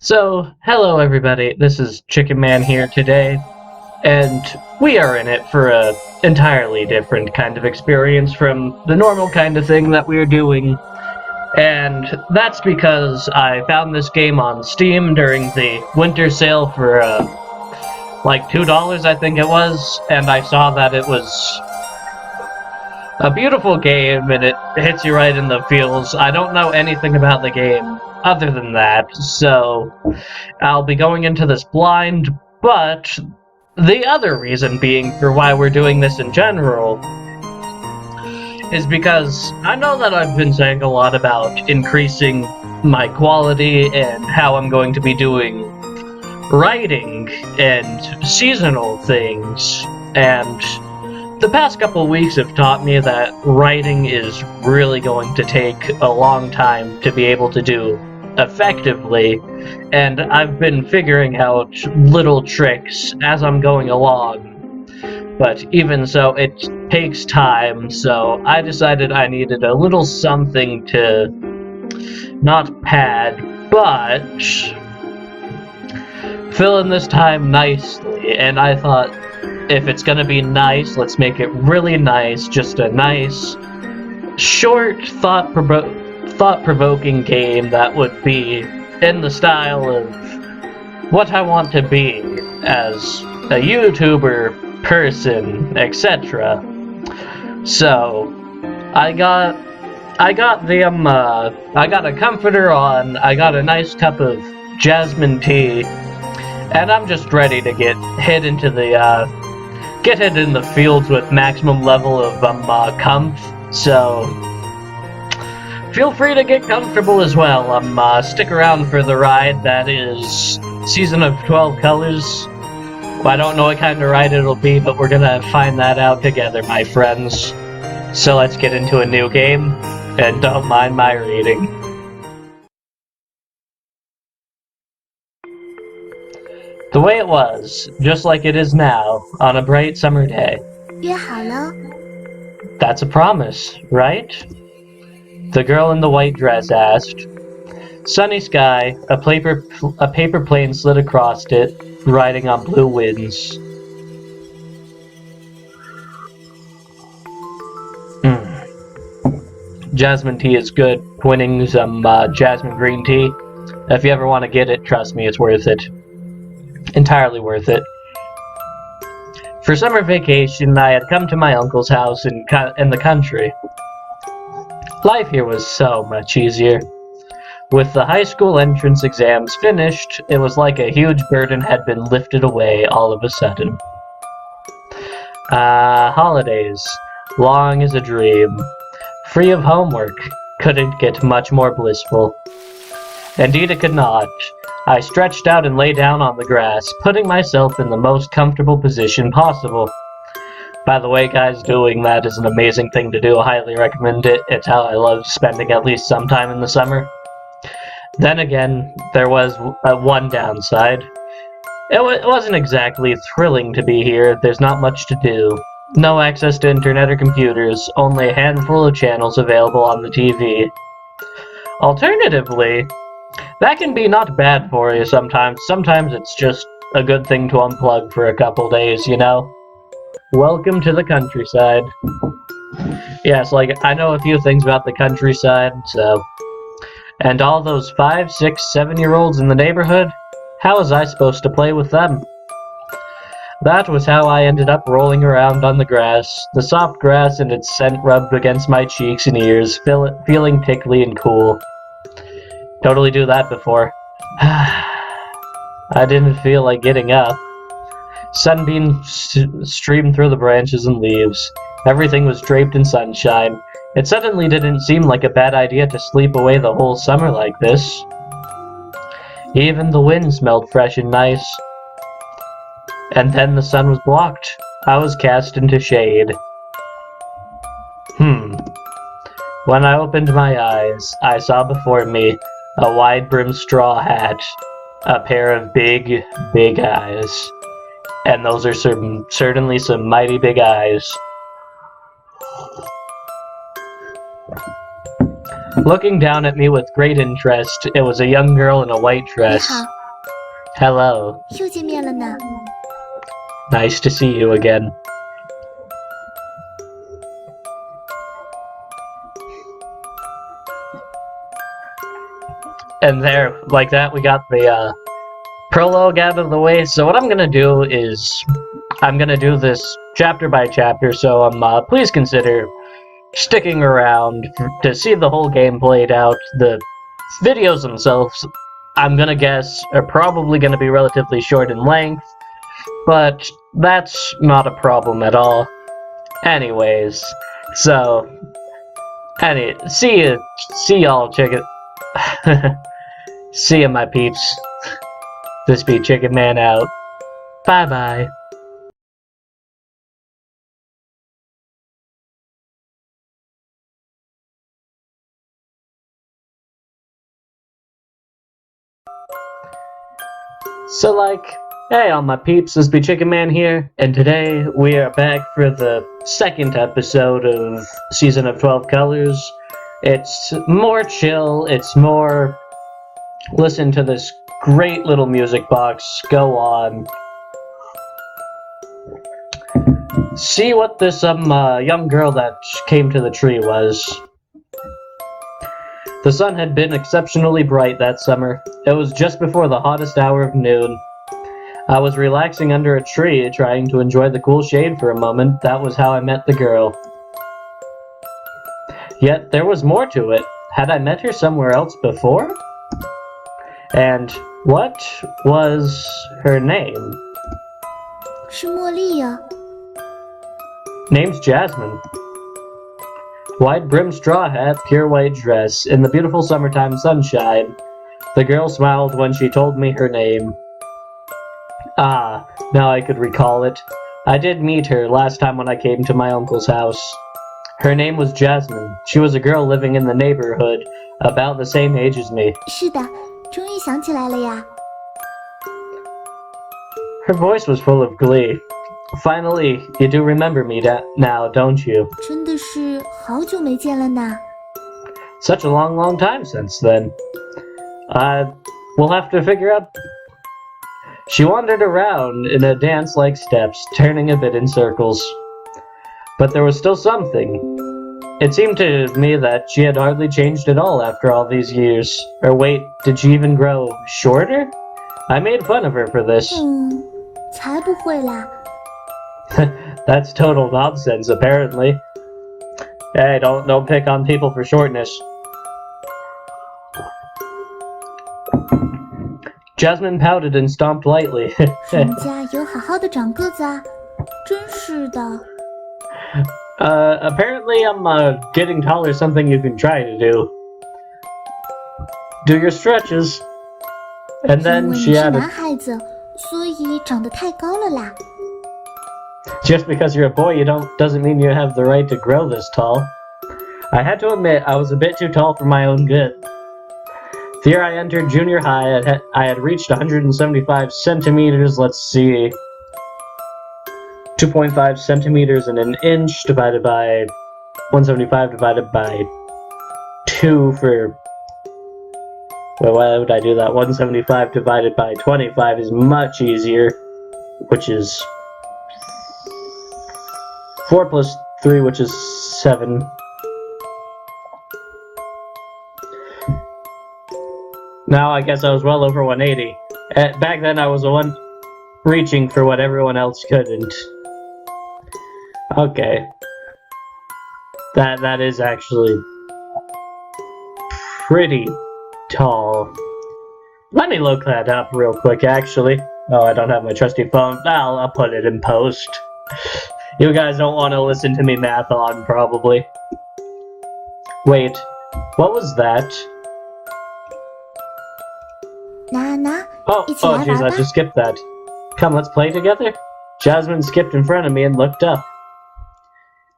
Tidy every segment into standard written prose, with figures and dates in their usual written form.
So, hello everybody, this is Chicken Man here today, and we are in it for a entirely different kind of experience from the normal kind of thing that we're doing. And that's because I found this game on Steam during the winter sale for like $2 I think it was, and I saw that it was a beautiful game and it hits you right in the feels. I don't know anything about the game other than that, so I'll be going into this blind, but the other reason being for why we're doing this in general is because I know that I've been saying a lot about increasing my quality and how I'm going to be doing writing and seasonal things, and the past couple weeks have taught me that writing is really going to take a long time to be able to do effectively, and I've been figuring out little tricks as I'm going along. But even so, it takes time, so I decided I needed a little something to not pad, but fill in this time nicely, and I thought, if it's gonna be nice, let's make it really nice, just a nice, short, thought-provoking game that would be in the style of what I want to be as a YouTuber, person, etc. So, I got I got a comforter on, I got a nice cup of jasmine tea, and I'm just ready to get hit into the fields with maximum level of comf. So feel free to get comfortable as well. Stick around for the ride that is Season of 12 Colors. Well, I don't know what kind of ride it'll be, but we're gonna find that out together, my friends. So let's get into a new game, and don't mind my reading. The way it was, just like it is now, on a bright summer day. 约好了， That's a promise, right? The girl in the white dress asked. Sunny sky, a paper plane slid across it, riding on blue winds. Jasmine tea is good. Winning some jasmine green tea. If you ever want to get it, trust me, it's worth it. Entirely worth it. For summer vacation, I had come to my uncle's house in the country. Life here was so much easier. With the high school entrance exams finished, it was like a huge burden had been lifted away all of a sudden. Holidays. Long as a dream. Free of homework. Couldn't get much more blissful. Indeed it could not. I stretched out and lay down on the grass, putting myself in the most comfortable position possible. By the way, guys, doing that is an amazing thing to do. I highly recommend it. It's how I love spending at least some time in the summer. Then again, there was one downside. It wasn't exactly thrilling to be here. There's not much to do. No access to internet or computers, only a handful of channels available on the TV. Alternatively, that can be not bad for you sometimes. Sometimes it's just a good thing to unplug for a couple days, you know? Welcome to the countryside. Yes, like, I know a few things about the countryside, so... And all those 5, 6, 7-year-olds in the neighborhood? How was I supposed to play with them? That was how I ended up rolling around on the grass, the soft grass and its scent rubbed against my cheeks and ears, feeling tickly and cool. Totally do that before. I didn't feel like getting up. Sunbeams streamed through the branches and leaves. Everything was draped in sunshine. It suddenly didn't seem like a bad idea to sleep away the whole summer like this. Even the wind smelled fresh and nice. And then the sun was blocked. I was cast into shade. When I opened my eyes, I saw before me a wide-brimmed straw hat, a pair of big, big eyes. And those are certainly some mighty big eyes. looking down at me with great interest. It was a young girl in a white 你 dress. 好， Hello. 又见面了呢。 Nice to see you again. And there, like that, we got the prologue out of the way. So what I'm gonna do is, I'm gonna do this chapter by chapter, so please consider sticking around to see the whole game played out. The videos themselves, I'm gonna guess, are probably gonna be relatively short in length, but that's not a problem at all. Anyways, so, see y'all, chicken. See ya, my peeps. This be Chicken Man out. Bye bye. So hey all my peeps, this be Chicken Man here, and today we are back for the second episode of Season of 12 Colors. It's more chill, it's more listen to this great little music box go on. See what this young girl that came to the tree was. The sun had been exceptionally bright that summer. It was just before the hottest hour of noon. I was relaxing under a tree, trying to enjoy the cool shade for a moment. That was how I met the girl. Yet there was more to it. Had I met her somewhere else before? And what was her name? 是茉莉呀。 Name's Jasmine. Wide-brimmed straw hat, pure white dress, in the beautiful summertime sunshine. The girl smiled when she told me her name. Ah, now I could recall it. I did meet her last time when I came to my uncle's house. Her name was Jasmine. She was a girl living in the neighborhood, about the same age as me. 是的，终于想起来了呀。 Her voice was full of glee. Finally, you do remember me now, don't you? 真的是好久没见了呢。 Such a long, long time since then. We'll have to figure out... She wandered around in a dance-like steps, turning a bit in circles. But there was still something. It seemed to me that she had hardly changed at all after all these years. Or wait, did she even grow shorter? I made fun of her for this. 才不会啦。 That's total nonsense, apparently. Hey, don't pick on people for shortness. Jasmine pouted and stomped lightly. 人家有好好的长个子啊，真是的。 Apparently I'm getting taller, something you can try to do. Do your stretches. And 因 then 为 she 你是 added, 男孩子，所以长得太高了啦。 just because you're a boy, doesn't mean you have the right to grow this tall. I had to admit, I was a bit too tall for my own good. The year I entered junior high, I had reached 175 centimeters, let's see, 2.5 centimeters in an inch divided by 175 divided by 2 for... Wait, why would I do that? 175 divided by 25 is much easier, which is 4 plus 3, which is 7. Now I guess I was well over 180. Back then I was the one reaching for what everyone else couldn't. Okay. That is actually pretty tall. Let me look that up real quick, actually. Oh, I don't have my trusty phone. I'll put it in post. You guys don't want to listen to me math on, probably. Wait, what was that? 拿拿， Oh, 一起来玩 jeez, I 吧。 just skipped that. Come, let's play together? Jasmine skipped in front of me and looked up.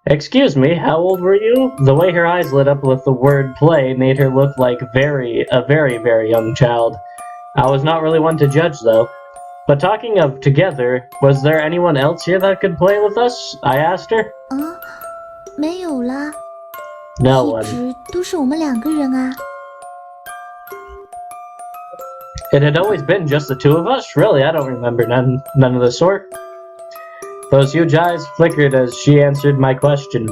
Excuse me, how old were you? The way her eyes lit up with the word play made her look like a very, very young child. I was not really one to judge, though. But talking of together, was there anyone else here that could play with us? I asked her. 没有啦。No 一 one. 直都是我们2个人啊。 It had always been just the 2 of us? Really, I don't remember none of the sort. Those huge eyes flickered as she answered my question.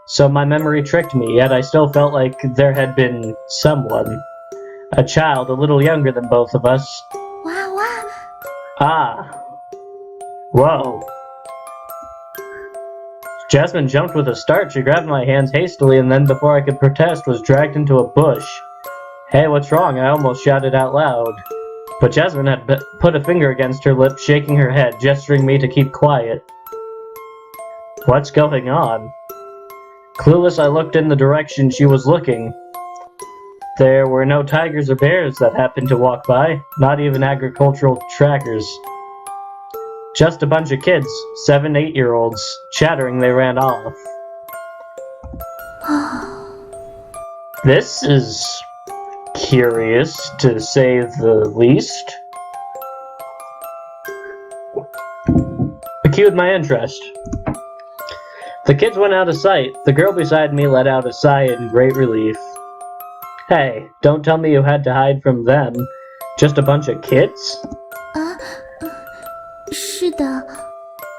So my memory tricked me, yet I still felt like there had been someone. A child a little younger than both of us. 哇哇！ Ah. Whoa. Jasmine jumped with a start. She grabbed my hands hastily and then, before I could protest, was dragged into a bush. Hey, what's wrong? I almost shouted out loud. But Jasmine had put a finger against her lip, shaking her head, gesturing me to keep quiet. What's going on? Clueless, I looked in the direction she was looking. There were no tigers or bears that happened to walk by, not even agricultural trackers. Just a bunch of kids, 7, 8-year-olds. Chattering, they ran off. This is curious, to say the least. Piqued my interest. The kids went out of sight. The girl beside me let out a sigh in great relief. Hey, don't tell me you had to hide from them. Just a bunch of kids? 啊，是的。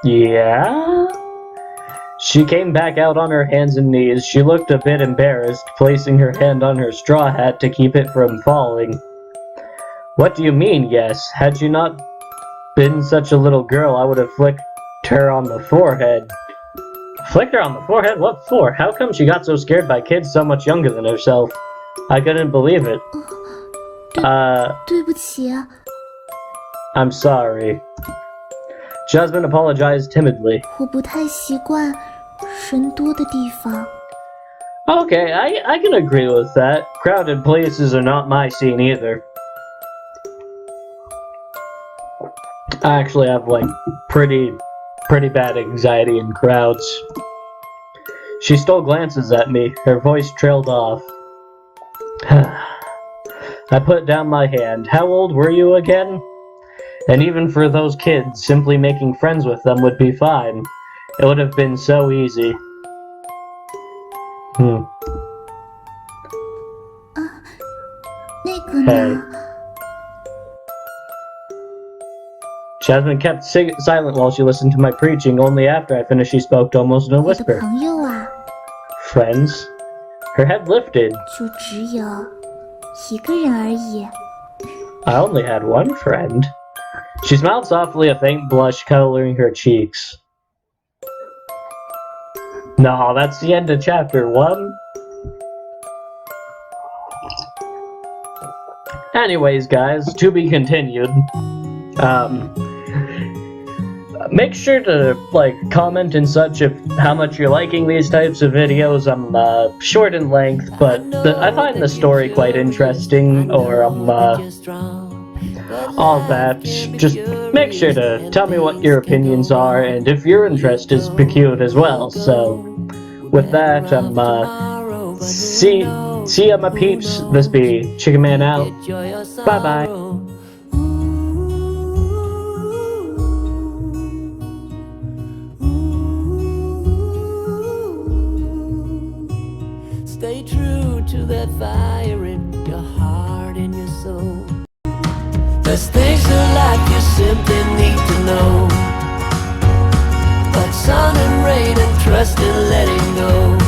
Yeah? She came back out on her hands and knees. She looked a bit embarrassed, placing her hand on her straw hat to keep it from falling. What do you mean, yes? Had she not been such a little girl, I would have flicked her on the forehead. Flicked her on the forehead? What for? How come she got so scared by kids so much younger than herself? I couldn't believe it. 对不起。 I'm sorry. Jasmine apologized timidly. 我不太习惯人多的地方。 Okay, I can agree with that. Crowded places are not my scene either. I actually have, like, pretty bad anxiety in crowds. She stole glances at me. Her voice trailed off. I put down my hand. How old were you again? And even for those kids, simply making friends with them would be fine. It would have been so easy. 那个呢？ Jasmine kept silent while she listened to my preaching. Only after I finished she spoke, almost in a 我的 whisper. 朋友啊， Friends? Her head lifted. 就只有一个人而已。 I only had one friend. She smiled softly, a faint blush coloring her cheeks. No, that's the end of chapter 1. Anyways, guys, to be continued. Make sure to, like, comment and such if how much you're liking these types of videos. I'm short in length, but I find the story quite interesting, or all that. Just make sure to tell me what your opinions are, and if your interest is piqued as well. So, with that, see ya, my peeps. This be Chicken Man out. Bye bye. Stay true to that fire in your heart and your soul. There's things in life you simply need to know. Like sun and rain and trust and letting go.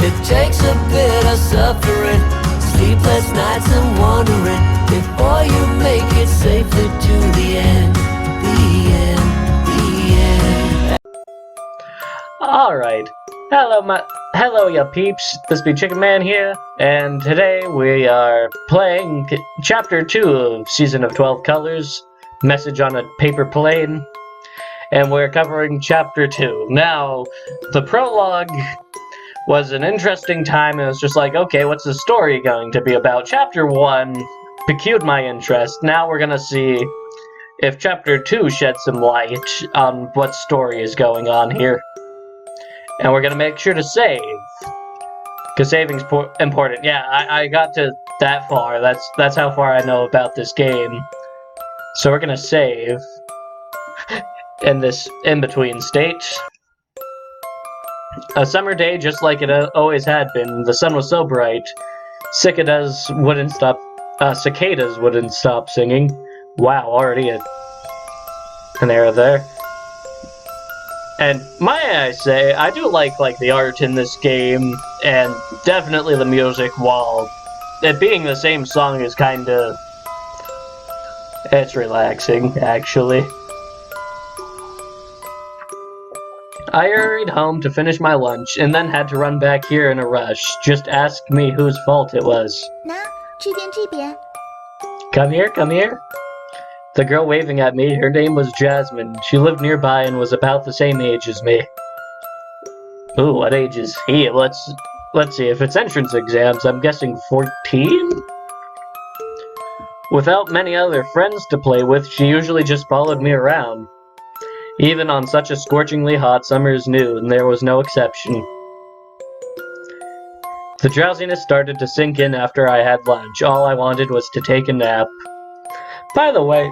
It takes a bit of suffering, sleepless nights and wandering, before you make it safely to the end, the end, the end. Alright. Hello, ya peeps. This be Chicken Man here, and today we are playing Chapter 2 of Season of 12 Colors, Message on a Paper Plane, and we're covering Chapter 2. Now, the prologue was an interesting time. It was just like, okay, what's the story going to be about? Chapter 1 piqued my interest. Now we're gonna see if Chapter 2 sheds some light on what story is going on here. And we're gonna make sure to save, because saving's important. Yeah, I got to that far. That's how far I know about this game. So we're gonna save in this in-between state. A summer day just like it always had been. The sun was so bright. Cicadas wouldn't stop singing. Wow, already an era there. And might I say, I do like the art in this game, and definitely the music, while it being the same song is kinda... it's relaxing, actually. I hurried home to finish my lunch, and then had to run back here in a rush. Just ask me whose fault it was. 那这边。 Come here, come here. The girl waving at me, her name was Jasmine. She lived nearby and was about the same age as me. Ooh, what age is he? Let's see, if it's entrance exams, I'm guessing 14? Without many other friends to play with, she usually just followed me around. Even on such a scorchingly hot summer's noon, there was no exception. The drowsiness started to sink in after I had lunch. All I wanted was to take a nap. By the way,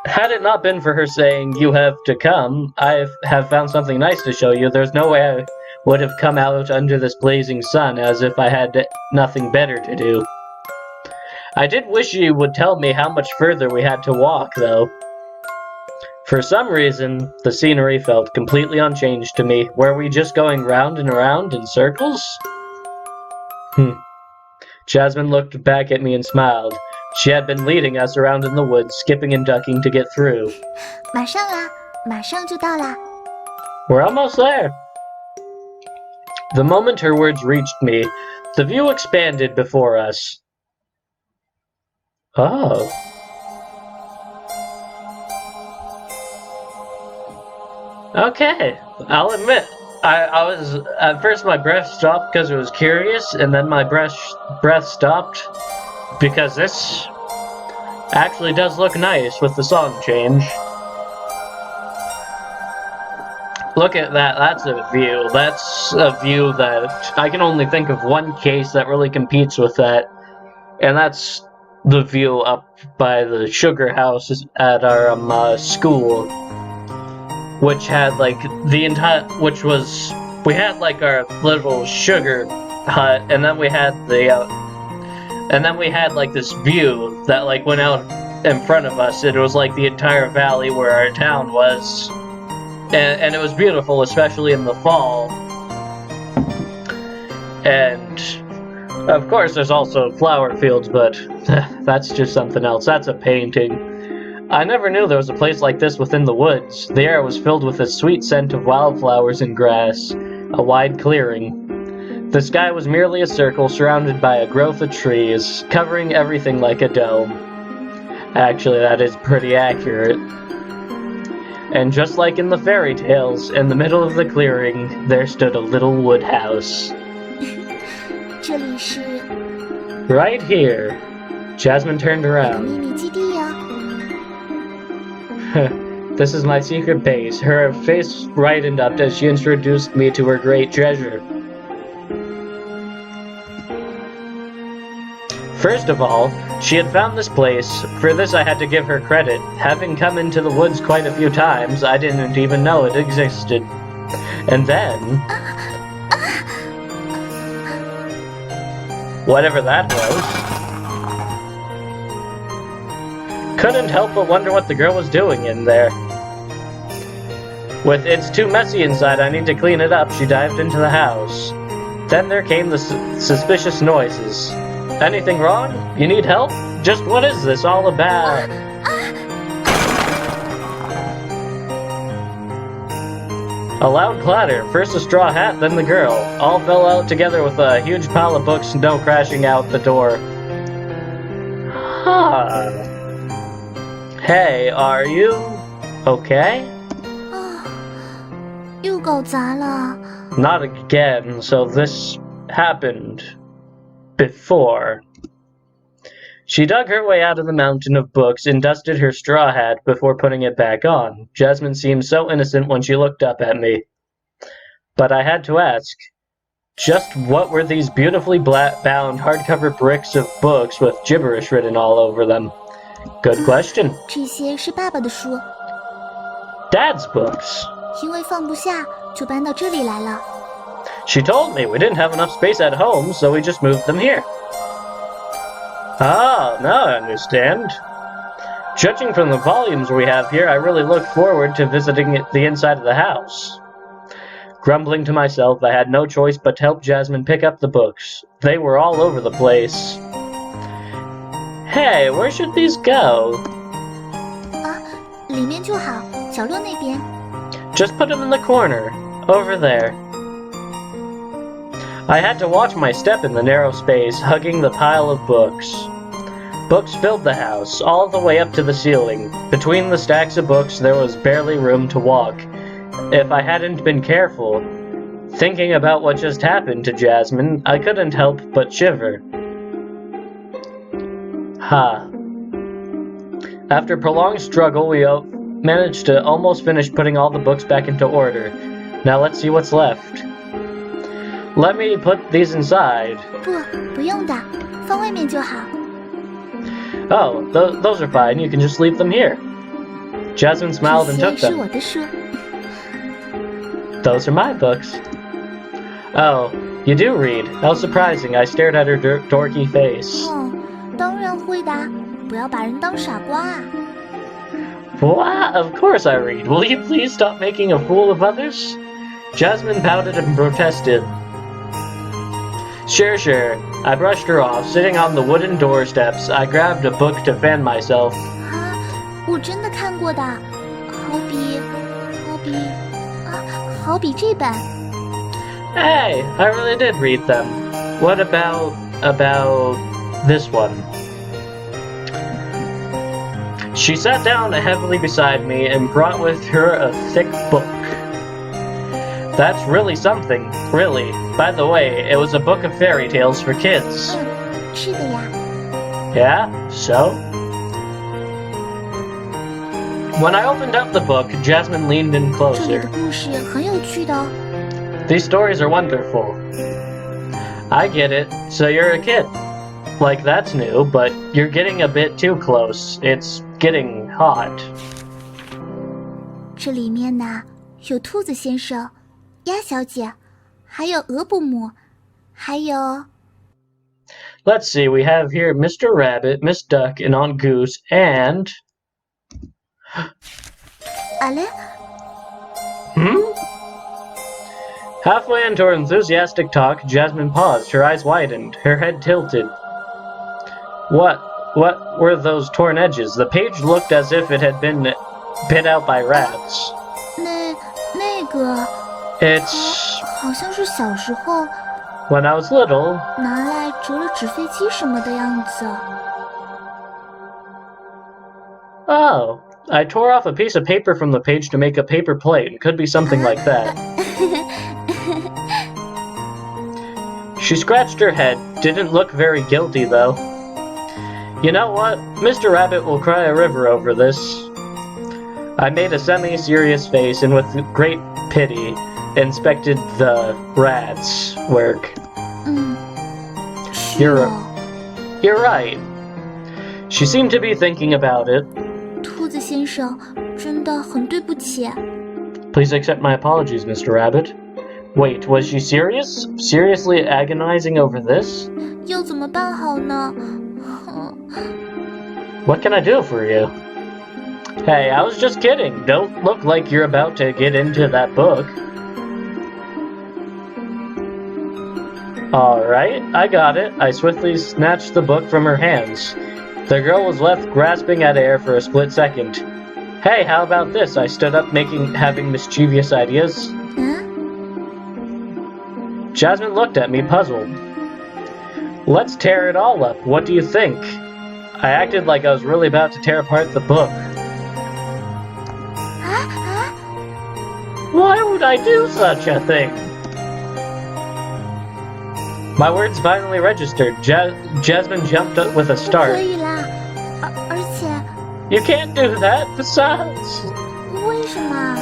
had it not been for her saying, "You have to come, I have found something nice to show you," there's no way I would have come out under this blazing sun as if I had nothing better to do. I did wish you would tell me how much further we had to walk, though. For some reason, the scenery felt completely unchanged to me. Were we just going round and around in circles? Jasmine looked back at me and smiled. She had been leading us around in the woods, skipping and ducking to get through. 马上啦，马上就到啦。 We're almost there. The moment her words reached me, the view expanded before us. Oh. Okay, I'll admit, I was, at first my breath stopped because it was curious, and then my breath stopped because this actually does look nice with the song change. Look at that, that's a view. That's a view that I can only think of one case that really competes with that, and that's the view up by the sugar house at our school, which had the entire, we had our little sugar hut, and then we had this view that went out in front of us. It was the entire valley where our town was. And it was beautiful, especially in the fall. And of course there's also flower fields, but that's just something else. That's a painting. I never knew there was a place like this within the woods. The air was filled with a sweet scent of wildflowers and grass, a wide clearing. The sky was merely a circle surrounded by a growth of trees, covering everything like a dome. Actually, that is pretty accurate. And just like in the fairy tales, in the middle of the clearing, there stood a little wood house. 这里是 Right here. Jasmine turned 秘 around. 密基地呀、 This is my secret base. Her face brightened up as she introduced me to her great treasure. First of all, she had found this place. For this I had to give her credit. Having come into the woods quite a few times, I didn't even know it existed. And then... whatever that was. Couldn't help but wonder what the girl was doing in there. With "It's too messy inside, I need to clean it up," she dived into the house. Then there came the suspicious noises. Anything wrong? You need help? Just what is this all about? A loud clatter, first a straw hat, then the girl. All fell out together with a huge pile of books and no crashing out the door. Huh. Hey, are you okay? 又搞砸了。 Not again, so this happened before. She dug her way out of the mountain of books and dusted her straw hat before putting it back on. Jasmine seemed so innocent when she looked up at me. But I had to ask, just what were these beautifully bound hardcover bricks of books with gibberish written all over them? Good question. 这些是爸爸的书， Dad's books. 因为放不下，就搬到这里来了。She told me we didn't have enough space at home, so we just moved them here. Ah, now I understand. Judging from the volumes we have here, I really look forward to visiting the inside of the house. Grumbling to myself, I had no choice but to help Jasmine pick up the books. They were all over the place. Hey, where should these go? 里面就好，角落那边。 Just put them in the corner, over there. I had to watch my step in the narrow space, hugging the pile of books. Books filled the house, all the way up to the ceiling. Between the stacks of books, there was barely room to walk. If I hadn't been careful, thinking about what just happened to Jasmine, I couldn't help but shiver. After prolonged struggle, we managed to almost finish putting all the books back into order. Now let's see what's left. Let me put these inside. 不用的，放外面就好。 Oh, those are fine. You can just leave them here. Jasmine smiled and 这 took 些是 them. 我的书。 Those are my books. Oh, you do read. How surprising. I stared at her dorky face. 哦，当然会的，不要把人当傻瓜啊。 What? Of course I read. Will you please stop making a fool of others? Jasmine pouted and protested. Sure. I brushed her off. Sitting on the wooden doorsteps, I grabbed a book to fan myself. 啊，我真的看过的，好比这本。 Hey, I really did read them. What about this one? She sat down heavily beside me and brought with her a thick book. That's really something, really. By the way, it was a book of fairy tales for kids. 是的呀。 Yeah? So? When I opened up the book, Jasmine leaned in 这里 closer. 的故事很有趣的哦。 These stories are wonderful. I get it. So you're a kid. Like, that's new, but you're getting a bit too close. It's getting hot. 这里面呢，有兔子先生、鸭小姐，还有鹅伯母，还有 Let's see, we have here Mr. Rabbit, Miss Duck, and Aunt Goose, and... 啊嘞， Halfway into her enthusiastic talk, Jasmine paused, her eyes widened, her head tilted. What were those torn edges? The page looked as if it had been bit out by rats. 那个 It's... 好像是小时候 When I was little... 拿来折了纸飞机什么的样子。 Oh, I tore off a piece of paper from the page to make a paper plate. Could be something like that. She scratched her head. Didn't look very guilty, though. You know what? Mr. Rabbit will cry a river over this. I made a semi-serious face and with great pity inspected the rat's work. 是 You're 哦， You're right. She seemed to be thinking about it. 兔子先生真的很对不起。 Please accept my apologies, Mr. Rabbit. Wait, was she serious? Seriously agonizing over this? 要怎么办好呢？ What can I do for you? Hey, I was just kidding. Don't look like you're about to get into that book. Alright, I got it. I swiftly snatched the book from her hands. The girl was left grasping at air for a split second. Hey, how about this? I stood up, having mischievous ideas. 嗯， Jasmine looked at me, puzzled. Let's tear it all up. What do you think? I acted like I was really about to tear apart the book. 啊， Why would I do such a thing? My words finally registered. Jasmine jumped up with a 不可 start. 以啦！而且 You can't do that. Besides, 为什么？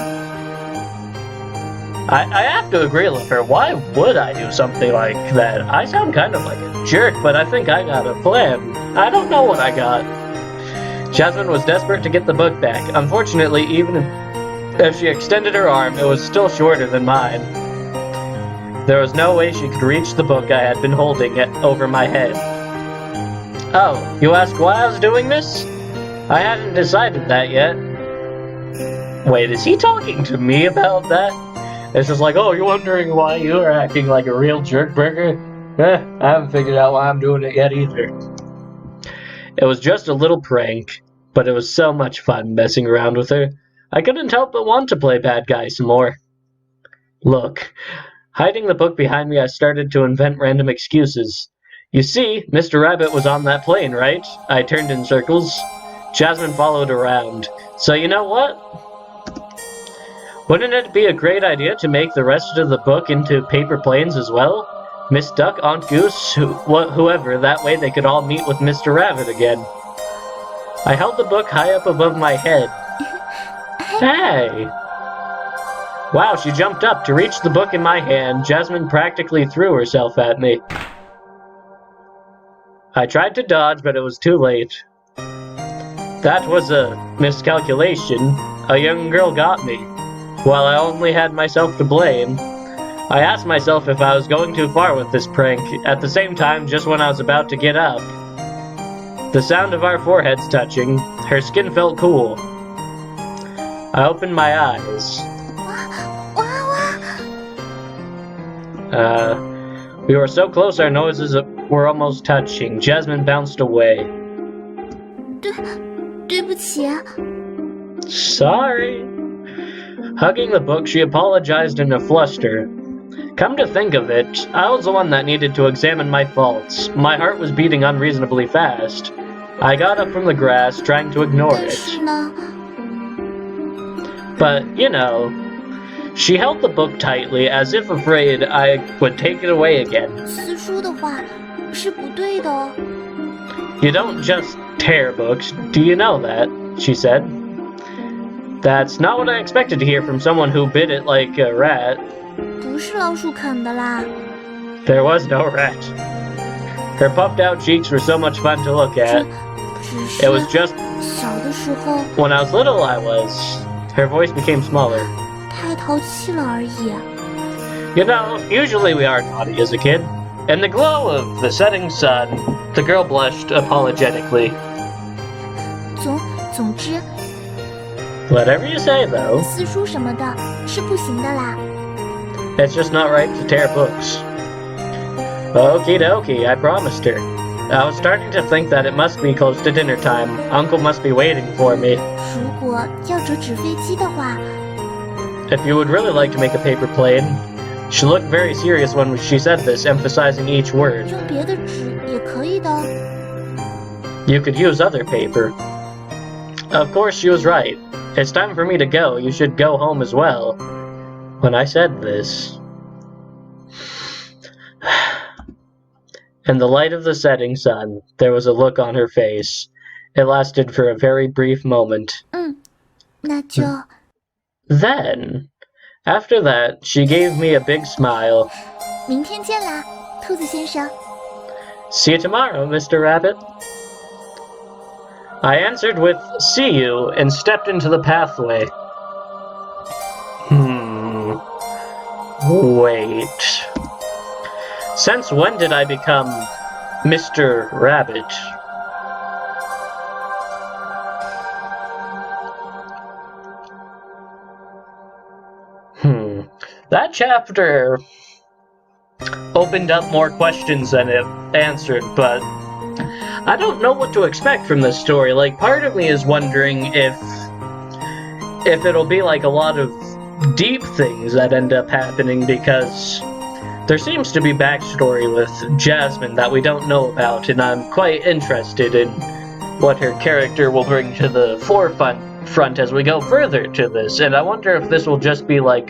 I have to agree with her. Why would I do something like that? I sound kind of like a jerk, but I think I got a plan. I don't know what I got. Jasmine was desperate to get the book back. Unfortunately, even if she extended her arm, it was still shorter than mine. There was no way she could reach the book I had been holding over my head. Oh, you ask why I was doing this? I hadn't decided that yet. Wait, is he talking to me about that? It's just like, oh, you're wondering why you are acting like a real jerk burger? I haven't figured out why I'm doing it yet either. It was just a little prank, but it was so much fun messing around with her. I couldn't help but want to play bad guy some more. Look, hiding the book behind me, I started to invent random excuses. You see, Mr. Rabbit was on that plane, right? I turned in circles. Jasmine followed around. So you know what? Wouldn't it be a great idea to make the rest of the book into paper planes as well? Miss Duck, Aunt Goose, whoever, that way they could all meet with Mr. Rabbit again. I held the book high up above my head. Hey! Wow, she jumped up to reach the book in my hand. Jasmine practically threw herself at me. I tried to dodge, but it was too late. That was a miscalculation. A young girl got me. While I only had myself to blame. I asked myself if I was going too far with this prank. At the same time, just when I was about to get up, the sound of our foreheads touching, her skin felt cool. I opened my eyes. We were so close our noses were almost touching. Jasmine bounced away. 对不起。 Sorry. Hugging the book, she apologized in a fluster. Come to think of it, I was the one that needed to examine my faults. My heart was beating unreasonably fast. I got up from the grass, trying to ignore 但 it. 是呢， But, you know, she held the book tightly, as if afraid I would take it away again. 撕书的话是不对的哦。 You don't just tear books, do you know that? She said. That's not what I expected to hear from someone who bit it like a rat. 不是老鼠啃的啦。 There was no rat. Her puffed out cheeks were so much fun to look 这 at. 只 It was 是 just 小的时候 when I was little I was. Her voice became smaller. 太淘气了而已。 You know, usually we are naughty as a kid. In the glow of the setting sun, the girl blushed apologetically. 总之， Whatever you say, though, 撕书什么的是不行的啦。 it's just not right to tear books. Okie dokie, I promised her. I was starting to think that it must be close to dinner time. Uncle must be waiting for me. 如果要折纸飞机的话， If you would really like to make a paper plane. She looked very serious when she said this, emphasizing each word. 用别的纸也可以的。 You could use other paper. Of course, she was right. It's time for me to go. You should go home as well. When I said this, in the light of the setting sun, there was a look on her face. It lasted for a very brief moment. 那就 Then, after that, she gave me a big smile. 明天见啦，兔子先生。 See you tomorrow, Mr. Rabbit. I answered with, see you, and stepped into the pathway. Wait. Since when did I become Mr. Rabbit? That chapter opened up more questions than it answered, but I don't know what to expect from this story. Like, part of me is wondering if it'll be like a lot of deep things that end up happening, because there seems to be backstory with Jasmine that we don't know about, and I'm quite interested in what her character will bring to the forefront as we go further to this. And I wonder if this will just be like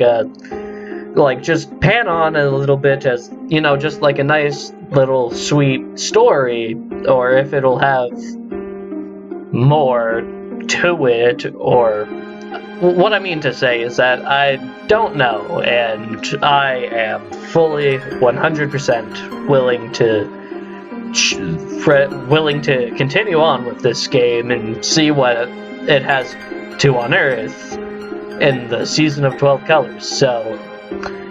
just pan on a little bit as, you know, just like a nice little sweet story, or if it'll have more to it, or what I mean to say is that I don't know, and I am fully 100% willing to continue on with this game and see what it has to unearth in the season of 12 Colors. So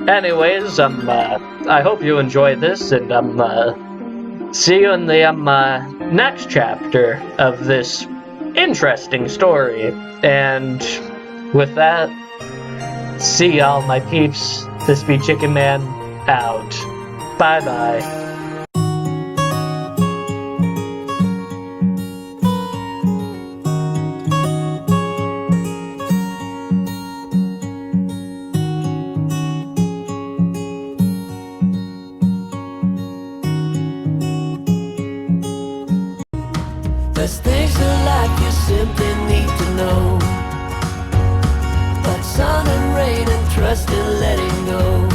Anyways, I hope you enjoyed this, and see you in the next chapter of this interesting story. And with that, see y'all, my peeps. This be Chicken Man out. Bye bye. There's things in life you simply need to know. But sun and rain and trust in letting go.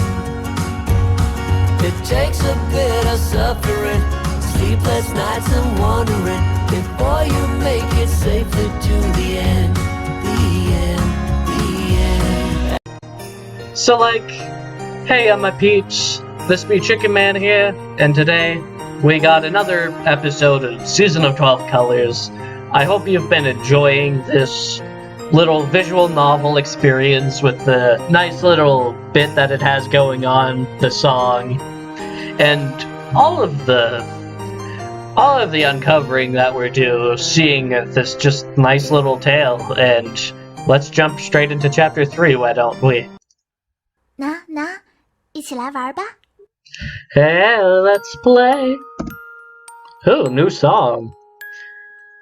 It takes a bit of suffering, sleepless nights and wandering, before you make it safely to the end. The end, the end. So hey, my peeps. This be Chicken Man here, and today we got another episode of Season of 12 Colors. I hope you've been enjoying this little visual novel experience with the nice little bit that it has going on, the song, and all of the uncovering that we're doing, seeing this just nice little tale. And let's jump straight into chapter 3, why don't we? 拿，一起来玩吧。 Hey, let's play. Ooh, new song.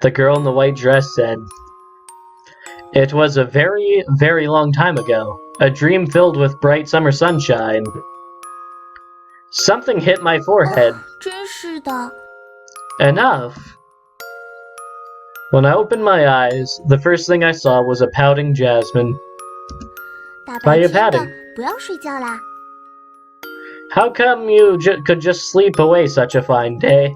The girl in the white dress said, "It was a very, very long time ago, a dream filled with bright summer sunshine. Something hit my forehead. 真是的。 Enough. When I opened my eyes, the first thing I saw was a pouting Jasmine. 大白 Why you 天的 pouting?，不要睡觉啦。 How come you could just sleep away such a fine day?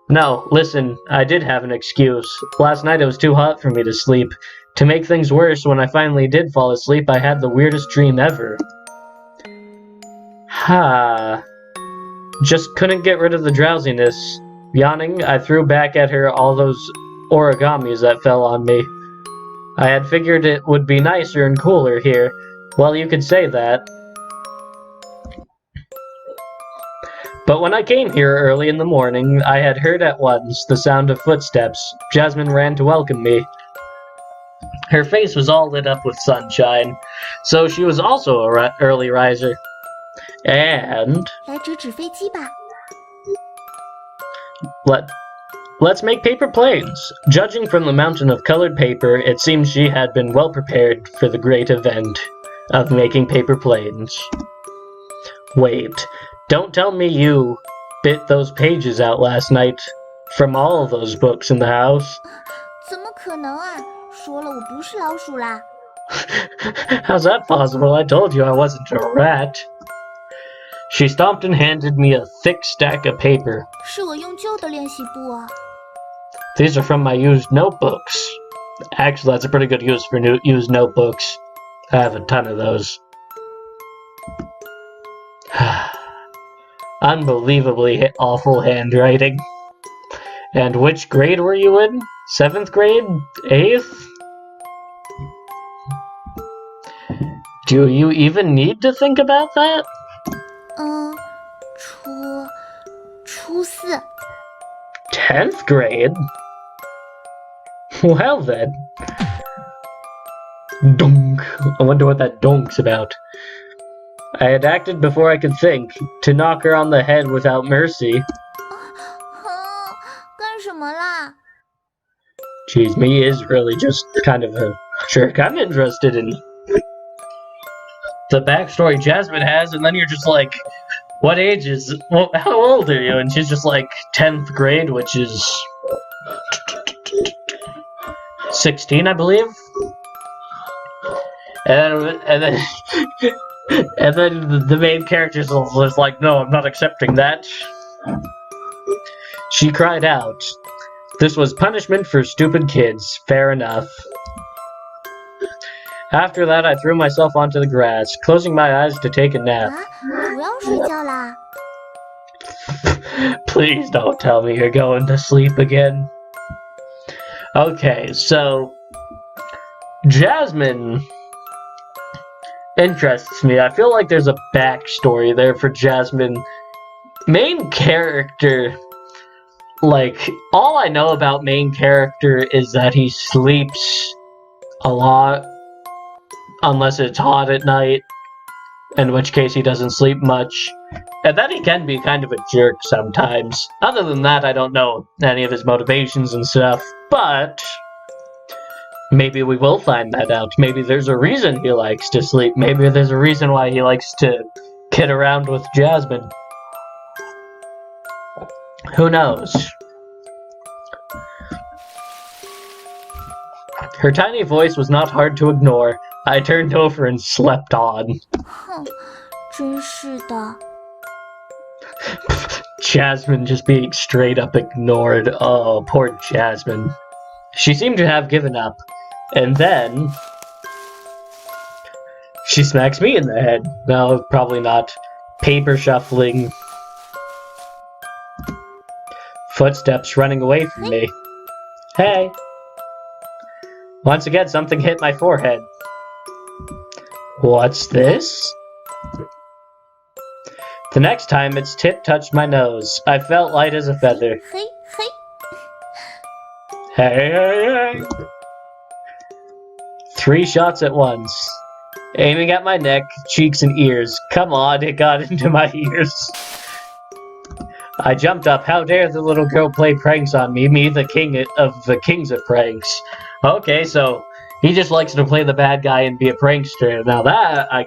No, listen, I did have an excuse. Last night it was too hot for me to sleep. To make things worse, when I finally did fall asleep, I had the weirdest dream ever. Just couldn't get rid of the drowsiness. Yawning, I threw back at her all those origamis that fell on me. I had figured it would be nicer and cooler here. Well, you could say that. But when I came here early in the morning, I had heard at once the sound of footsteps. Jasmine ran to welcome me. Her face was all lit up with sunshine, so she was also an early riser. And 来折纸飞机吧。 let's make paper planes. Judging from the mountain of colored paper, it seems she had been well prepared for the great event of making paper planes. Wait. Don't tell me you bit those pages out last night from all of those books in the house. 怎么可能啊？说了我不是老鼠啦。 How's that possible? I told you I wasn't a rat. She stomped and handed me a thick stack of paper. 是我用旧的练习簿啊。 These are from my used notebooks. Actually, that's a pretty good use for used notebooks. I have a ton of those. Unbelievably awful handwriting. And which grade were you in? 7th grade? 8th? Do you even need to think about that? 初四。 10th grade? Well then. Donk. I wonder what that donk's about. I had acted before I could think, to knock her on the head without mercy. 干什么啦？ Geez, me is really just kind of a jerk. I'm interested in the backstory Jasmine has, and then you're just like, what age is, well, how old are you? And she's just like 10th grade, which is 16, I believe. And then and then the main character's just like, no, I'm not accepting that. She cried out. This was punishment for stupid kids. Fair enough. After that, I threw myself onto the grass, closing my eyes to take a nap. 啊，不要睡觉啦！ Please don't tell me you're going to sleep again. Okay, so Jasmine interests me. I feel like there's a backstory there for Jasmine. Main character, like, all I know about main character is that he sleeps a lot, unless it's hot at night, in which case he doesn't sleep much. And then he can be kind of a jerk sometimes. Other than that, I don't know any of his motivations and stuff, but maybe we will find that out. Maybe there's a reason he likes to sleep. Maybe there's a reason why he likes to kid around with Jasmine. Who knows? Her tiny voice was not hard to ignore. I turned over and slept on. 哼，真是的。 Jasmine just being straight up ignored. Oh, poor Jasmine. She seemed to have given up. And then she smacks me in the head. No, probably not. Paper shuffling. Footsteps running away from me. Hey. Once again, something hit my forehead. What's this? The next time, its tip touched my nose. I felt light as a feather. 嘿嘿， Hey, hey, hey! 3 shots at once. Aiming at my neck, cheeks, and ears. Come on, it got into my ears. I jumped up. How dare the little girl play pranks on me? Me, the king of the kings of pranks. Okay, so he just likes to play the bad guy and be a prankster. Now that I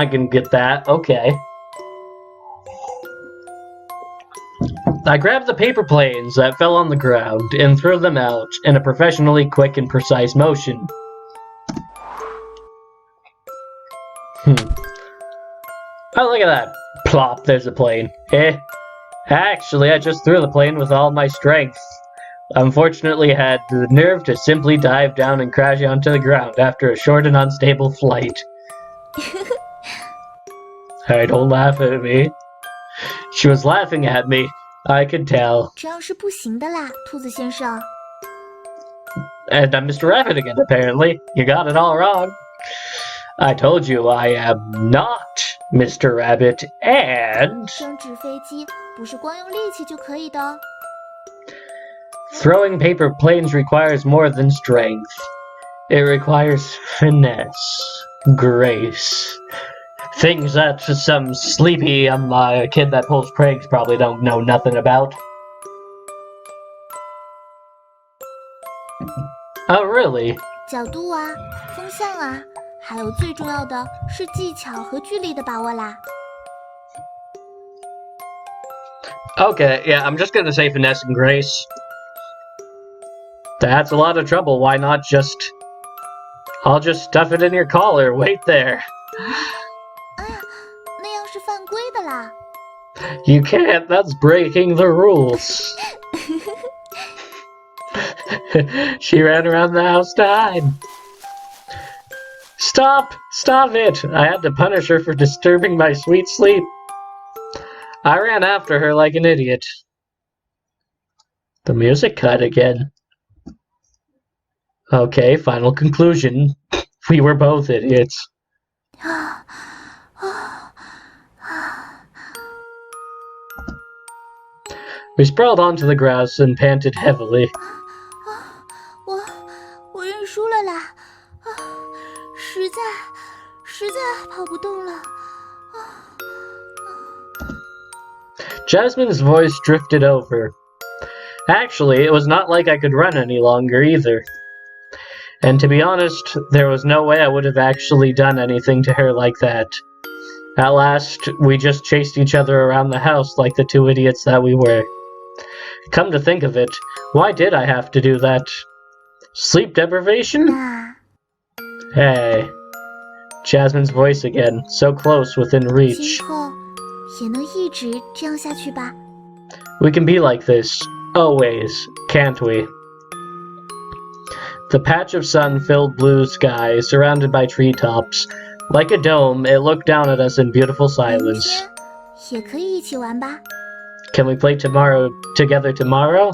can get that. Okay. I grabbed the paper planes that fell on the ground and threw them out in a professionally quick and precise motion. Oh, look at that. Plop, there's a plane. Actually, I just threw the plane with all my strength. Unfortunately, I had the nerve to simply dive down and crash onto the ground after a short and unstable flight. Hey, don't laugh at me. She was laughing at me. I could tell. 这样是不行的啦，兔子先生。 And I'm Mr. Rabbit again, apparently. You got it all wrong. I told you I am not Mr. Rabbit, and... 升纸飞机不是光用力气就可以的哦。 Throwing paper planes requires more than strength. It requires finesse, grace. Things that some sleepy kid that pulls pranks probably don't know nothing about. Oh, really? 角度啊，风向啊，还有最重要的是技巧和距离的把握啦。 Okay, yeah, I'm just gonna say finesse and grace. That's a lot of trouble. Why not just... I'll just stuff it in your collar. Wait there. 哎呀，那样是犯规的啦。 You can't. That's breaking the rules. She ran around the house to hide. Stop! Stop it! I had to punish her for disturbing my sweet sleep. I ran after her like an idiot. The music cut again. Okay, final conclusion. We were both idiots. We sprawled onto the grass and panted heavily. 我认输了啦，啊，实在跑不动了。 Jasmine's voice drifted over. Actually, it was not like I could run any longer either. And to be honest, there was no way I would have actually done anything to her like that. At last, we just chased each other around the house like the 2 idiots that we were. Come to think of it, why did I have to do that? Sleep deprivation? 那 Hey. Jasmine's voice again, so close within 今 reach. 后也能一直这样下去吧？ We can be like this, always, can't we? The patch of sun-filled blue sky, surrounded by treetops. Like a dome, it looked down at us in beautiful 明 silence. 天也可以一起玩吧？ Can we play together tomorrow?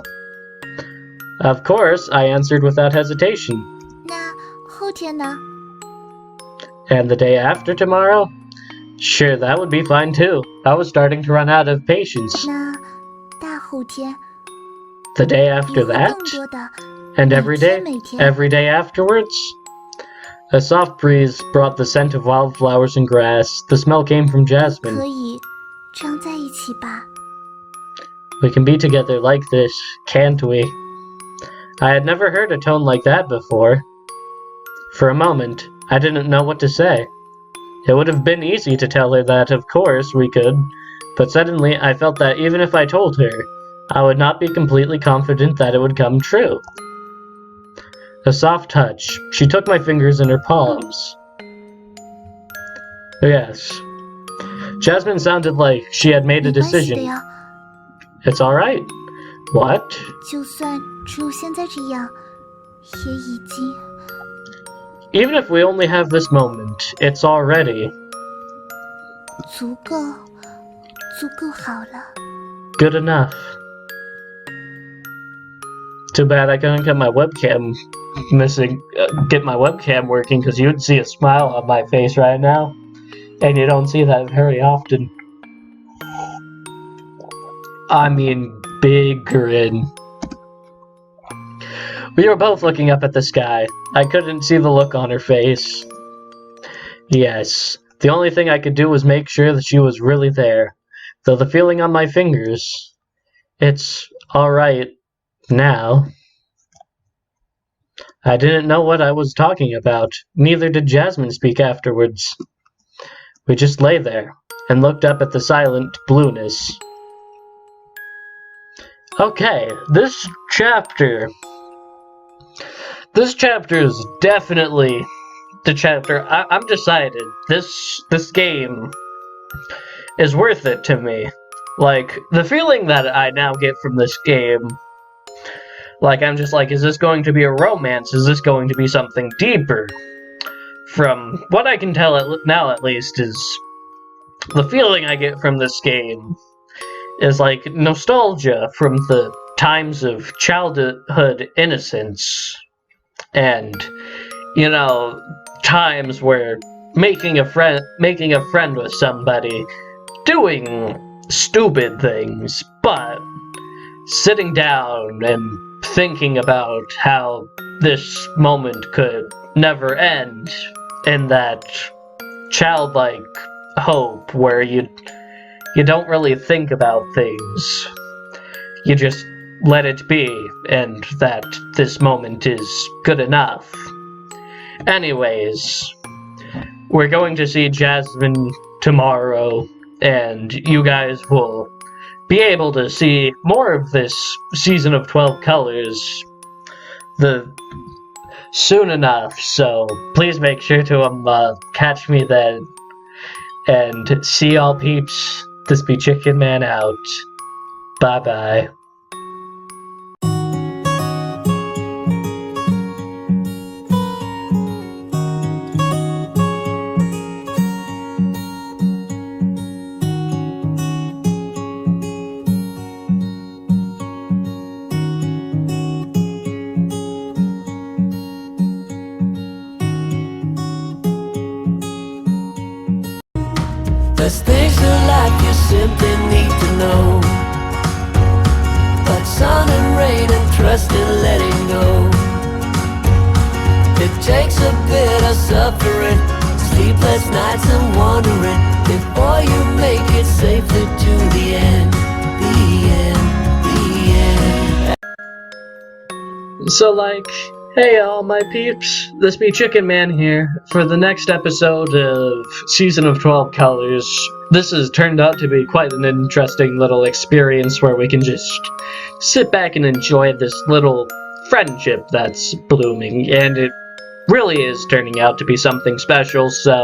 Of course, I answered without hesitation. 那后天呢？ And the day after tomorrow? Sure, that would be fine too. I was starting to run out of patience. 那大后天 The day 也 after 会 that? 更多的 And every day? 每天 Every day afterwards? A soft breeze brought the scent of wildflowers and grass. The smell came from 可 jasmine. 以这样在一起吧。 We can be together like this, can't we? I had never heard a tone like that before. For a moment, I didn't know what to say. It would have been easy to tell her that, of course, we could, but suddenly I felt that even if I told her, I would not be completely confident that it would come true. A soft touch. She took my fingers in her palms. Yes. Jasmine sounded like she had made a 没关系的 decision. 呀， It's alright. What? 就算只有现在这样，也已经 Even if we only have this moment, it's already 足够好了。 good enough. Too bad I couldn't get my webcam get my webcam working, because you'd see a smile on my face right now, and you don't see that very often. I mean, big grin. We were both looking up at the sky. I couldn't see the look on her face. Yes, the only thing I could do was make sure that she was really there, though the feeling on my fingers, it's alright now. I didn't know what I was talking about, neither did Jasmine speak afterwards. We just lay there, and looked up at the silent blueness. Okay, this chapter is definitely the chapter. I'm decided. This game is worth it to me. Like, the feeling that I now get from this game, like, I'm just like, is this going to be a romance? Is this going to be something deeper? From what I can tell now, at least, is the feeling I get from this game is like nostalgia from the times of childhood innocence, and, you know, times where making a friend with somebody, doing stupid things, but sitting down and thinking about how this moment could never end, in that childlike hope where you don't really think about things. You just let it be, and that this moment is good enough. Anyways, we're going to see Jasmine tomorrow, and you guys will be able to see more of this season of 12 Colors soon enough, so please make sure to catch me then. And see y'all peeps. This be Chicken Man out. Bye bye. There's things in life you simply need to know, but sun and rain and trust and letting go. It takes a bit of suffering, sleepless nights and wandering, before you make it safely to the end, the end, the end. So, like, hey all my peeps, this be Chicken Man here for the next episode of Season of 12 Colors. This has turned out to be quite an interesting little experience where we can just sit back and enjoy this little friendship that's blooming, and it really is turning out to be something special, so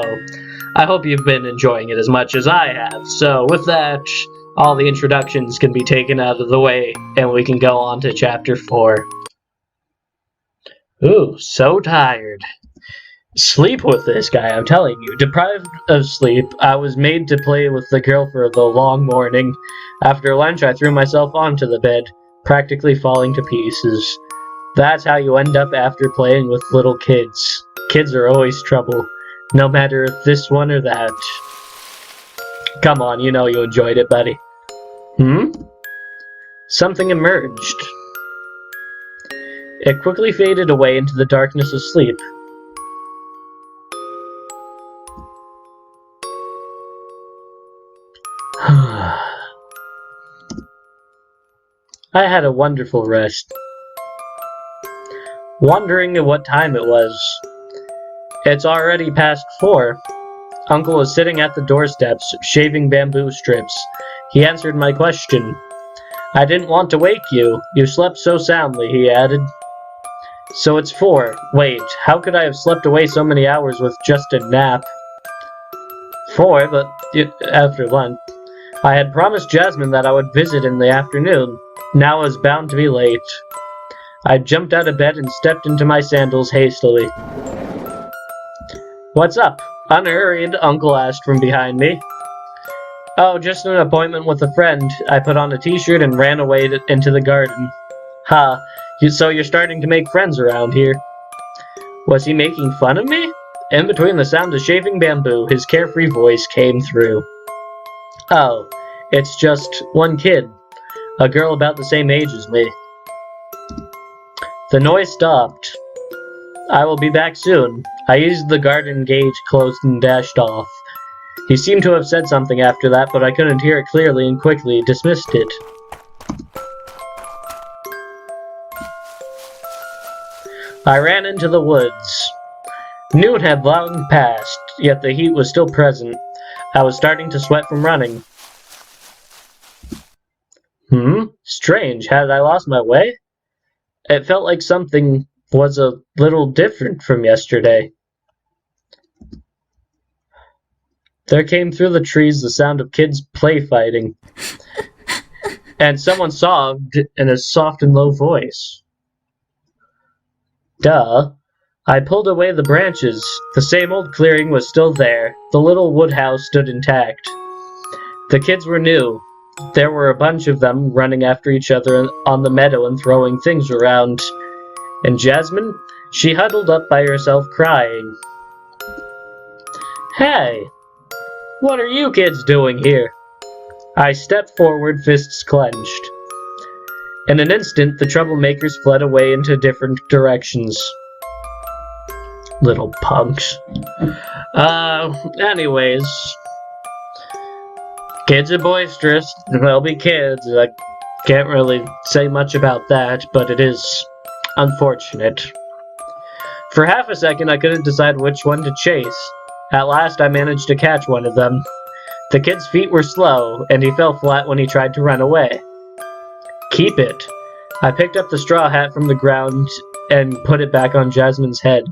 I hope you've been enjoying it as much as I have. So with that, all the introductions can be taken out of the way, and we can go on to Chapter 4. Ooh, so tired. Sleep with this guy, I'm telling you. Deprived of sleep, I was made to play with the girl for the long morning. After lunch, I threw myself onto the bed, practically falling to pieces. That's how you end up after playing with little kids. Kids are always trouble. No matter if this one or that. Come on, you know you enjoyed it, buddy. Something emerged. It quickly faded away into the darkness of sleep. I had a wonderful rest. Wondering at what time it was. It's already past 4. Uncle was sitting at the doorsteps, shaving bamboo strips. He answered my question. I didn't want to wake you. You slept so soundly, he added. So it's 4. Wait, how could I have slept away so many hours with just a nap? 4, but after lunch. I had promised Jasmine that I would visit in the afternoon. Now I was bound to be late. I jumped out of bed and stepped into my sandals hastily. What's up? Unhurried, Uncle asked from behind me. Oh, just an appointment with a friend. I put on a t-shirt and ran away into the garden. Ha, so you're starting to make friends around here. Was he making fun of me? In between the sound of shaving bamboo, his carefree voice came through. Oh, it's just one kid. A girl about the same age as me. The noise stopped. I will be back soon. I used the garden gate closed and dashed off. He seemed to have said something after that, but I couldn't hear it clearly and quickly dismissed it. I ran into the woods. Noon had long passed, yet the heat was still present. I was starting to sweat from running. Strange, had I lost my way? It felt like something was a little different from yesterday. There came through the trees the sound of kids play fighting. And someone sobbed in a soft and low voice. Duh. I pulled away the branches. The same old clearing was still there. The little wood house stood intact. The kids were new. There were a bunch of them running after each other on the meadow and throwing things around. And Jasmine? She huddled up by herself crying. Hey! What are you kids doing here? I stepped forward, fists clenched. In an instant, the troublemakers fled away into different directions. Little punks. Anyways. Kids are boisterous. They'll be kids. I can't really say much about that, but it is unfortunate. For half a second, I couldn't decide which one to chase. At last, I managed to catch one of them. The kid's feet were slow, and he fell flat when he tried to run away. Keep it. I picked up the straw hat from the ground and put it back on Jasmine's head.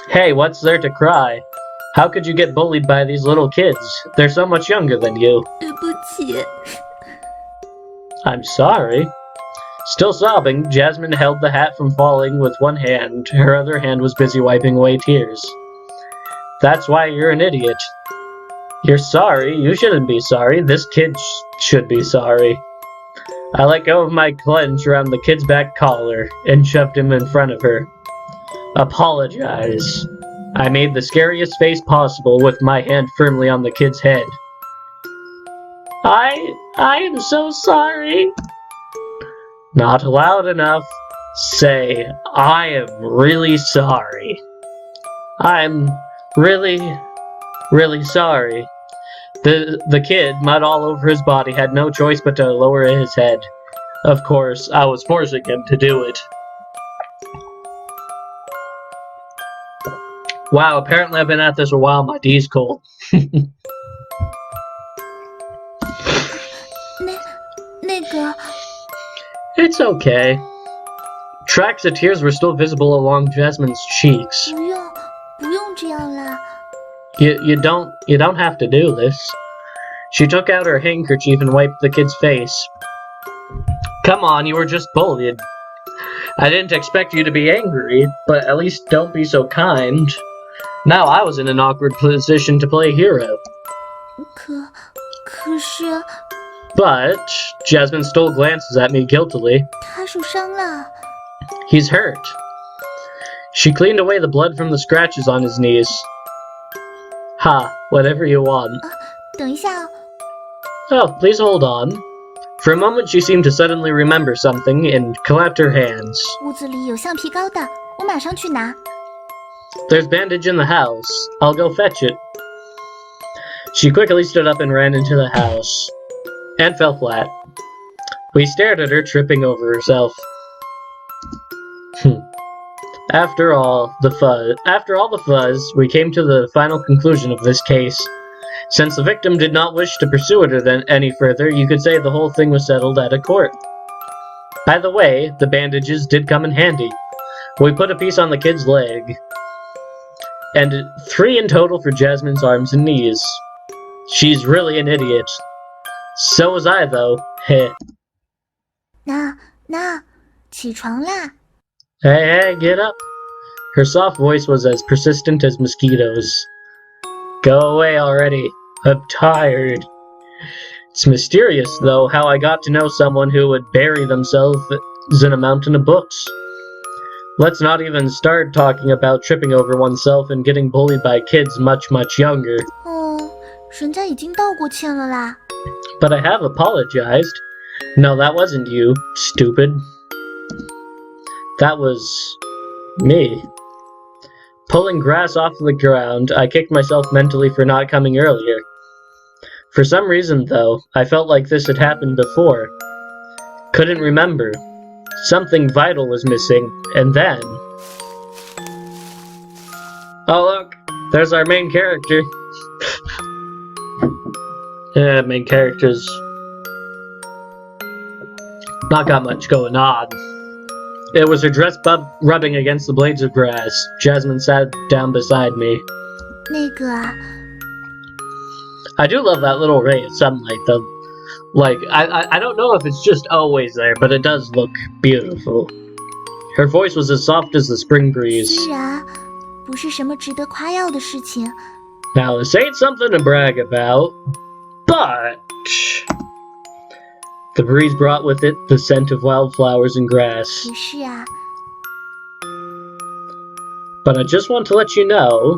Hey, what's there to cry? How could you get bullied by these little kids? They're so much younger than you. 对不起。 I'm sorry. Still sobbing, Jasmine held the hat from falling with one hand. Her other hand was busy wiping away tears. That's why you're an idiot. You're sorry? You shouldn't be sorry. This kid should be sorry. I let go of my clench around the kid's back collar and shoved him in front of her. Apologize. I made the scariest face possible with my hand firmly on the kid's head. I am so sorry. Not loud enough. Say, I am really sorry. I'm really, really sorry. The kid, mud all over his body, had no choice but to lower his head. Of course, I was forcing him to do it. Wow, apparently I've been at this a while. My D's cold. 那个， It's okay. Tracks of tears were still visible along Jasmine's cheeks. 不用这样啦。 You don't have to do this. She took out her handkerchief and wiped the kid's face. Come on, you were just bullied. I didn't expect you to be angry, but at least don't be so kind. Now I was in an awkward position to play hero. 可是 But Jasmine stole glances at me guiltily. 他受伤了。 He's hurt. She cleaned away the blood from the scratches on his knees. Ha, whatever you want. 等一下哦， Oh, please hold on. For a moment, she seemed to suddenly remember something and clapped her hands. 屋子里有橡皮膏的，我马上去拿。 There's bandage in the house. I'll go fetch it. She quickly stood up and ran into the house. And fell flat. We stared at her, tripping over herself. After all the fuzz, we came to the final conclusion of this case. Since the victim did not wish to pursue it any further, you could say the whole thing was settled at a court. By the way, the bandages did come in handy. We put a piece on the kid's leg, and 3 in total for Jasmine's arms and knees. She's really an idiot. So was I, though. Heh. 那，起床啦！ Hey, get up. Her soft voice was as persistent as mosquitoes. Go away already. I'm tired. It's mysterious, though, how I got to know someone who would bury themselves in a mountain of books. Let's not even start talking about tripping over oneself and getting bullied by kids much, much younger. 哦，人家已经道过歉了啦。 But I have apologized. No, that wasn't you, stupid. That was me. Pulling grass off the ground, I kicked myself mentally for not coming earlier. For some reason, though, I felt like this had happened before. Couldn't remember. Something vital was missing, and then... Oh look, there's our main character. Yeah, main characters. Not got much going on. It was her dress rubbing against the blades of grass. Jasmine sat down beside me. 那个啊， I do love that little ray of sunlight, though. Like, I don't know if it's just always there, but it does look beautiful. Her voice was as soft as the spring breeze. 虽然不是什么值得夸耀的事情， Now, this ain't something to brag about, but... The breeze brought with it the scent of wildflowers and grass. 也是啊， But I just want to let you know,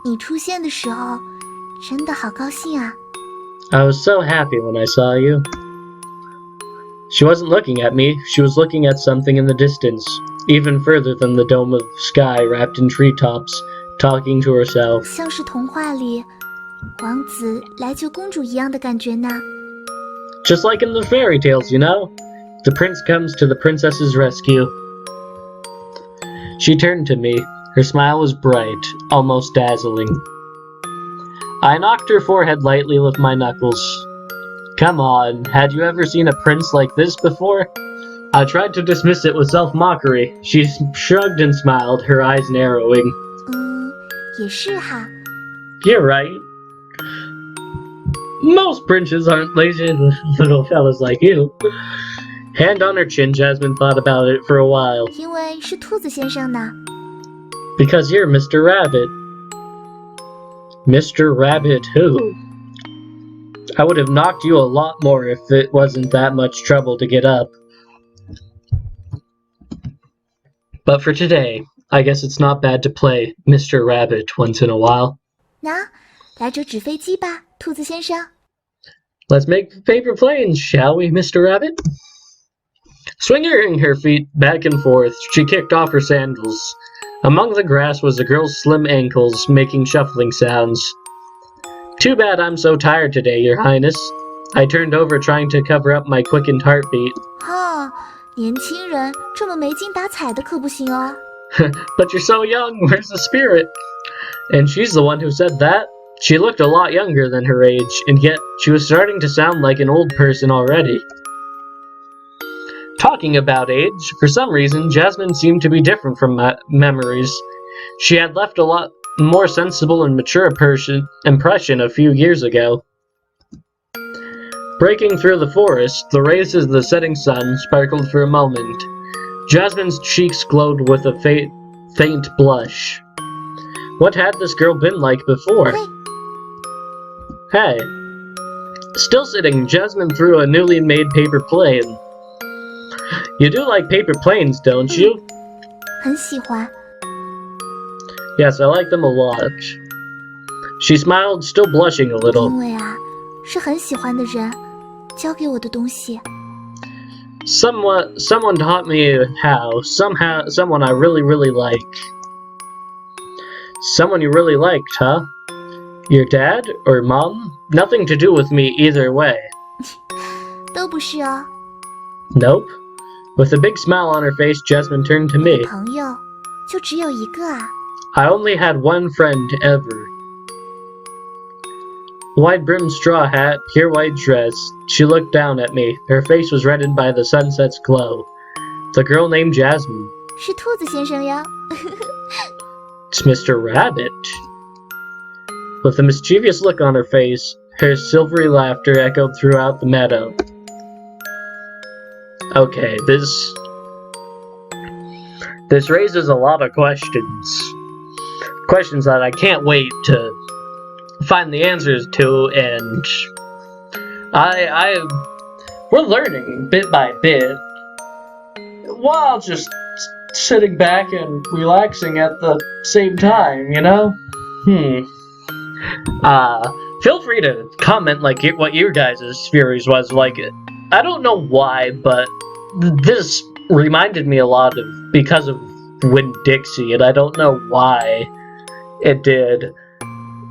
你出现的时候真的好高兴啊！ I was so happy when I saw you. She wasn't looking at me, she was looking at something in the distance, even further than the dome of sky wrapped in treetops, talking to herself. 像是童话里王子来救公主一样的感觉呢。 Just like in the fairy tales, you know? The prince comes to the princess's rescue. She turned to me. Her smile was bright, almost dazzling. I knocked her forehead lightly with my knuckles. Come on, had you ever seen a prince like this before? I tried to dismiss it with self-mockery. She shrugged and smiled, her eyes narrowing. 也是哈。 You're right. Most princes aren't lazy little fellas like you. Hand on her chin, Jasmine thought about it for a while. 因为是兔子先生呢。 Because you're Mr. Rabbit. Mr. Rabbit who? I would have knocked you a lot more if it wasn't that much trouble to get up. But for today, I guess it's not bad to play Mr. Rabbit once in a while. 那，来折纸飞机吧，兔子先生。 Let's make paper planes, shall we, Mr. Rabbit? Swinging her feet back and forth, she kicked off her sandals. Among the grass was a girl's slim ankles, making shuffling sounds. Too bad I'm so tired today, Your Highness. I turned over, trying to cover up my quickened heartbeat. 哈，年轻人这么没精打采的可不行哦。 But you're so young, where's the spirit? And she's the one who said that. She looked a lot younger than her age, and yet she was starting to sound like an old person already. Talking about age, for some reason, Jasmine seemed to be different from my memories. She had left a lot more sensible and mature impression a few years ago. Breaking through the forest, the rays of the setting sun sparkled for a moment. Jasmine's cheeks glowed with a faint blush. What had this girl been like before? 喂， Hey. Still sitting, Jasmine threw a newly made paper plane. You do like paper planes, don't you? 很喜欢。Yes, I like them a lot. She smiled, still blushing a little. 因为啊，是很喜欢的人教给我的东西。 Someone taught me how. Someone I really, really like. Someone you really liked, huh? Your dad or mom? Nothing to do with me either way. 都不是哦， Nope. With a big smile on her face, Jasmine turned to 我 me. 的朋友就只有一个啊。 I only had one friend ever. Wide-brimmed straw hat, pure white dress. She looked down at me. Her face was reddened by the sunset's glow. The girl named Jasmine. 是兔子先生呀。 It's Mr. Rabbit. With a mischievous look on her face, her silvery laughter echoed throughout the meadow. Okay, this raises a lot of questions. Questions that I can't wait to find the answers to, and we're learning bit by bit while just sitting back and relaxing at the same time, you know? Feel free to comment like what your guys' theories was. Like, I don't know why, but this reminded me a lot of because of Winn-Dixie, and I don't know why it did.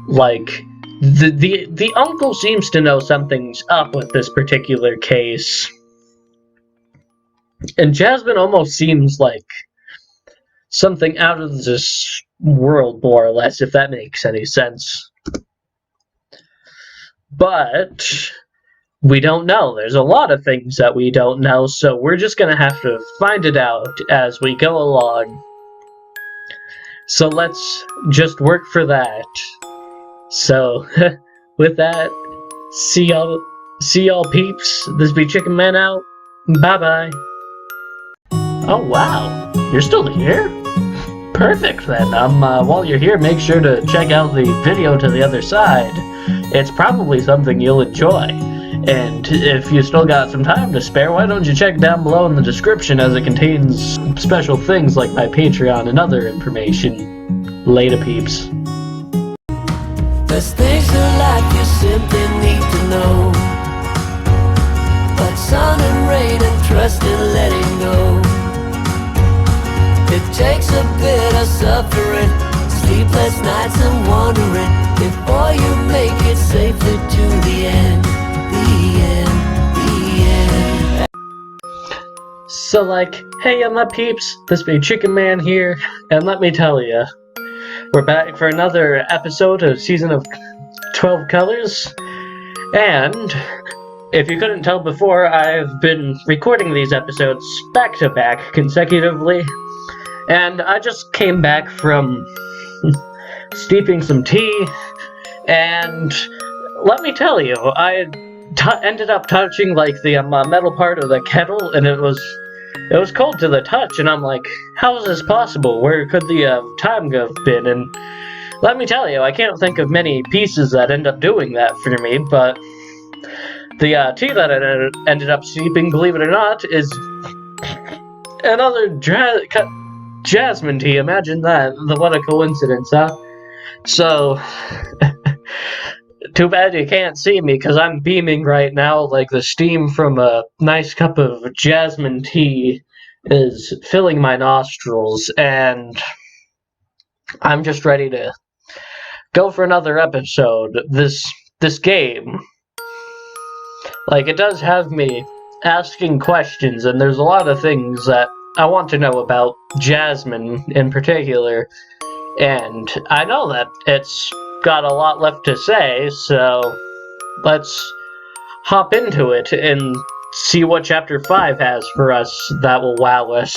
Like, the uncle seems to know something's up with this particular case. And Jasmine almost seems like something out of this world, more or less, if that makes any sense. But we don't know. There's a lot of things that we don't know, so we're just gonna have to find it out as we go along. So let's just work for that. So, with that, see y'all peeps. This be Chicken Man out. Bye-bye. Oh, wow. You're still here? Perfect, then. While you're here, make sure to check out the video to the other side. It's probably something you'll enjoy. And if you still got some time to spare, why don't you check down below in the description, as it contains special things like my Patreon and other information. Later, peeps. There's things in life you simply need to know. But sun and rain and trust in letting go. It takes a bit of suffering, sleepless nights and wondering before you make it safely to the end, the end, the end. So like, hey my peeps, this be Chicken Man here, and let me tell ya, we're back for another episode of Season of 12 Colors, and if you couldn't tell before, I've been recording these episodes back to back consecutively, and I just came back from steeping some tea, and let me tell you, I ended up touching like the metal part of the kettle, and it was cold to the touch, and I'm like, how is this possible? Where could the time have been? And let me tell you, I can't think of many pieces that end up doing that for me, but the tea that I ended up steeping, believe it or not, is another jasmine tea. Imagine that. What a coincidence, huh? So, too bad you can't see me, because I'm beaming right now, like the steam from a nice cup of jasmine tea is filling my nostrils, and I'm just ready to go for another episode. This game, like, it does have me asking questions, and there's a lot of things that I want to know about Jasmine in particular, and I know that it's got a lot left to say, so let's hop into it and see what Chapter 5 has for us that will wow us.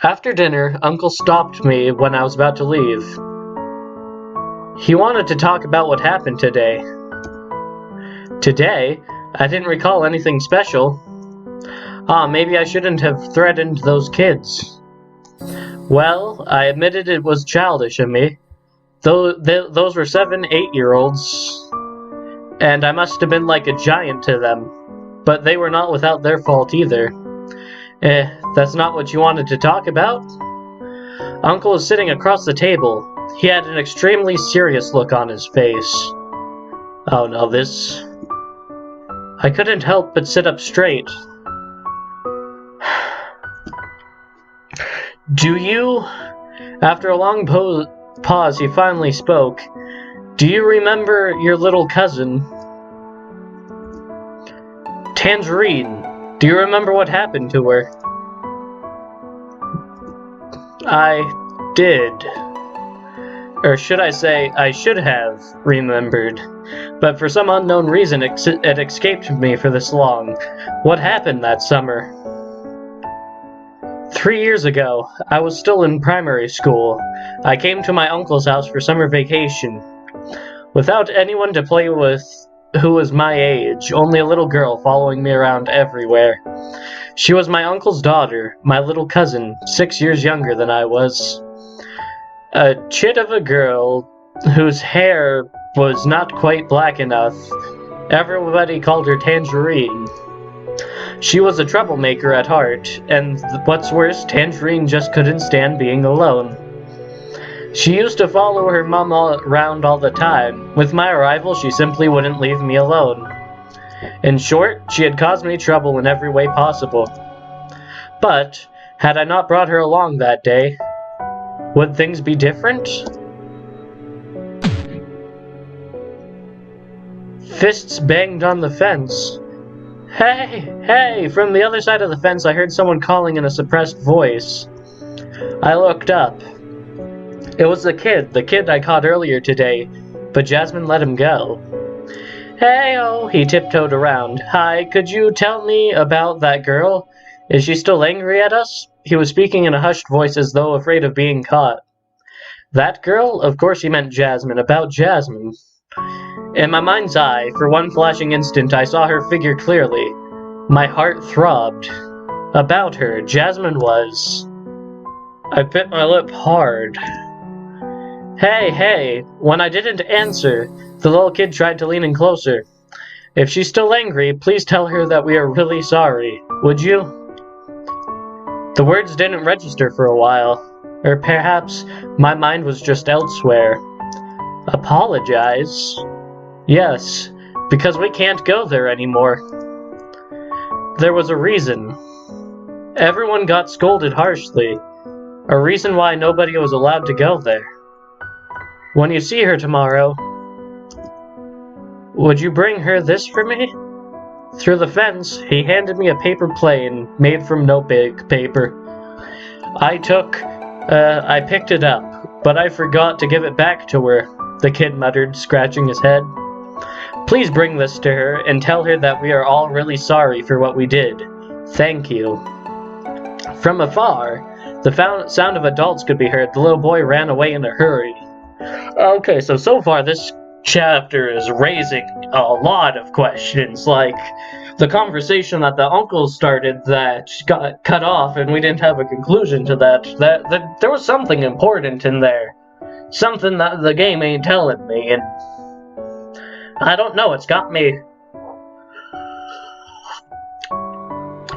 After dinner, Uncle stopped me when I was about to leave. He wanted to talk about what happened today. Today? I didn't recall anything special. Maybe I shouldn't have threatened those kids. Well, I admitted it was childish of me. Those were 7, 8-year-olds, and I must have been like a giant to them. But they were not without their fault either. That's not what you wanted to talk about? Uncle was sitting across the table. He had an extremely serious look on his face. Oh no, this... I couldn't help but sit up straight. Do you... After a long pause, he finally spoke. Do you remember your little cousin? Tangerine, do you remember what happened to her? I did. Or should I say, I should have remembered. But for some unknown reason, it escaped me for this long. What happened that summer? 3 years ago, I was still in primary school. I came to my uncle's house for summer vacation. Without anyone to play with who was my age, only a little girl following me around everywhere. She was my uncle's daughter, my little cousin, 6 years younger than I was. A chit of a girl whose hair was not quite black enough. Everybody called her Tangerine. She was a troublemaker at heart, and what's worse, Tangerine just couldn't stand being alone. She used to follow her mom around all the time. With my arrival, she simply wouldn't leave me alone. In short, she had caused me trouble in every way possible. But, had I not brought her along that day, would things be different? Fists banged on the fence. Hey, hey! From the other side of the fence, I heard someone calling in a suppressed voice. I looked up. It was the kid I caught earlier today, but Jasmine let him go. Hey-oh, he tiptoed around. Hi, could you tell me about that girl? Is she still angry at us? He was speaking in a hushed voice as though afraid of being caught. That girl? Of course he meant Jasmine, about Jasmine. In my mind's eye, for one flashing instant, I saw her figure clearly. My heart throbbed. About her, Jasmine was... I bit my lip hard. Hey, hey! When I didn't answer, the little kid tried to lean in closer. If she's still angry, please tell her that we are really sorry, would you? The words didn't register for a while, or perhaps my mind was just elsewhere. Apologize? Yes, because we can't go there anymore. There was a reason. Everyone got scolded harshly. A reason why nobody was allowed to go there. When you see her tomorrow, would you bring her this for me? Through the fence, he handed me a paper plane made from notebook paper. I picked it up, but I forgot to give it back to her, the kid muttered, scratching his head. Please bring this to her and tell her that we are all really sorry for what we did. Thank you. From afar, the sound of adults could be heard. The little boy ran away in a hurry. Okay, so far this chapter is raising a lot of questions, like the conversation that the uncle started that got cut off and we didn't have a conclusion to that there was something important in there. Something that the game ain't telling me, and I don't know, it's got me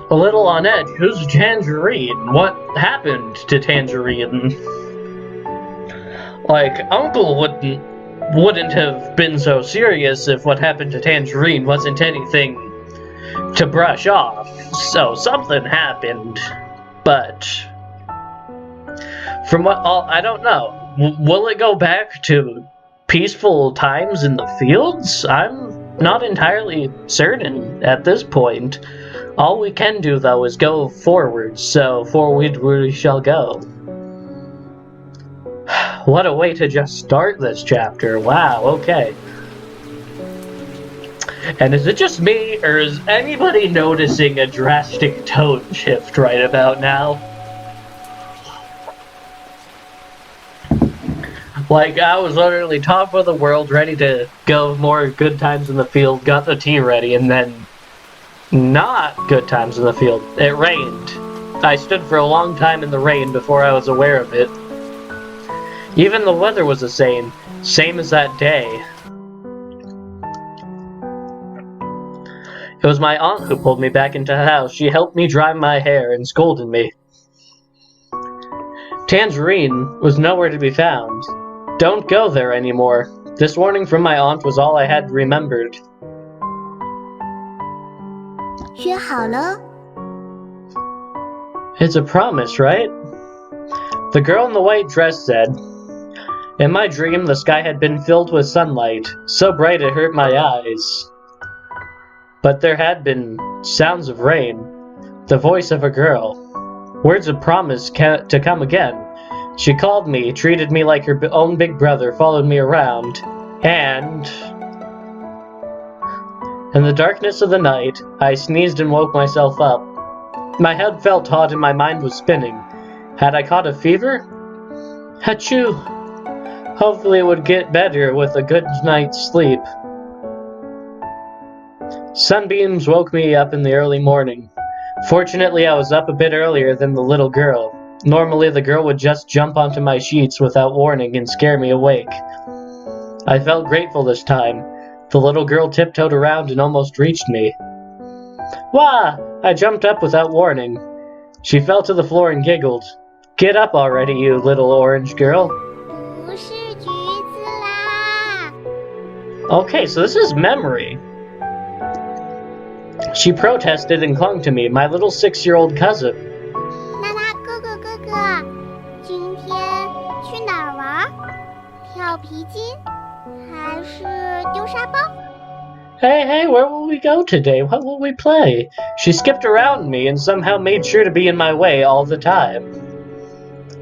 a little on edge. Who's Tangerine? What happened to Tangerine? Like, Uncle wouldn't have been so serious if what happened to Tangerine wasn't anything to brush off. So something happened, but from what I don't know. Will it go back to peaceful times in the fields? I'm not entirely certain at this point. All we can do, though, is go forward, so forward we shall go. What a way to just start this chapter. Wow, okay. And is it just me, or is anybody noticing a drastic tone shift right about now? Like, I was literally top of the world, ready to go more good times in the field, got the tea ready, and then not good times in the field. It rained. I stood for a long time in the rain before I was aware of it. Even the weather was the same as that day. It was my aunt who pulled me back into the house. She helped me dry my hair and scolded me. Tangerine was nowhere to be found. Don't go there anymore. This warning from my aunt was all I had remembered. 约好了。 It's a promise, right? The girl in the white dress said. In my dream, the sky had been filled with sunlight, so bright it hurt my eyes. But there had been sounds of rain, the voice of a girl, words of promise to come again. She called me, treated me like her own big brother, followed me around, and... In the darkness of the night, I sneezed and woke myself up. My head felt hot and my mind was spinning. Had I caught a fever? Achoo! Hopefully it would get better with a good night's sleep. Sunbeams woke me up in the early morning. Fortunately, I was up a bit earlier than the little girl. Normally, the girl would just jump onto my sheets without warning and scare me awake. I felt grateful this time. The little girl tiptoed around and almost reached me. Wah! I jumped up without warning. She fell to the floor and giggled. Get up already, you little orange girl. 不是橘子啦。 Okay, so this is memory. She protested and clung to me, my little 6-year-old cousin. 娜娜哥哥，今天去哪儿玩？跳皮筋，还是丢沙包？ Hey, where will we go today? What will we play? She skipped around me and somehow made sure to be in my way all the time.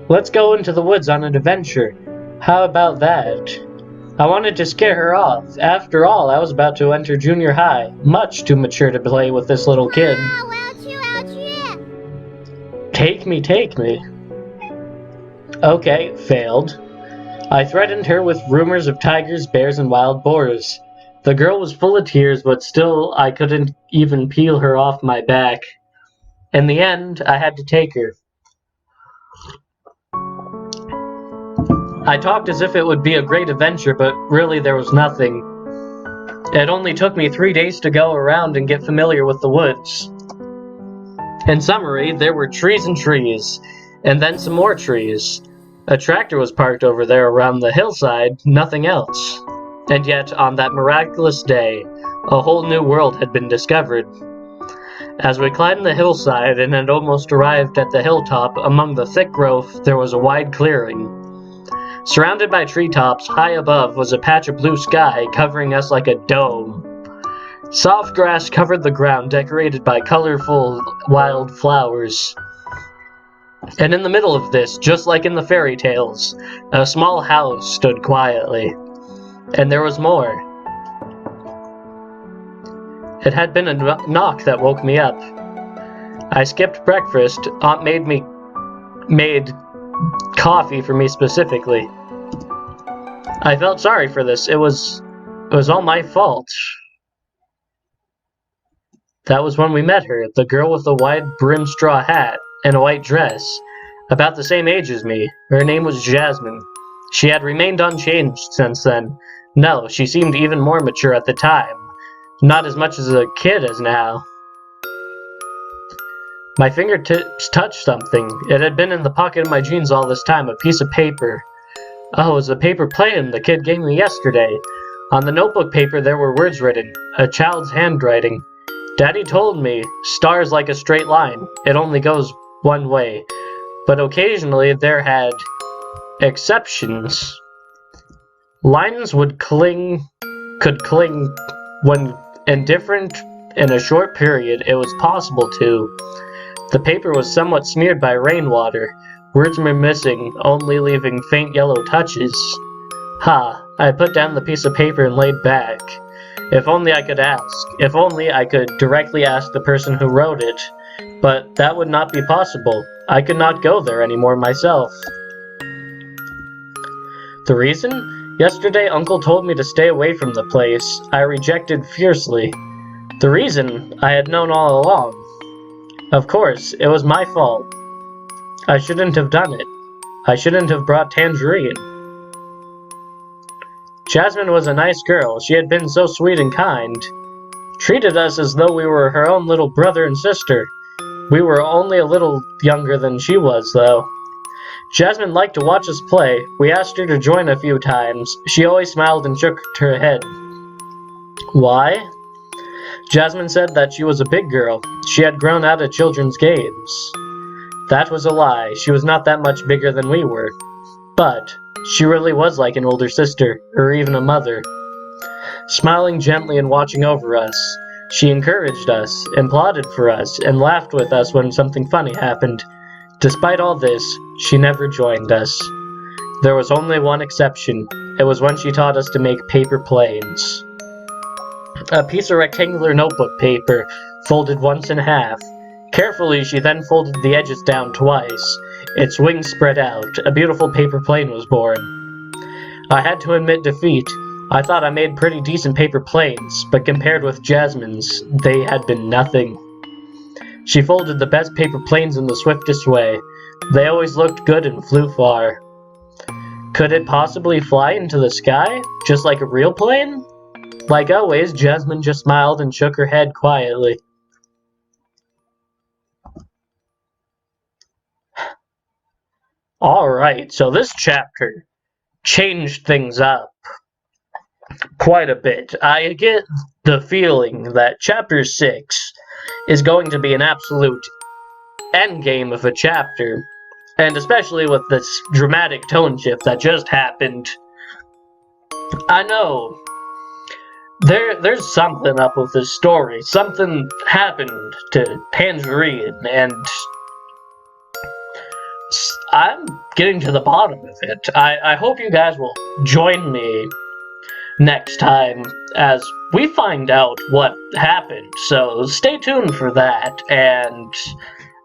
Let's go into the woods on an adventure. How about that? I wanted to scare her off. After all, I was about to enter junior high, much too mature to play with this little kid. 啊，我要去！ Take me. Okay, failed. I threatened her with rumors of tigers, bears, and wild boars. The girl was full of tears, but still I couldn't even peel her off my back. In the end, I had to take her. I talked as if it would be a great adventure, but really there was nothing. It only took me 3 days to go around and get familiar with the woods. In summary, there were trees and trees, and then some more trees. A tractor was parked over there around the hillside, nothing else. And yet, on that miraculous day, a whole new world had been discovered. As we climbed the hillside and had almost arrived at the hilltop, among the thick growth, there was a wide clearing. Surrounded by treetops, high above was a patch of blue sky covering us like a dome. Soft grass covered the ground, decorated by colorful wild flowers. And in the middle of this, just like in the fairy tales, a small house stood quietly. And there was more. It had been a knock that woke me up. I skipped breakfast. Aunt made coffee for me specifically. I felt sorry for this. It was all my fault. That was when we met her, the girl with the wide brimmed straw hat and a white dress, about the same age as me. Her name was Jasmine. She had remained unchanged since then. No, she seemed even more mature at the time. Not as much as a kid as now. My fingertips touched something. It had been in the pocket of my jeans all this time, a piece of paper. Oh, it was a paper plane the kid gave me yesterday. On the notebook paper there were words written, a child's handwriting. Daddy told me, stars like a straight line. It only goes one way. But occasionally there had exceptions. Lines could cling when indifferent in a short period it was possible to. The paper was somewhat smeared by rainwater. Words were missing, only leaving faint yellow touches. Ha! I put down the piece of paper and laid back. If only I could ask. If only I could directly ask the person who wrote it. But that would not be possible. I could not go there anymore myself. The reason? Yesterday Uncle told me to stay away from the place. I rejected fiercely. The reason? I had known all along. Of course, it was my fault. I shouldn't have done it. I shouldn't have brought Tangerine. Jasmine was a nice girl. She had been so sweet and kind. Treated us as though we were her own little brother and sister. We were only a little younger than she was, though. Jasmine liked to watch us play. We asked her to join a few times. She always smiled and shook her head. Why? Jasmine said that she was a big girl. She had grown out of children's games. That was a lie. She was not that much bigger than we were. But she really was like an older sister, or even a mother. Smiling gently and watching over us, she encouraged us, applauded for us, and laughed with us when something funny happened. Despite all this, she never joined us. There was only one exception. It was when she taught us to make paper planes. A piece of rectangular notebook paper, folded once in half. Carefully, she then folded the edges down twice. Its wings spread out. A beautiful paper plane was born. I had to admit defeat. I thought I made pretty decent paper planes, but compared with Jasmine's, they had been nothing. She folded the best paper planes in the swiftest way. They always looked good and flew far. Could it possibly fly into the sky, just like a real plane? Like always, Jasmine just smiled and shook her head quietly. Alright, so this chapter changed things up quite a bit. I get the feeling that chapter 6 is going to be an absolute endgame of a chapter, and especially with this dramatic tone shift that just happened. I know there's something up with this story. Something happened to Tangerine, and I'm getting to the bottom of it. I hope you guys will join me next time as we find out what happened. So stay tuned for that. And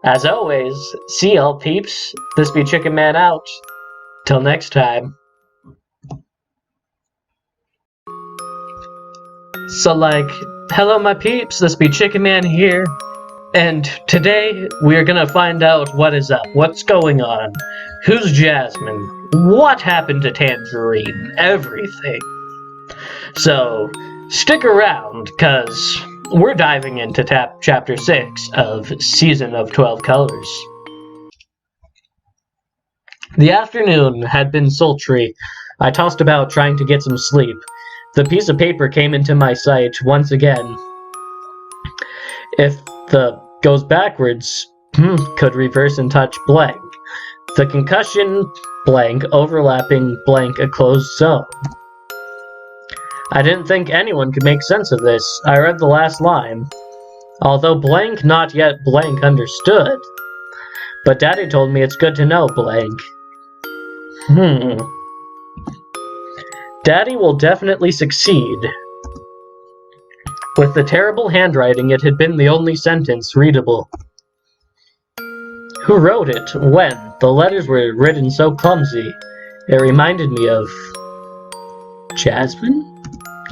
as always, see y'all peeps. This be Chicken Man out. Till next time. So hello my peeps, this be Chicken Man here. And today, we're gonna find out what is up, what's going on, who's Jasmine, what happened to Tangerine, everything. So, stick around, cause we're diving into chapter 6 of Season of 12 Colors. The afternoon had been sultry. I tossed about trying to get some sleep. The piece of paper came into my sight once again. If the goes backwards, could reverse and touch blank. The concussion, blank, overlapping, blank, a closed zone. I didn't think anyone could make sense of this. I read the last line. Although blank, not yet blank, understood. But Daddy told me it's good to know blank. Daddy will definitely succeed. With the terrible handwriting, it had been the only sentence readable. Who wrote it? When? The letters were written so clumsy. It reminded me of... Jasmine?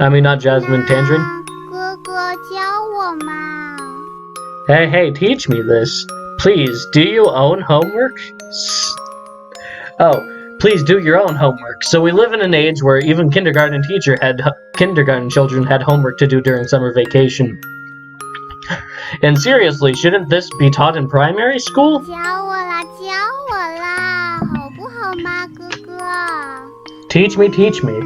I mean, not Jasmine, Tangerine. 哥哥教我嘛。 Hey, teach me this. Please, do you own homework? Oh, please do your own homework. So we live in an age where even kindergarten children had homework to do during summer vacation. And seriously, shouldn't this be taught in primary school? 教我啦，好不好嘛，哥哥？ Teach me.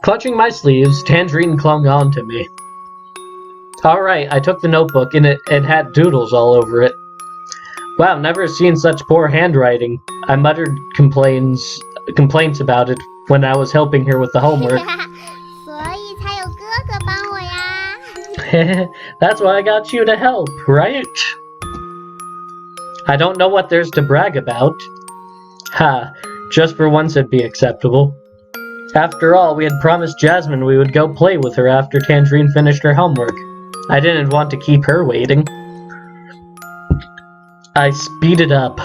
Clutching my sleeves, Tangerine clung on to me. Alright, I took the notebook and it had doodles all over it. Wow, never seen such poor handwriting. I muttered complaints about it when I was helping her with the homework. 所以才有哥哥帮我呀。 That's why I got you to help, right? I don't know what there's to brag about. Ha, just for once it'd be acceptable. After all, we had promised Jasmine we would go play with her after Tangerine finished her homework. I didn't want to keep her waiting. I speeded up.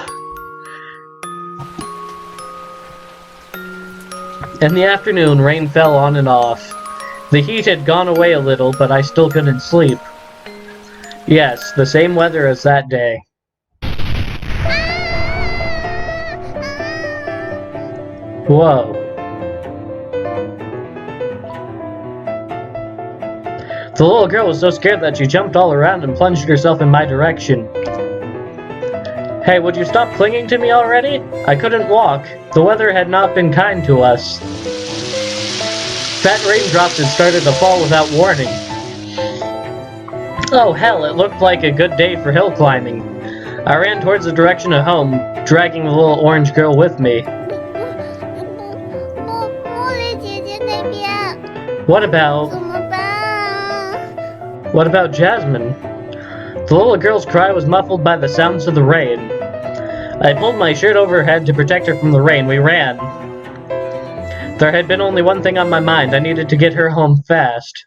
In the afternoon, rain fell on and off. The heat had gone away a little, but I still couldn't sleep. Yes, the same weather as that day. Whoa. The little girl was so scared that she jumped all around and plunged herself in my direction. Hey, would you stop clinging to me already? I couldn't walk. The weather had not been kind to us. Fat raindrops had started to fall without warning. Oh hell, it looked like a good day for hill climbing. I ran towards the direction of home, dragging the little orange girl with me. What about Jasmine? The little girl's cry was muffled by the sounds of the rain. I pulled my shirt over her head to protect her from the rain. We ran. There had been only one thing on my mind. I needed to get her home fast.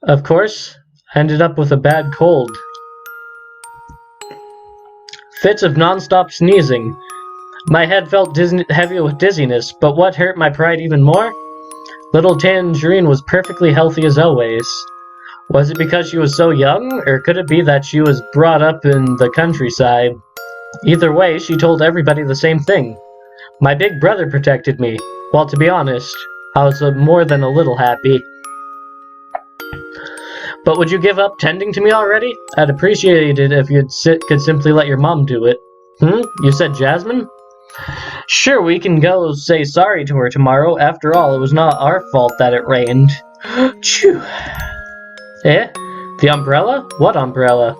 Of course, I ended up with a bad cold. Fits of non-stop sneezing. My head felt heavy with dizziness, but what hurt my pride even more? Little Tangerine was perfectly healthy as always. Was it because she was so young, or could it be that she was brought up in the countryside? Either way, she told everybody the same thing. My big brother protected me. Well, to be honest, I was more than a little happy. But would you give up tending to me already? I'd appreciate it if you could simply let your mom do it. You said Jasmine? Sure, we can go say sorry to her tomorrow. After all, it was not our fault that it rained. Chew. Eh? The umbrella? What umbrella?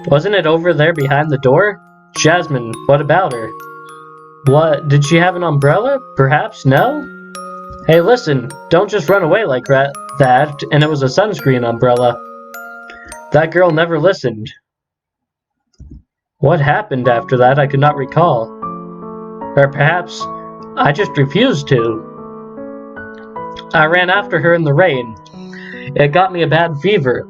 Wasn't it over there behind the door? Jasmine, what about her? What? Did she have an umbrella? Perhaps? No? Hey, listen, don't just run away like that. And it was a sunscreen umbrella. That girl never listened. What happened after that, I could not recall. Or perhaps I just refused to. I ran after her in the rain. It got me a bad fever.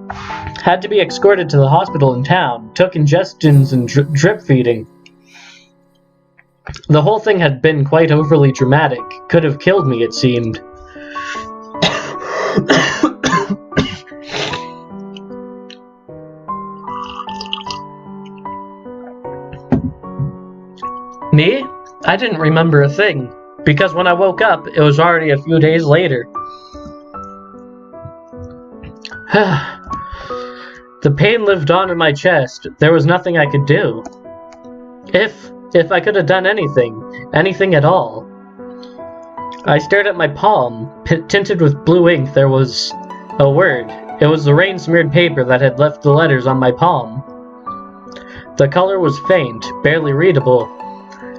Had to be escorted to the hospital in town. Took ingestions and drip feeding. The whole thing had been quite overly dramatic. Could have killed me, it seemed. Me? I didn't remember a thing, because when I woke up, it was already a few days later. The pain lived on in my chest. There was nothing I could do. If I could have done anything at all. I stared at my palm, tinted with blue ink. There was a word. It was the rain-smeared paper that had left the letters on my palm. The color was faint, barely readable.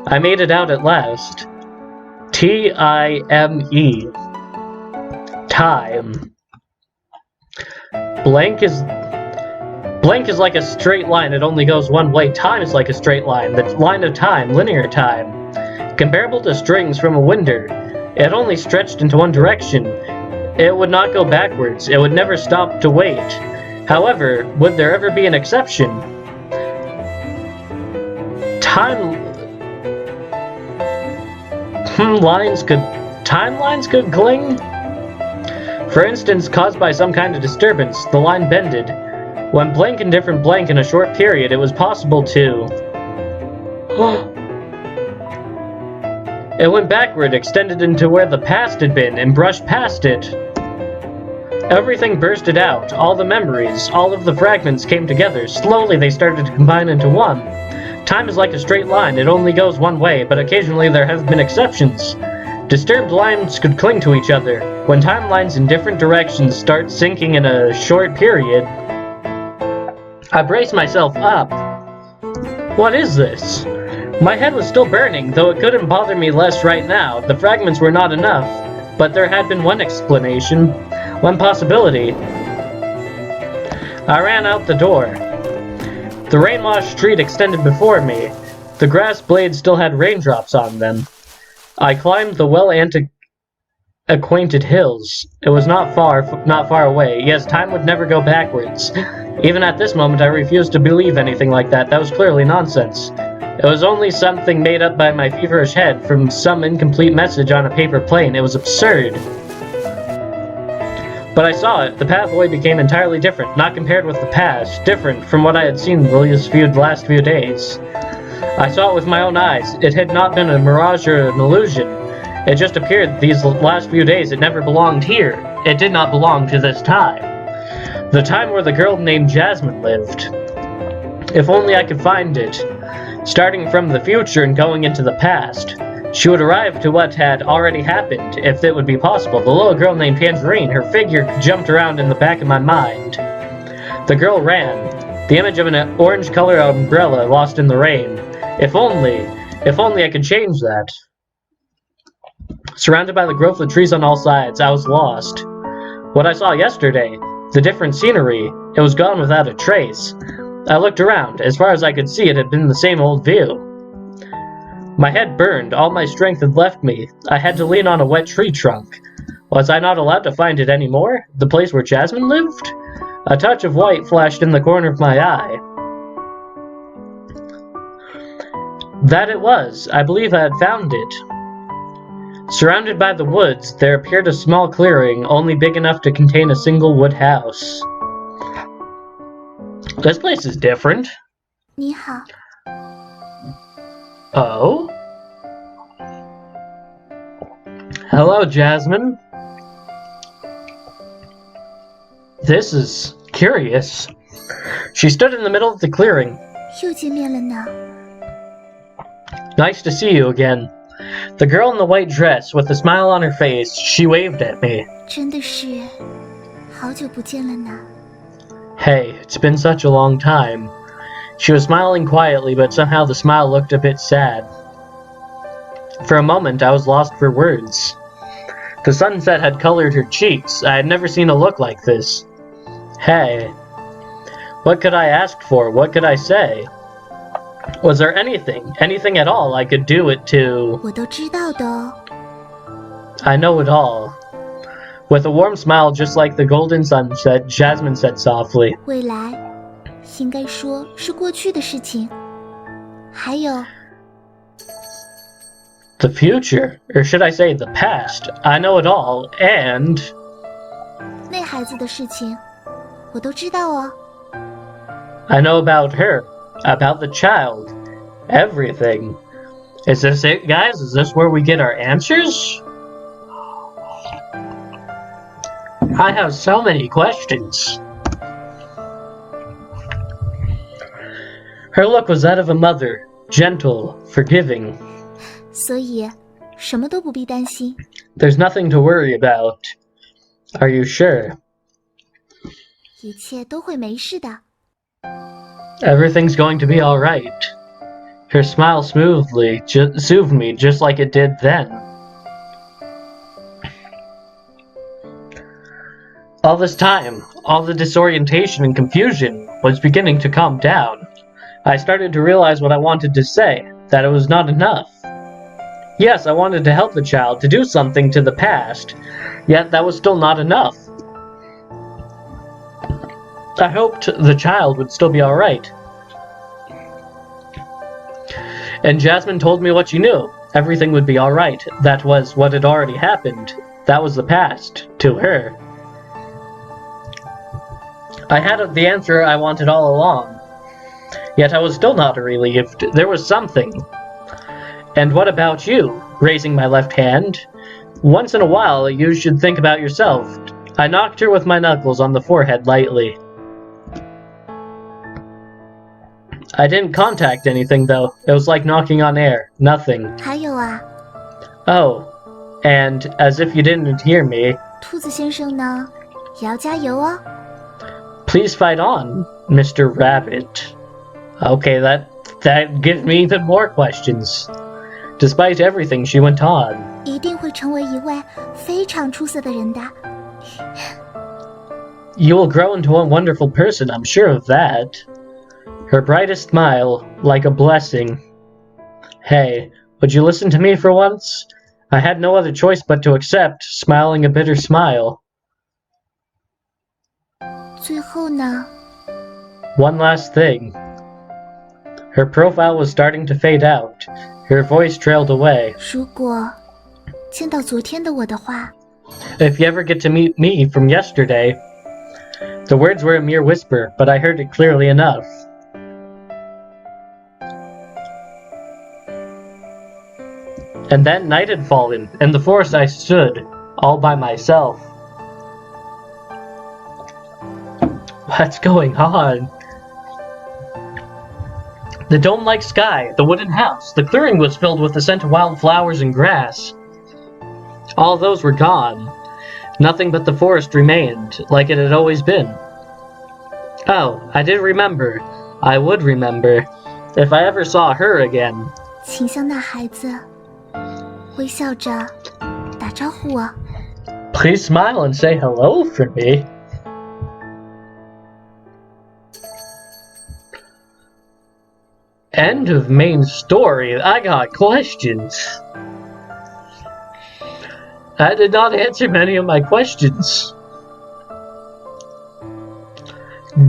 I made it out at last. T-I-M-E. Time. Blank is like a straight line. It only goes one way. Time is like a straight line. The line of time, linear time. Comparable to strings from a winder. It only stretched into one direction. It would not go backwards. It would never stop to wait. However, would there ever be an exception? Timelines could cling? For instance, caused by some kind of disturbance, the line bended. When blank and different blank in a short period, it was possible to... It went backward, extended into where the past had been, and brushed past it. Everything bursted out. All the memories, all of the fragments came together. Slowly they started to combine into one. Time is like a straight line. It only goes one way, but occasionally there have been exceptions. Disturbed lines could cling to each other. When timelines in different directions start syncing in a short period, I braced myself up. What is this? My head was still burning, though it couldn't bother me less right now. The fragments were not enough, but there had been one explanation, one possibility. I ran out the door. The rain-washed street extended before me. The grass blades still had raindrops on them. I climbed the well-acquainted hills. It was not far away. Yes, time would never go backwards. Even at this moment, I refused to believe anything like that. That was clearly nonsense. It was only something made up by my feverish head from some incomplete message on a paper plane. It was absurd. But I saw it. The pathway became entirely different, not compared with the past, different from what I had seen the last few days. I saw it with my own eyes. It had not been a mirage or an illusion. It just appeared these last few days. It never belonged here. it did not belong to this time. The time where the girl named Jasmine lived. If only I could find it. Starting from the future and going into the past, she would arrive to what had already happened, if it would be possible. The little girl named Tangerine, her figure jumped around in the back of my mind. The girl ran, the image of an orange-colored umbrella lost in the rain. If only I could change that. Surrounded by the growth of trees on all sides, I was lost. What I saw yesterday, the different scenery, it was gone without a trace. I looked around. As far as I could see, it had been the same old view. My head burned. All my strength had left me. I had to lean on a wet tree trunk. Was I not allowed to find it anymore? The place where Jasmine lived? A touch of white flashed in the corner of my eye. That it was. I believe I had found it. Surrounded by the woods, there appeared a small clearing, only big enough to contain a single wood house. This place is different. 你好， Oh? Hello, Jasmine. This is curious. She stood in the middle of the clearing. 又见面了呢。 Nice to see you again. The girl in the white dress, with a smile on her face, she waved at me. 真的是好久不见了呢。 Hey, it's been such a long time. She was smiling quietly, but somehow the smile looked a bit sad. For a moment, I was lost for words. The sunset had colored her cheeks. I had never seen a look like this. Hey. What could I ask for? What could I say? Was there anything at all I could do it to... 我都知道的哦。 I know it all. With a warm smile just like the golden sunset, Jasmine said softly, 未来应该说是过去的事情，还有 The future, or should I say the past, I know it all, and... 那孩子的事情，我都知道哦。 I know about her, about the child, everything. Is this it, guys? Is this where we get our answers? I have so many questions. Her look was that of a mother, gentle, forgiving. 所以什么都不必担心。 There's nothing to worry about. Are you sure? 一切都会没事的。 Everything's going to be alright. Her smile smoothly soothed me just like it did then. All this time, all the disorientation and confusion was beginning to calm down. I started to realize what I wanted to say, that it was not enough. Yes, I wanted to help the child, to do something to the past, yet that was still not enough. I hoped the child would still be alright. And Jasmine told me what she knew. Everything would be alright. That was what had already happened. That was the past, to her. I had the answer I wanted all along. Yet I was still not relieved. There was something. And what about you? Raising my left hand. Once in a while, you should think about yourself. I knocked her with my knuckles on the forehead lightly. I didn't contact anything, though. It was like knocking on air. Nothing. 还有啊， Oh, and as if you didn't hear me, 兔子先生呢，也要加油哦。 please fight on, Mr. Rabbit. Okay, that gives me even more questions. Despite everything, she went on. 一定会成为一位非常出色的人的。 You will grow into a wonderful person, I'm sure of that. Her brightest smile, like a blessing. Hey, would you listen to me for once? I had no other choice but to accept, smiling a bitter smile. 最后呢？ One last thing. Her profile was starting to fade out. Her voice trailed away. 如果见到昨天的我的话， If you ever get to meet me from yesterday. The words were a mere whisper, but I heard it clearly enough. And then night had fallen. In the forest I stood, all by myself. What's going on? The dome-like sky, the wooden house, the clearing was filled with the scent of wildflowers and grass. All those were gone. Nothing but the forest remained, like it had always been. Oh, I did remember. I would remember. If I ever saw her again. 请向那孩子微笑着打招呼我。 Please smile and say hello for me. End of main story. I got questions. I did not answer many of my questions.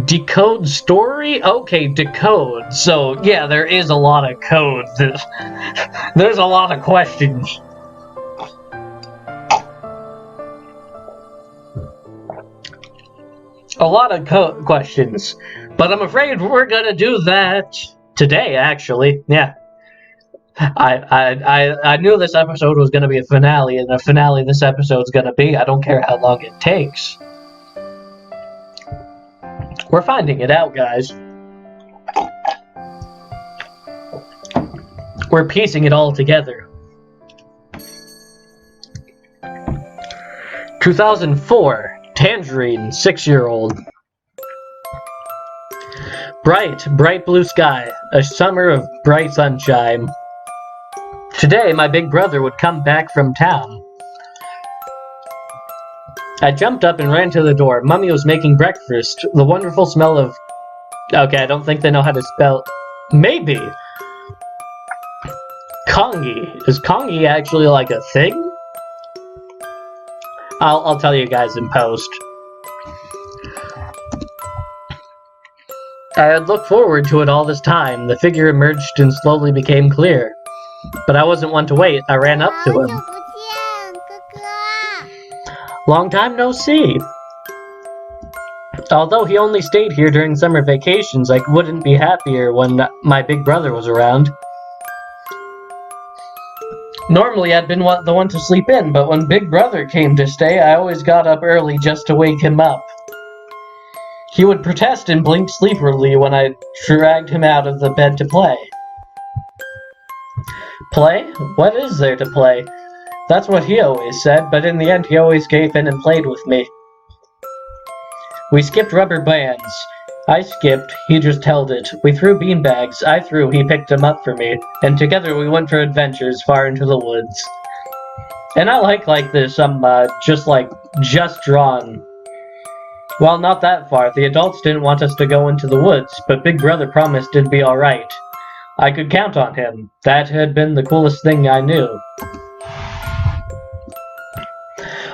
Decode story? Okay, decode. So, yeah, there is a lot of code. There's a lot of questions. A lot of questions. But I'm afraid we're gonna do that today, actually. Yeah. I knew this episode was gonna be a finale, and a finale this episode's gonna be. I don't care how long it takes. We're finding it out, guys. We're piecing it all together. 2004. Tangerine, 6-year-old. Bright blue sky. A summer of bright sunshine. Today, my big brother would come back from town. I jumped up and ran to the door. Mummy was making breakfast. The wonderful smell of... Okay, I don't think they know how to spell... Maybe! Kongi. Is Kongi actually like a thing? I'll tell you guys in post. I had looked forward to it all this time. The figure emerged and slowly became clear. But I wasn't one to wait. I ran up to him. 好久不见，哥哥。 Long time no see. Although he only stayed here during summer vacations, I wouldn't be happier when my big brother was around. Normally I'd been the one to sleep in, but when Big Brother came to stay, I always got up early just to wake him up. He would protest and blink sleepily when I dragged him out of the bed to play. Play? What is there to play? That's what he always said, but in the end he always gave in and played with me. We skipped rubber bands. I skipped, he just held it. We threw beanbags. I threw, he picked them up for me. And together we went for adventures far into the woods. And I like this, just drawn. Well, not that far. The adults didn't want us to go into the woods, but Big Brother promised it'd be alright. I could count on him. That had been the coolest thing I knew.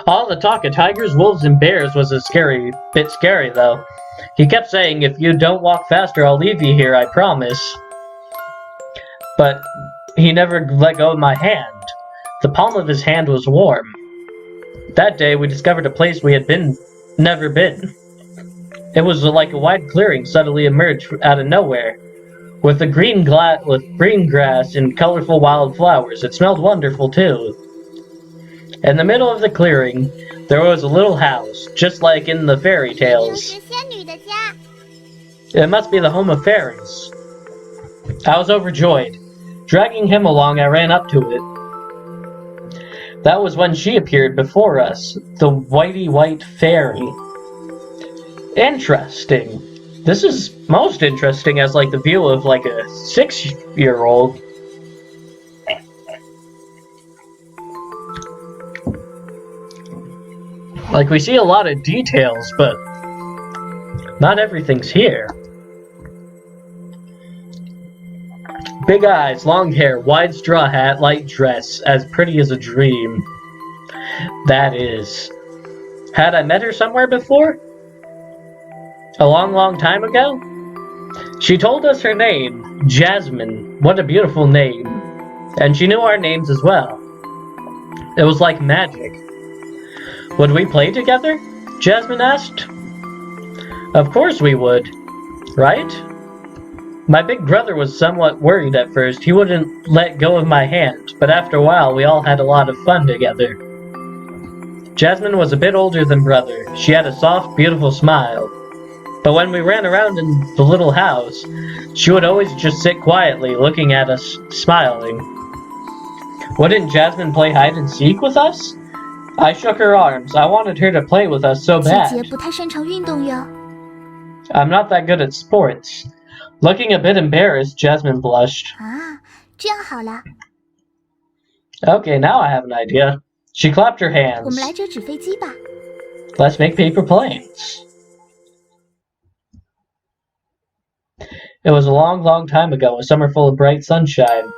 All the talk of tigers, wolves, and bears was a bit scary, though. He kept saying, if you don't walk faster, I'll leave you here, I promise. But he never let go of my hand. The palm of his hand was warm. That day, we discovered a place we had never been. It was like a wide clearing suddenly emerged out of nowhere. With green grass and colorful wildflowers. It smelled wonderful, too. In the middle of the clearing, there was a little house, just like in the fairy 这 tales. 是仙女的家。 It must be the home of fairies. I was overjoyed. Dragging him along, I ran up to it. That was when she appeared before us, the white fairy. Interesting. This is most interesting as the view of a 6-year-old. We see a lot of details, but not everything's here. Big eyes, long hair, wide straw hat, light dress, as pretty as a dream. That is. Had I met her somewhere before? A long time ago? She told us her name, Jasmine. What a beautiful name. And she knew our names as well. It was like magic. Would we play together? Jasmine asked. Of course we would. Right? My big brother was somewhat worried at first. He wouldn't let go of my hand, but after a while we all had a lot of fun together. Jasmine was a bit older than brother. She had a soft, beautiful smile. But when we ran around in the little house, she would always just sit quietly, looking at us, smiling. Wouldn't Jasmine play hide and seek with us? I shook her arms. I wanted her to play with us so 姐 bad. 姐不太擅长运动哟。 I'm not that good at sports. Looking a bit embarrassed, Jasmine blushed. 啊，这样好了， Okay, now I have an idea. She clapped her 我 hands. 们来折纸飞机吧。 Let's make paper planes. It was a long, long time ago, a summer full of bright sunshine.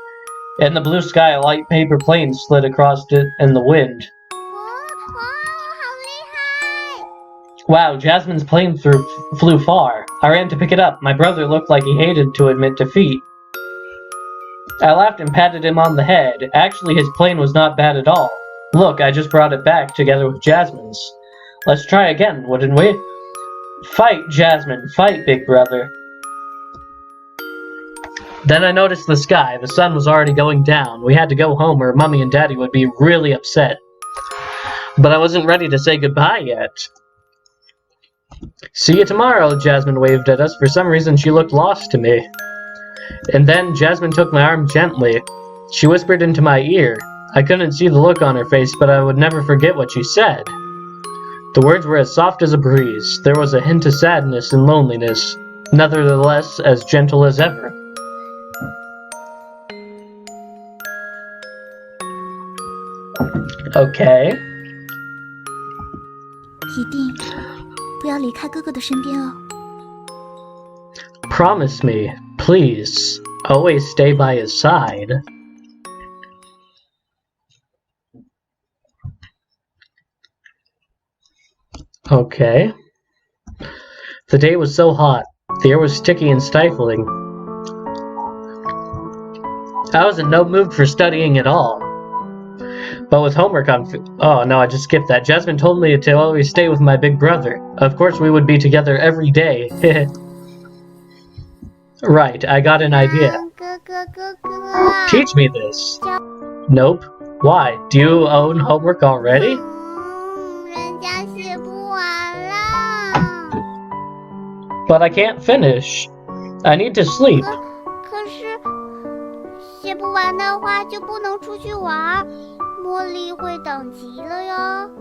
In the blue sky, a light paper plane slid across it in the wind. 哇，好厉害！ Wow, Jasmine's plane flew far. I ran to pick it up. My brother looked like he hated to admit defeat. I laughed and patted him on the head. Actually, his plane was not bad at all. Look, I just brought it back together with Jasmine's. Let's try again, wouldn't we? Fight, Jasmine. Fight, big brother. Then I noticed the sky. The sun was already going down. We had to go home or Mommy and Daddy would be really upset. But I wasn't ready to say goodbye yet. See you tomorrow, Jasmine waved at us. For some reason, she looked lost to me. And then Jasmine took my arm gently. She whispered into my ear. I couldn't see the look on her face, but I would never forget what she said. The words were as soft as a breeze. There was a hint of sadness and loneliness, nevertheless as gentle as ever. Okay. 一定不要离开哥哥的身边哦。 Promise me, please, always stay by his side. Okay. The day was so hot. The air was sticky and stifling. I was in no mood for studying at all. But with homework on... Oh, no, I just skipped that. Jasmine told me to always stay with my big brother. Of course, we would be together every day. Right, I got an idea. 哥哥，哥哥。 Teach me this. Nope. Why? Do you own homework already? 人家写不完了。 But I can't finish. I need to sleep. 可是写不完的话就不能出去玩，茉莉会等急了哟。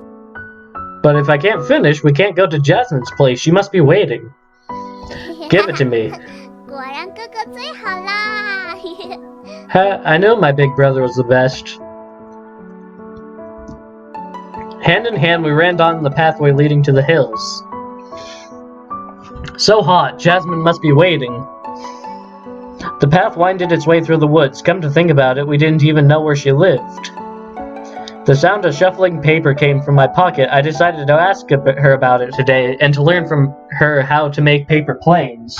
But if I can't finish, we can't go to Jasmine's place. She must be waiting. Give it to me. 果然哥哥最好啦！ I knew my big brother was the best. Hand in hand, we ran down the pathway leading to the hills. So hot, Jasmine must be waiting. The path winded its way through the woods. Come to think about it, we didn't even know where she lived. The sound of shuffling paper came from my pocket. I decided to ask her about it today and to learn from her how to make paper planes.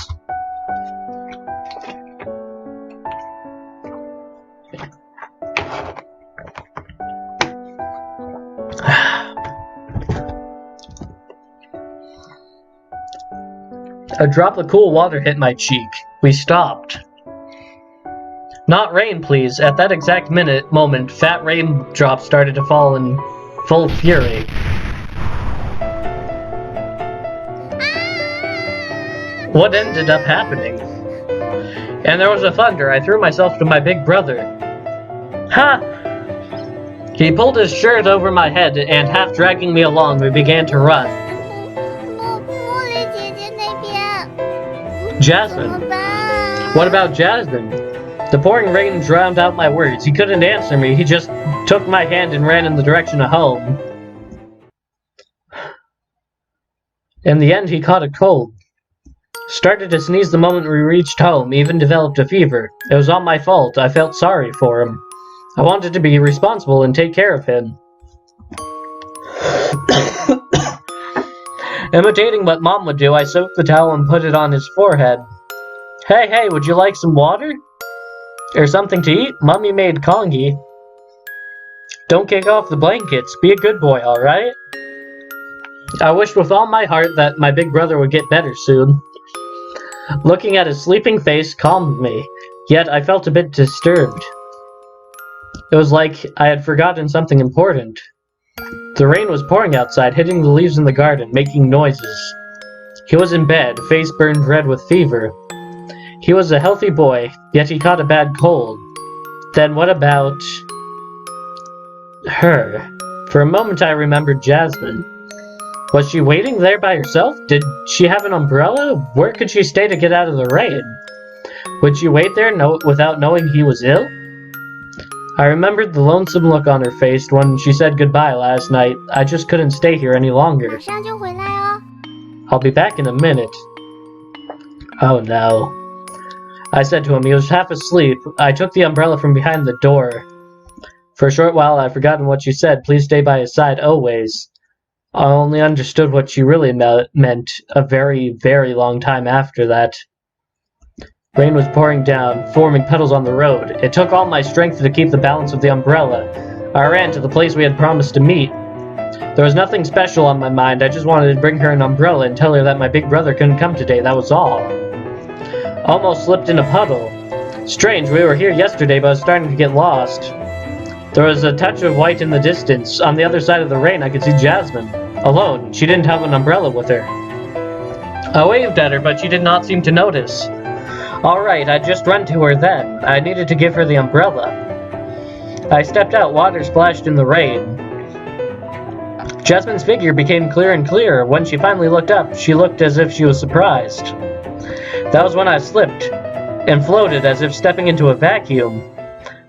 A drop of cool water hit my cheek. We stopped. Not rain, please. At that exact moment, fat raindrops started to fall in full fury. What ended up happening? And there was a thunder. I threw myself to my big brother. Ha! He pulled his shirt over my head and, half dragging me along, we began to run. 茉莉姐姐那边怎么 Jasmine. 办？ What about Jasmine? The pouring rain drowned out my words. He couldn't answer me. He just took my hand and ran in the direction of home. In the end, he caught a cold. Started to sneeze the moment we reached home, even developed a fever. It was all my fault. I felt sorry for him. I wanted to be responsible and take care of him. Imitating what Mom would do, I soaked the towel and put it on his forehead. Hey, would you like some water? Or something to eat? Mommy made congee. Don't kick off the blankets. Be a good boy, alright? I wished with all my heart that my big brother would get better soon. Looking at his sleeping face calmed me, yet I felt a bit disturbed. It was like I had forgotten something important. The rain was pouring outside, hitting the leaves in the garden, making noises. He was in bed, face burned red with fever. He was a healthy boy, yet he caught a bad cold. Then what about her? For a moment I remembered Jasmine. Was she waiting there by herself? Did she have an umbrella? Where could she stay to get out of the rain? Would she wait there without knowing he was ill? I remembered the lonesome look on her face when she said goodbye last night. I just couldn't stay here any longer. 马上就回来哦。 I'll be back in a minute. Oh no. I said to him. He was half asleep. I took the umbrella from behind the door. For a short while I'd forgotten what she said. Please stay by his side always. I only understood what she really meant a very, very long time after that. Rain was pouring down, forming puddles on the road. It took all my strength to keep the balance of the umbrella. I ran to the place we had promised to meet. There was nothing special on my mind. I just wanted to bring her an umbrella and tell her that my big brother couldn't come today, that was all. Almost slipped in a puddle. Strange, we were here yesterday, but I was starting to get lost. There was a touch of white in the distance. On the other side of the rain, I could see Jasmine. Alone. She didn't have an umbrella with her. I waved at her, but she did not seem to notice. Alright, I'd just run to her then. I needed to give her the umbrella. I stepped out, water splashed in the rain. Jasmine's figure became clearer and clearer. When she finally looked up, she looked as if she was surprised. That was when I slipped and floated as if stepping into a vacuum.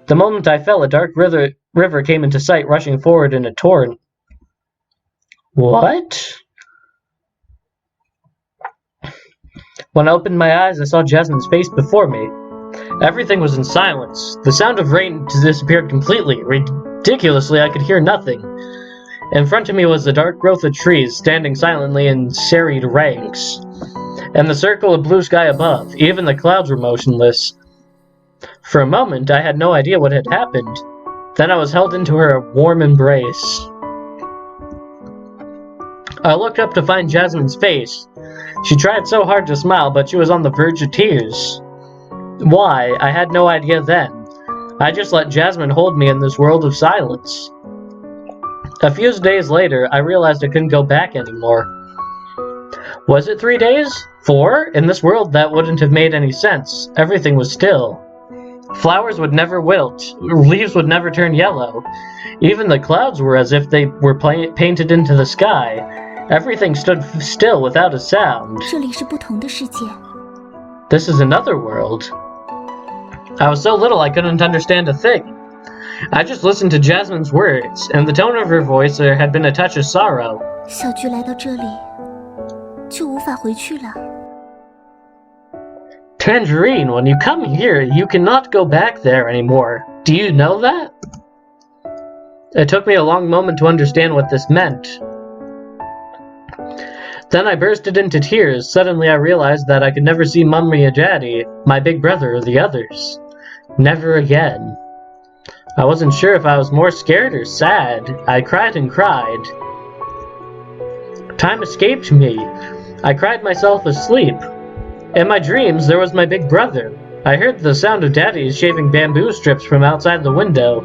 The moment I fell, a dark river came into sight, rushing forward in a torrent. What? When I opened my eyes, I saw Jasmine's face before me. Everything was in silence. The sound of rain disappeared completely. Ridiculously, I could hear nothing. In front of me was the dark growth of trees, standing silently in serried ranks, and the circle of blue sky above. Even the clouds were motionless. For a moment, I had no idea what had happened. Then I was held into her warm embrace. I looked up to find Jasmine's face. She tried so hard to smile, but she was on the verge of tears. Why? I had no idea then. I just let Jasmine hold me in this world of silence. A few days later, I realized I couldn't go back anymore. Was it 3 days? 4? In this world, that wouldn't have made any sense. Everything was still. Flowers would never wilt. Leaves would never turn yellow. Even the clouds were as if they were painted into the sky. Everything stood still without a sound. 这里是不同的世界。 This is another world. I was so little I couldn't understand a thing. I just listened to Jasmine's words, and the tone of her voice there had been a touch of sorrow. 小菊来到这里，就无法回去了。 Tangerine, when you come here, you cannot go back there anymore. Do you know that? It took me a long moment to understand what this meant. Then I bursted into tears. Suddenly I realized that I could never see Mummy or Daddy, my big brother, or the others. Never again. I wasn't sure if I was more scared or sad. I cried and cried. Time escaped me. I cried myself asleep. In my dreams, there was my big brother. I heard the sound of Daddy shaving bamboo strips from outside the window.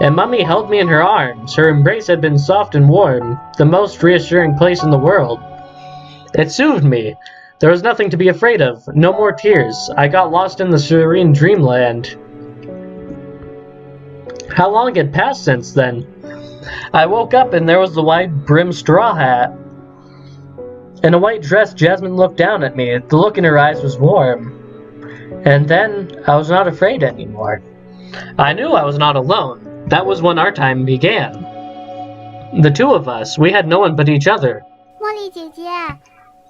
And Mummy held me in her arms. Her embrace had been soft and warm, the most reassuring place in the world. It soothed me. There was nothing to be afraid of, no more tears. I got lost in the serene dreamland. How long had passed since then? I woke up and there was the wide-brimmed straw hat. In a white dress, Jasmine looked down at me. The look in her eyes was warm. And then, I was not afraid anymore. I knew I was not alone. That was when our time began. The two of us, we had no one but each other. 茉莉姐姐，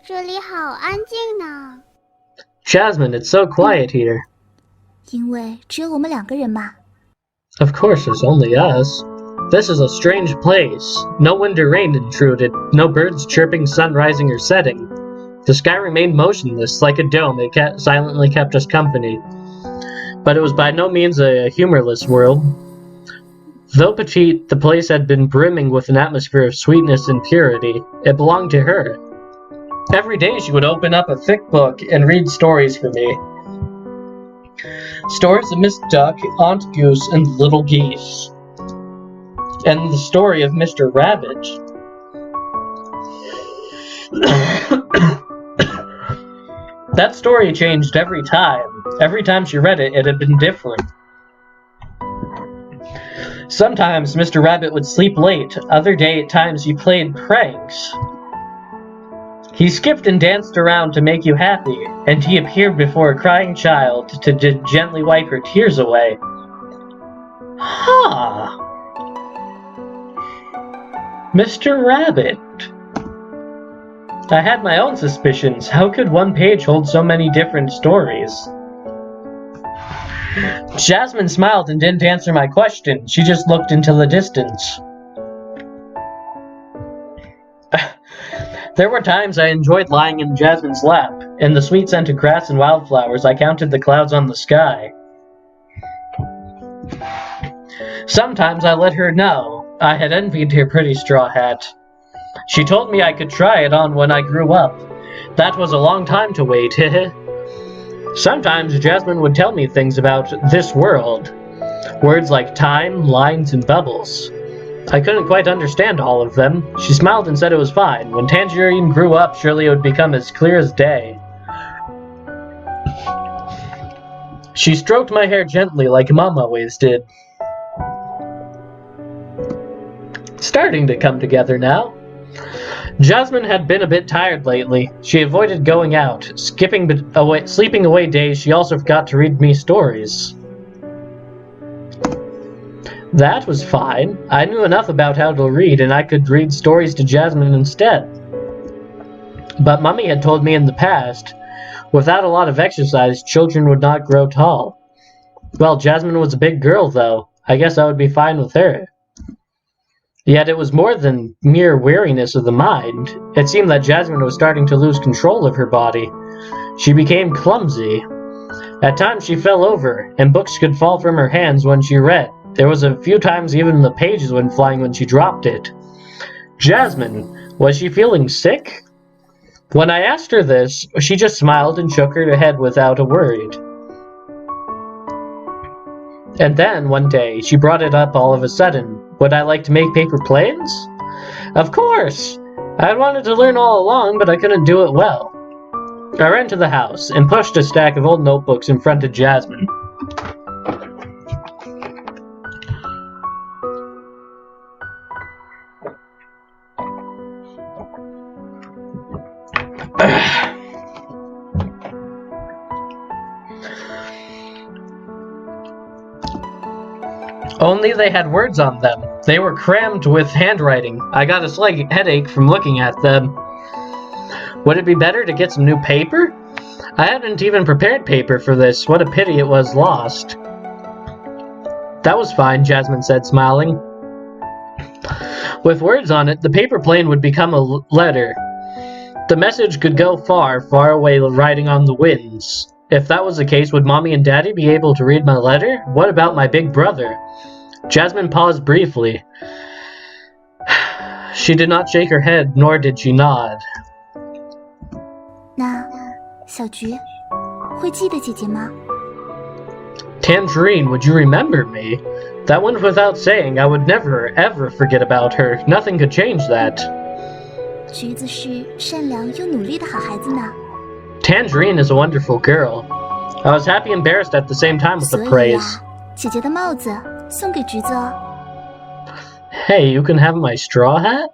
这里好安静呢。 Jasmine, it's so quiet here. 因为只有我们2个人嘛。 Of course, it's only us. This is a strange place. No wind or rain intruded, no birds chirping, sun rising or setting. The sky remained motionless, like a dome. It silently kept us company. But it was by no means a humorless world. Though petite, the place had been brimming with an atmosphere of sweetness and purity. It belonged to her. Every day she would open up a thick book and read stories for me. Stories of Miss Duck, Aunt Goose, and the Little Geese. And the story of Mr. Rabbit. That story changed every time. Every time she read it, it had been different. Sometimes Mr. Rabbit would sleep late. Other times he played pranks. He skipped and danced around to make you happy, and he appeared before a crying child to gently wipe her tears away. Huh. Mr. Rabbit. I had my own suspicions. How could one page hold so many different stories? Jasmine smiled and didn't answer my question. She just looked into the distance. There were times I enjoyed lying in Jasmine's lap. In the sweet scent of grass and wildflowers, I counted the clouds on the sky. Sometimes I let her know I had envied her pretty straw hat. She told me I could try it on when I grew up. That was a long time to wait. Sometimes Jasmine would tell me things about this world. Words like time, lines, and bubbles. I couldn't quite understand all of them. She smiled and said it was fine. When Tangerine grew up, surely it would become as clear as day. She stroked my hair gently like Mom always did. Starting to come together now. Jasmine had been a bit tired lately. She avoided going out, sleeping away days. She also forgot to read me stories. That was fine. I knew enough about how to read, and I could read stories to Jasmine instead. But Mummy had told me in the past, without a lot of exercise, children would not grow tall. Well, Jasmine was a big girl, though. I guess I would be fine with her. Yet it was more than mere weariness of the mind. It seemed that Jasmine was starting to lose control of her body. She became clumsy. At times she fell over, and books could fall from her hands when she read. There was a few times even the pages went flying when she dropped it. Jasmine, was she feeling sick? When I asked her this, she just smiled and shook her head without a word. And then, one day, she brought it up all of a sudden. Would I like to make paper planes? Of course! I had wanted to learn all along, but I couldn't do it well. I ran to the house and pushed a stack of old notebooks in front of Jasmine. Only they had words on them. They were crammed with handwriting. I got a slight headache from looking at them. Would it be better to get some new paper? I hadn't even prepared paper for this. What a pity it was lost. That was fine, Jasmine said, smiling. With words on it, the paper plane would become a letter. The message could go far, far away, riding on the winds. If that was the case, would Mommy and Daddy be able to read my letter? What about my big brother? Jasmine paused briefly. She did not shake her head, nor did she nod. 那小菊会记得姐姐吗？ Tangerine, would you remember me? That went without saying. I would never, ever forget about her. Nothing could change that. 橘子是善良又努力的好孩子呢。 Tangerine is a wonderful girl. I was happy and embarrassed at the same time with the 所以 praise. 呀，姐姐的帽子送给橘子哦。 Hey, you can have my straw hat?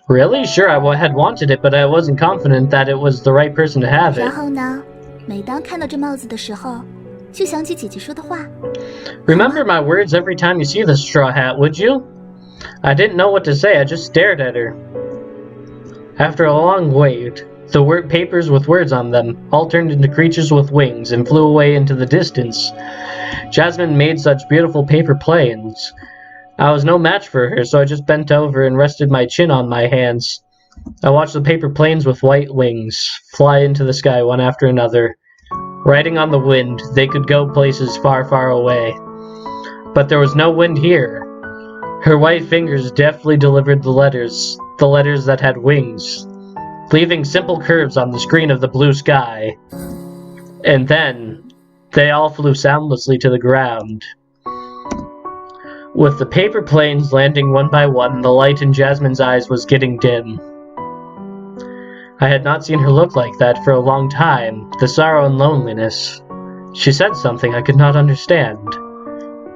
Really? Sure, I had wanted it, but I wasn't confident that it was the right person to have 然 it. 后呢，每当看到这帽子的时候，就想起姐姐说的话。 Remember my words every time you see the straw hat, would you? I didn't know what to say. I just stared at her. After a long wait, the papers with words on them all turned into creatures with wings and flew away into the distance. Jasmine made such beautiful paper planes. I was no match for her, so I just bent over and rested my chin on my hands. I watched the paper planes with white wings fly into the sky one after another. Riding on the wind, they could go places far, far away. But there was no wind here. Her white fingers deftly delivered the letters that had wings, leaving simple curves on the screen of the blue sky. And then, they all flew soundlessly to the ground. With the paper planes landing one by one, the light in Jasmine's eyes was getting dim. I had not seen her look like that for a long time, the sorrow and loneliness. She said something I could not understand.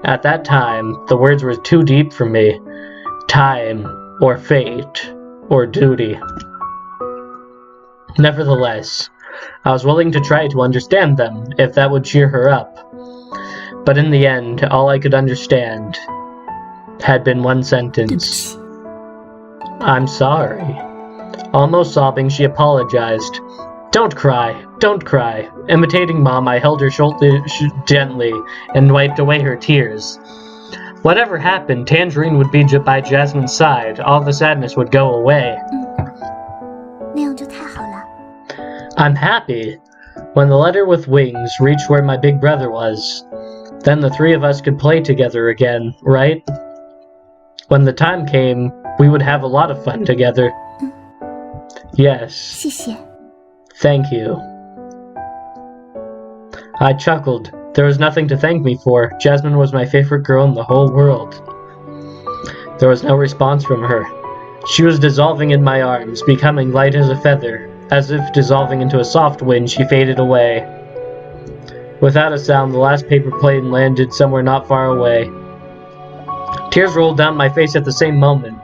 At that time, the words were too deep for me. Time, or fate, or duty. Nevertheless, I was willing to try to understand them, if that would cheer her up. But in the end, all I could understand had been one 对不 sentence. 起， I'm sorry. Almost sobbing, she apologized. Don't cry, don't cry. Imitating Mom, I held her shoulder gently and wiped away her tears. Whatever happened, Tangerine would be by Jasmine's side. All the sadness would go away. 那样就太好了。 I'm happy. When the letter with wings reached where my big brother was, then the three of us could play together again, right? When the time came, we would have a lot of fun together. Yes, 谢谢。 thank you. I chuckled. There was nothing to thank me for. Jasmine was my favorite girl in the whole world. There was no response from her. She was dissolving in my arms, becoming light as a feather. As if dissolving into a soft wind, she faded away. Without a sound, the last paper plane landed somewhere not far away. Tears rolled down my face at the same moment,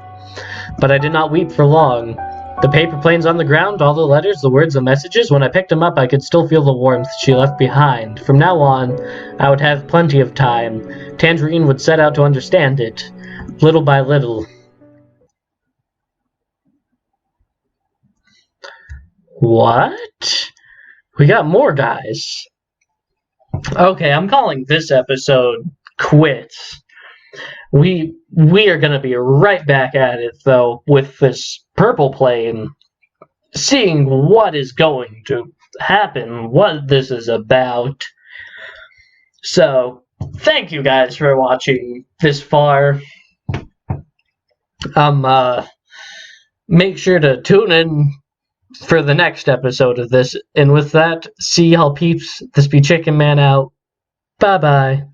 but I did not weep for long. The paper planes on the ground, all the letters, the words, the messages, when I picked them up, I could still feel the warmth she left behind. From now on, I would have plenty of time. Tangerine would set out to understand it, little by little. What? We got more, guys. Okay, I'm calling this episode quits. We are gonna be right back at it, though, with this purple plane, seeing what is going to happen, what this is about. So, thank you guys for watching this far. Make sure to tune in for the next episode of this, and with that, see y'all peeps. This be Chicken Man out. Bye bye.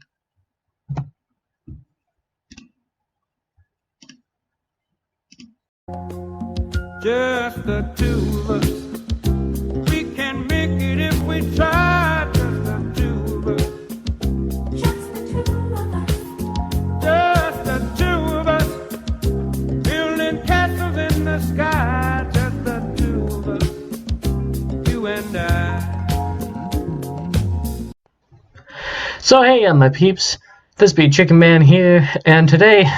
Just the two of us. We can make it if we try. Just the two of us. Just the two of us. Building castles in the sky. Just the two of us. You and I. So hey, my peeps. This be Chicken Man here, and today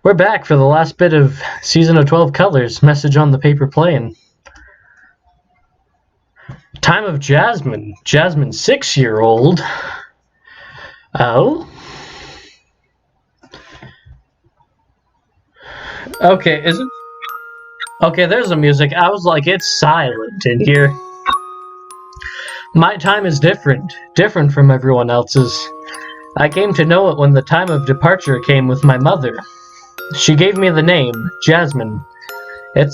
we're back for the last bit of Season of 12 Colors, Message on the Paper Plane. Time of Jasmine. Jasmine 6-year-old. Oh? Okay, is it? Okay, there's the music. I was like, it's silent in here. My time is different from everyone else's. I came to know it when the time of departure came with my mother. She gave me the name, Jasmine. It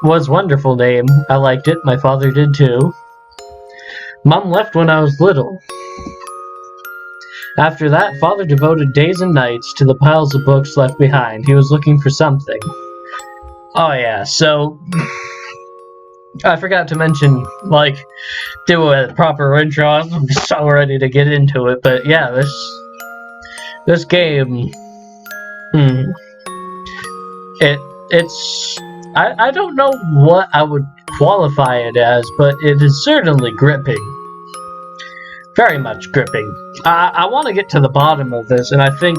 was a wonderful name. I liked it. My father did too. Mom left when I was little. After that, Father devoted days and nights to the piles of books left behind. He was looking for something. Oh yeah, so I forgot to mention, like, do a proper intro. I'm so ready to get into it, but yeah, this game, it's I don't know what I would qualify it as, but it is certainly gripping. Very much gripping. I want to get to the bottom of this, and I think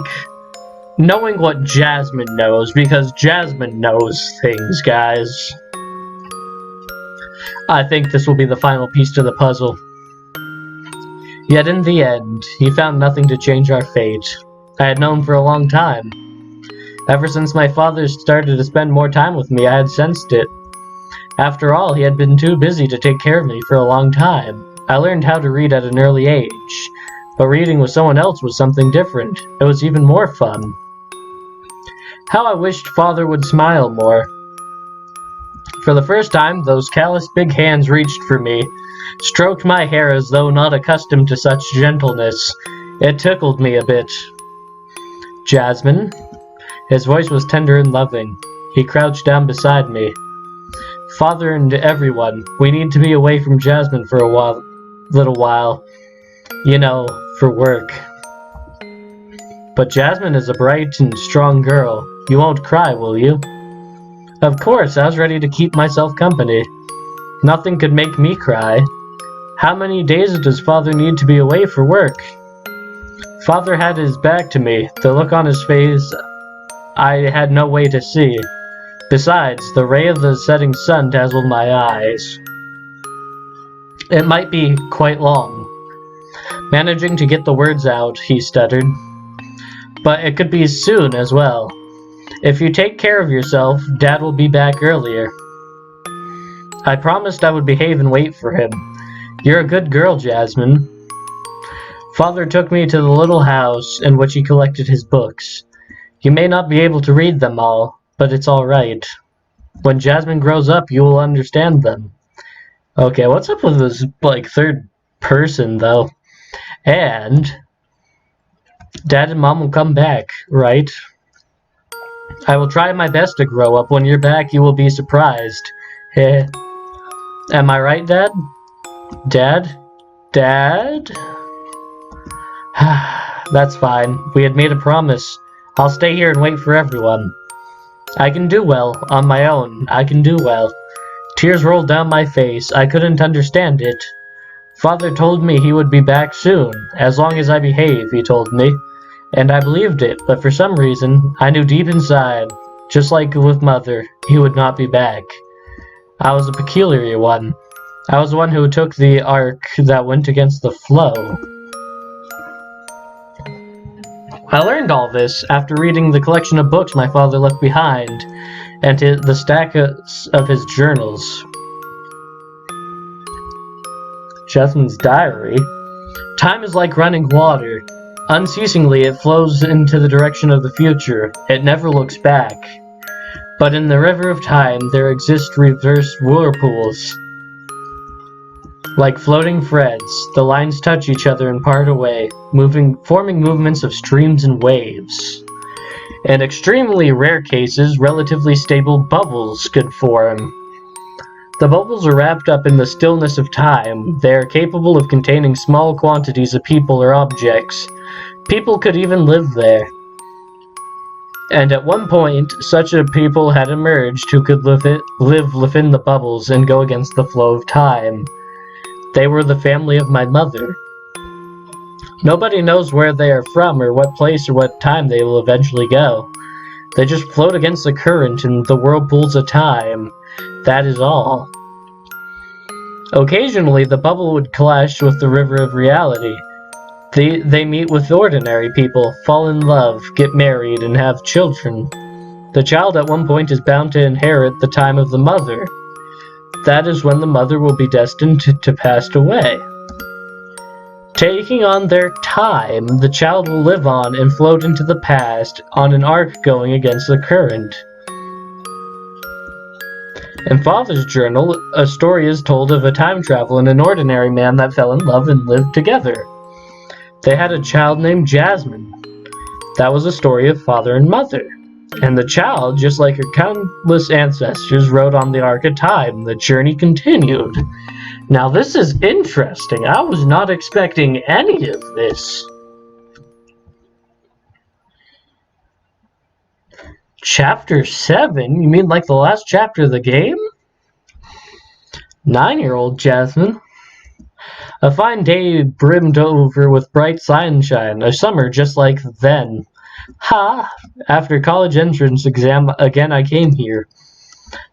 knowing what Jasmine knows, because Jasmine knows things, guys. I think this will be the final piece to the puzzle. Yet in the end, he found nothing to change our fate. I had known for a long time. Ever since my father started to spend more time with me, I had sensed it. After all, he had been too busy to take care of me for a long time. I learned how to read at an early age, but reading with someone else was something different. It was even more fun. How I wished Father would smile more. For the first time, those callous big hands reached for me, stroked my hair as though not accustomed to such gentleness. It tickled me a bit. Jasmine? His voice was tender and loving. He crouched down beside me. Father and everyone, we need to be away from Jasmine for a little while. You know, for work. But Jasmine is a bright and strong girl. You won't cry, will you? Of course, I was ready to keep myself company. Nothing could make me cry. How many days does Father need to be away for work? Father had his back to me. The look on his face I had no way to see. Besides, the ray of the setting sun dazzled my eyes. It might be quite long. Managing to get the words out, he stuttered. But it could be soon as well. If you take care of yourself, Dad will be back earlier. I promised I would behave and wait for him. You're a good girl, Jasmine. Father took me to the little house in which he collected his books. You may not be able to read them all, but it's all right. When Jasmine grows up, you will understand them. Okay, what's up with this, third person, though? And Dad and Mom will come back, right? I will try my best to grow up. When you're back, you will be surprised. Heh. Am I right, Dad? Dad? Dad? That's fine. We had made a promise. I'll stay here and wait for everyone. I can do well. On my own. I can do well. Tears rolled down my face. I couldn't understand it. Father told me he would be back soon. As long as I behave, he told me. And I believed it, but for some reason, I knew deep inside, just like with Mother, he would not be back. I was a peculiar one. I was the one who took the arc that went against the flow. I learned all this after reading the collection of books my father left behind, and the stack of his journals. Jasmine's diary. Time is like running water. Unceasingly, it flows into the direction of the future. It never looks back. But in the river of time, there exist reverse whirlpools. Like floating threads, the lines touch each other and part away, forming movements of streams and waves. In extremely rare cases, relatively stable bubbles could form. The bubbles are wrapped up in the stillness of time. They are capable of containing small quantities of people or objects. People could even live there. And at one point, such a people had emerged who could live within the bubbles and go against the flow of time. They were the family of my mother. Nobody knows where they are from or what place or what time they will eventually go. They just float against the current in the whirlpools of time. That is all. Occasionally, the bubble would clash with the river of reality. They meet with ordinary people, fall in love, get married, and have children. The child at one point is bound to inherit the time of the mother. That is when the mother will be destined to pass away. Taking on their time, the child will live on and float into the past on an arc going against the current. In Father's journal, a story is told of a time travel and an ordinary man that fell in love and lived together. They had a child named Jasmine. That was a story of father and mother. And the child, just like her countless ancestors, rode on the arc of time. The journey continued. Now this is interesting. I was not expecting any of this. Chapter 7? You mean like the last chapter of the game? 9-year-old Jasmine. A fine day brimmed over with bright sunshine, a summer just like then. Ha! After college entrance exam, again I came here.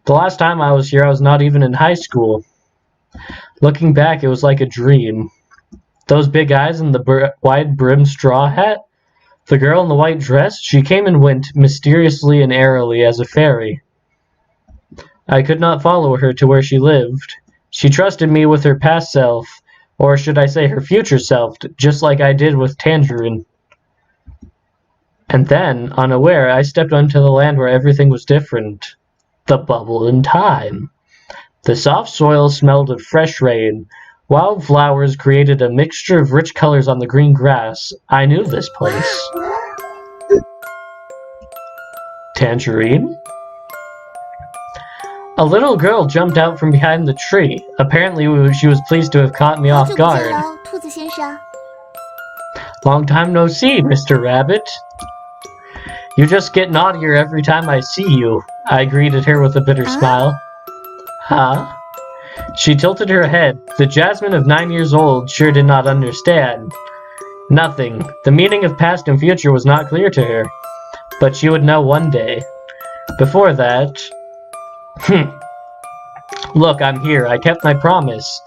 The last time I was here, I was not even in high school. Looking back, it was like a dream. Those big eyes and the wide-brimmed straw hat? The girl in the white dress? She came and went, mysteriously and airily as a fairy. I could not follow her to where she lived. She trusted me with her past self, or should I say her future self, just like I did with Tangerine. And then, unaware, I stepped onto the land where everything was different. The bubble in time. The soft soil smelled of fresh rain. Wildflowers created a mixture of rich colors on the green grass. I knew this place. Tangerine? A little girl jumped out from behind the tree. Apparently, she was pleased to have caught me 好 off 久不见 guard. 喽，兔子先生。 Long time no see, Mr. Rabbit. You just get naughtier every time I see you, I greeted her with a bitter smile. Huh? She tilted her head. The Jasmine of 9 years old sure did not understand. Nothing. The meaning of past and future was not clear to her. But she would know one day. Before that... Look, I'm here. I kept my promise.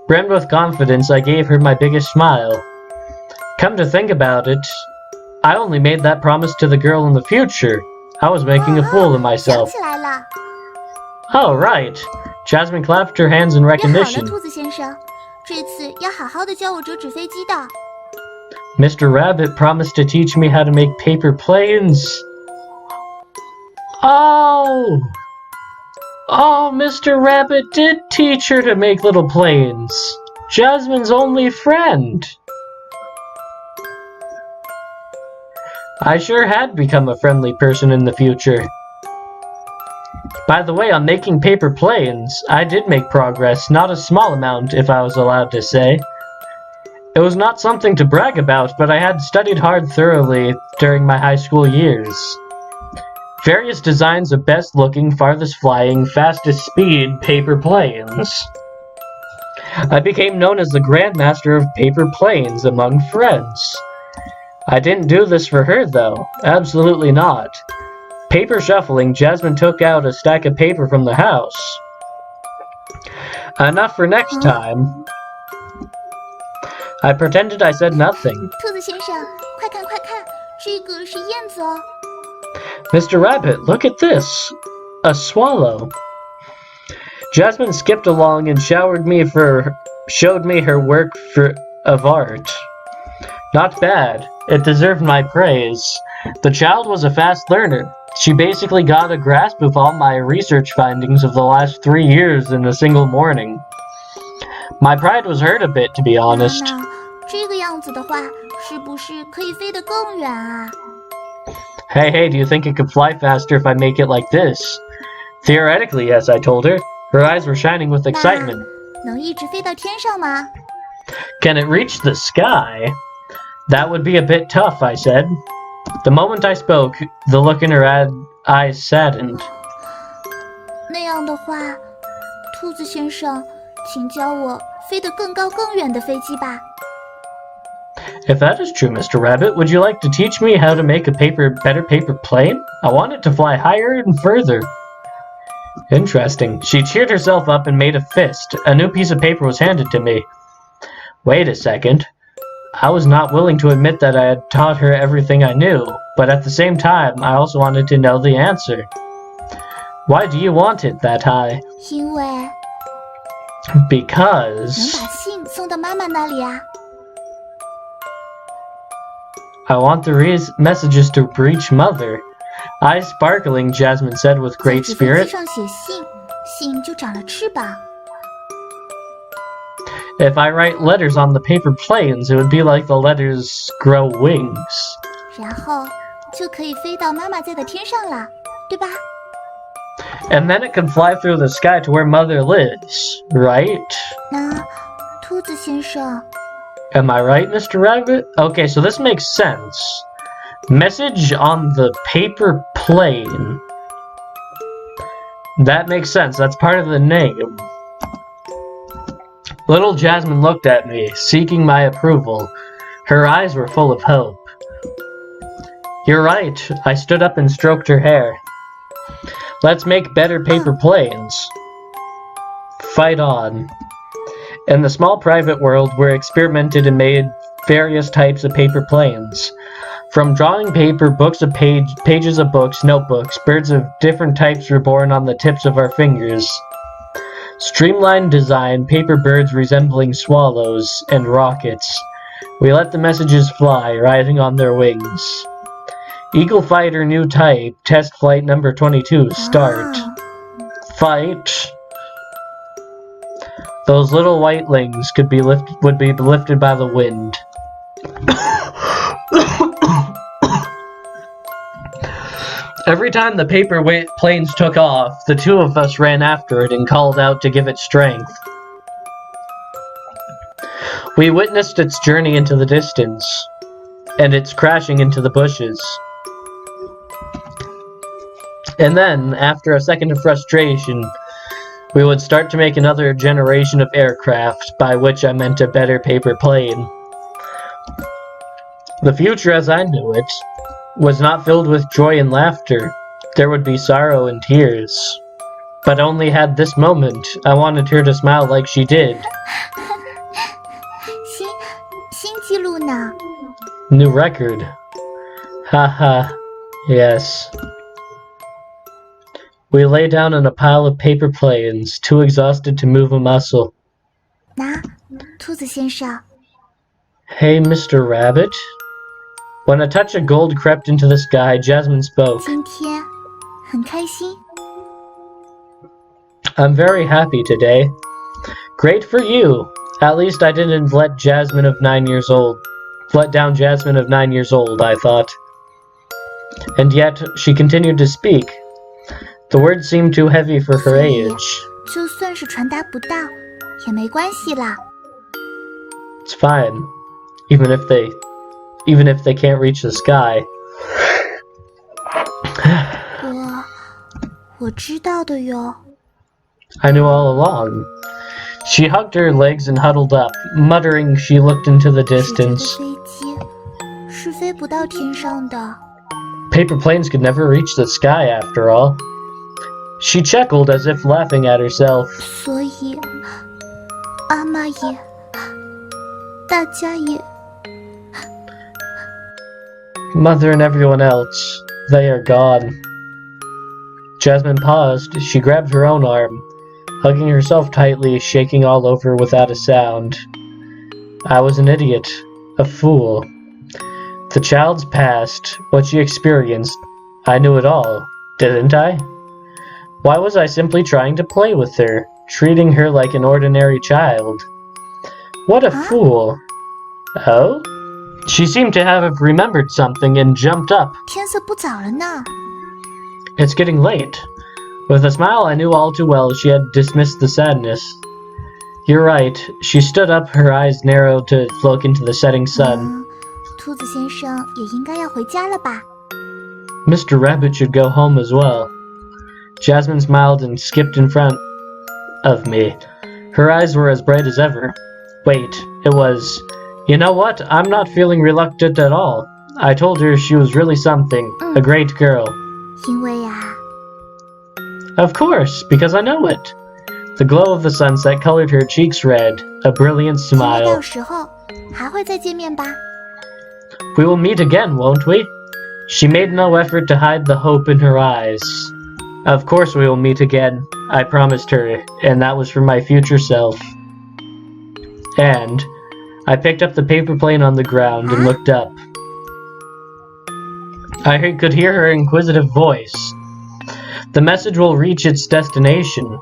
Brimmed with confidence, I gave her my biggest smile. Come to think about it, I only made that promise to the girl in the future. I was making a fool of 想 myself. 起来了， Oh, right. Jasmine clapped her hands in 约好了， recognition. 兔子先生，这次要好好的教我折纸飞机的。 Mr. Rabbit promised to teach me how to make paper planes. Oh! Oh, Mr. Rabbit did teach her to make little planes. Jasmine's only friend. I sure had become a friendly person in the future. By the way, on making paper planes, I did make progress, not a small amount, if I was allowed to say. It was not something to brag about, but I had studied hard thoroughly during my high school years. Various designs of best-looking, farthest-flying, fastest-speed paper planes. I became known as the Grandmaster of Paper Planes among friends. I didn't do this for her, though. Absolutely not. Paper shuffling, Jasmine took out a stack of paper from the house. Enough for next time. I pretended I said nothing. 兔子先生，快看快看，这个是燕子哦。 Mr. Rabbit, look at this. A swallow. Jasmine skipped along and showed me her work of art. Not bad. It deserved my praise. The child was a fast learner. She basically got a grasp of all my research findings of the last 3 years in a single morning. My pride was hurt a bit, to be honest. 那这个样子的话，是不是可以飞得更远啊？ Hey, do you think it could fly faster if I make it like this? Theoretically, yes, I told her. Her eyes were shining with excitement. 能一直飞到天上吗？ Can it reach the sky? That would be a bit tough, I said. The moment I spoke, the look in her eyes saddened. 那样的话，兔子先生，请教我飞得更高更远的飞机吧。 If that is true, Mr. Rabbit, would you like to teach me how to make a better paper plane? I want it to fly higher and further. Interesting. She cheered herself up and made a fist. A new piece of paper was handed to me. Wait a second. I was not willing to admit that I had taught her everything I knew, but at the same time, I also wanted to know the answer. Why do you want it that high? 因为能 Because 把信送到妈妈那里啊。 I want the messages to reach Mother. Eyes sparkling, Jasmine said with 在 great 纸飞机 spirit. 上写信，信就长了翅膀。 If I write letters on the paper planes, it would be like the letters grow wings. 然后就可以飞到妈妈在的天上了，对吧？ And then it can fly through the sky to where Mother lives, right? 那兔子先生， Am I right, Mr. Rabbit? Okay, so this makes sense. Message on the paper plane. That makes sense. That's part of the name. Little Jasmine looked at me, seeking my approval. Her eyes were full of hope. You're right. I stood up and stroked her hair. Let's make better paper planes. Fight on. In the small private world, we experimented and made various types of paper planes. From drawing paper, pages of books, notebooks, birds of different types were born on the tips of our fingers. Streamlined design, paper birds resembling swallows, and rockets. We let the messages fly, riding on their wings. Eagle Fighter new type, test flight number 22, start. 啊 Fight. Those little whitelings would be lifted by the wind. Every time the paper planes took off, the two of us ran after it and called out to give it strength. We witnessed its journey into the distance, and its crashing into the bushes. And then, after a second of frustration, we would start to make another generation of aircraft, by which I meant a better paper plane. The future as I knew it was not filled with joy and laughter. There would be sorrow and tears. But only had this moment, I wanted her to smile like she did. 新纪录呢？ New record. Haha, yes. We lay down on a pile of paper planes, too exhausted to move a muscle. 那，兔子先生， Hey, Mr. Rabbit. When a touch of gold crept into the sky, Jasmine spoke. 今天很开心。 I'm very happy today. Great for you. At least I didn't let Jasmine of 9 years old. Let down Jasmine of 9 years old, I thought. And yet, she continued to speak. The words seemed too heavy for her age. 就算是传达不到，也没关系啦。 It's fine. Even if they can't reach the sky. 我知道的哟。 I knew all along. She hugged her legs and huddled up, muttering she looked into the 世界的 distance. 飞机是飞不到天上的。 Paper planes could never reach the sky after all. She chuckled as if laughing at herself. 所以，阿妈也，大家也， Mother and everyone else, they are gone. Jasmine paused. She grabbed her own arm, hugging herself tightly, shaking all over without a sound. I was an idiot, a fool. The child's past, what she experienced, I knew it all, didn't I? Why was I simply trying to play with her, treating her like an ordinary child? What a fool. Oh? She seemed to have remembered something and jumped up. 天色不早了呢。 It's getting late. With a smile, I knew all too well she had dismissed the sadness. You're right. She stood up, her eyes narrowed to look into the setting sun. 兔子先生也应该要回家了吧？ Mr. Rabbit should go home as well. Jasmine smiled and skipped in front of me. Her eyes were as bright as ever. Wait, it was... You know what? I'm not feeling reluctant at all. I told her she was really something. A great girl. 因为啊， Of course, because I know it. The glow of the sunset colored her cheeks red, a brilliant 因为 smile. 到时候还会再见面吧？ We will meet again, won't we? She made no effort to hide the hope in her eyes. Of course we will meet again, I promised her, and that was for my future self. And I picked up the paper plane on the ground and looked up. I could hear her inquisitive voice. The message will reach its destination.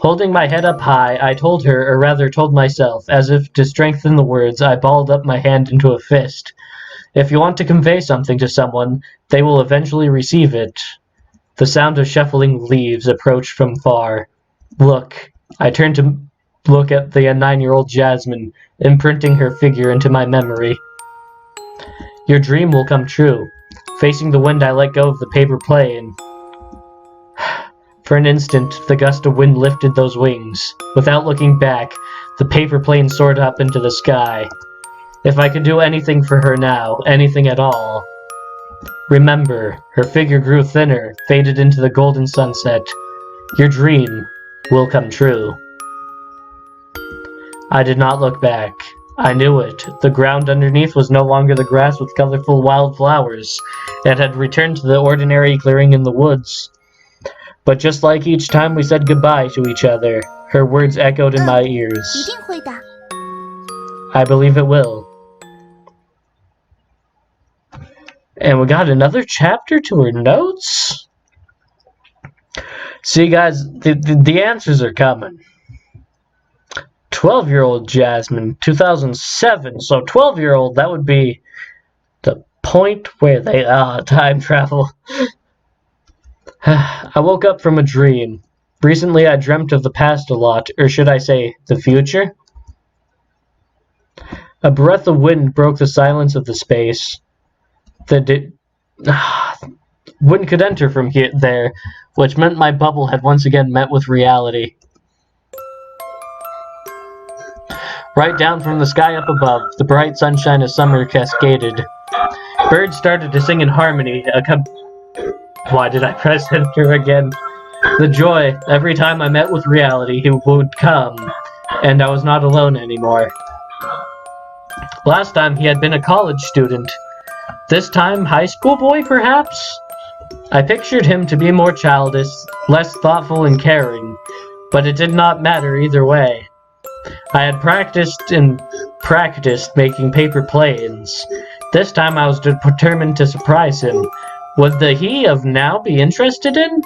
Holding my head up high, I told her, or rather told myself, as if to strengthen the words, I balled up my hand into a fist. If you want to convey something to someone, they will eventually receive it. The sound of shuffling leaves approached from far. Look. I turned to look at the 9-year-old Jasmine, imprinting her figure into my memory. Your dream will come true. Facing the wind, I let go of the paper plane. For an instant, the gust of wind lifted those wings. Without looking back, the paper plane soared up into the sky. If I could do anything for her now, anything at all. Remember, her figure grew thinner, faded into the golden sunset. Your dream will come true. I did not look back. I knew it. The ground underneath was no longer the grass with colorful wild flowers. It had returned to the ordinary clearing in the woods. But just like each time we said goodbye to each other, her words echoed in my 一 ears. 定会的。 I believe it will. And we got another chapter to her notes? See, guys, the answers are coming. 12-year-old Jasmine, 2007. So 12-year-old, that would be the point where they time travel. I woke up from a dream. Recently I dreamt of the past a lot, or should I say, the future? A breath of wind broke the silence of the space. Wind could enter from there, which meant my bubble had once again met with reality. Right down from the sky up above, the bright sunshine of summer cascaded. Birds started to sing in harmony. Why did I press enter again? The joy, every time I met with reality, he would come, and I was not alone anymore. Last time he had been a college student. This time, high school boy, perhaps? I pictured him to be more childish, less thoughtful and caring, but it did not matter either way. I had practiced making paper planes. This time I was determined to surprise him. Would the he of now be interested in?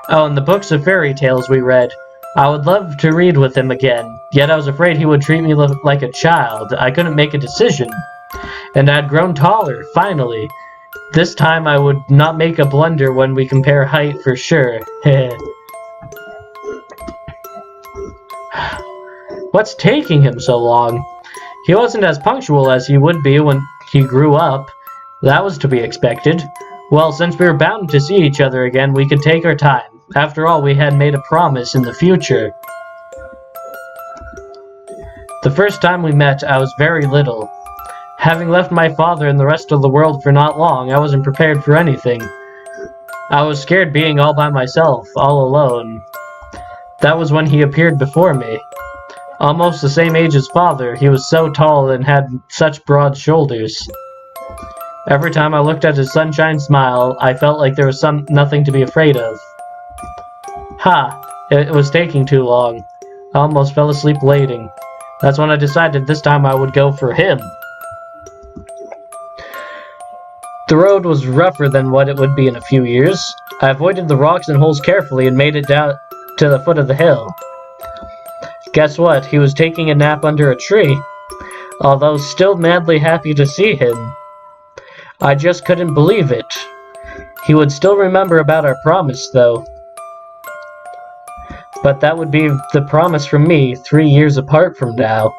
Oh, and the books of fairy tales we read. I would love to read with him again, yet I was afraid he would treat me like a child. I couldn't make a decision. And I had grown taller, finally. This time I would not make a blunder when we compare height for sure. What's taking him so long? He wasn't as punctual as he would be when he grew up. That was to be expected. Well, since we were bound to see each other again, we could take our time. After all, we had made a promise in the future. The first time we met, I was very little. Having left my father and the rest of the world for not long, I wasn't prepared for anything. I was scared being all by myself, all alone. That was when he appeared before me. Almost the same age as father, he was so tall and had such broad shoulders. Every time I looked at his sunshine smile, I felt like there was nothing to be afraid of. It was taking too long. I almost fell asleep waiting. That's when I decided this time I would go for him. The road was rougher than what it would be in a few years. I avoided the rocks and holes carefully and made it down to the foot of the hill. Guess what? He was taking a nap under a tree. Although still madly happy to see him. I just couldn't believe it. He would still remember about our promise, though. But that would be the promise from me 3 years apart from now.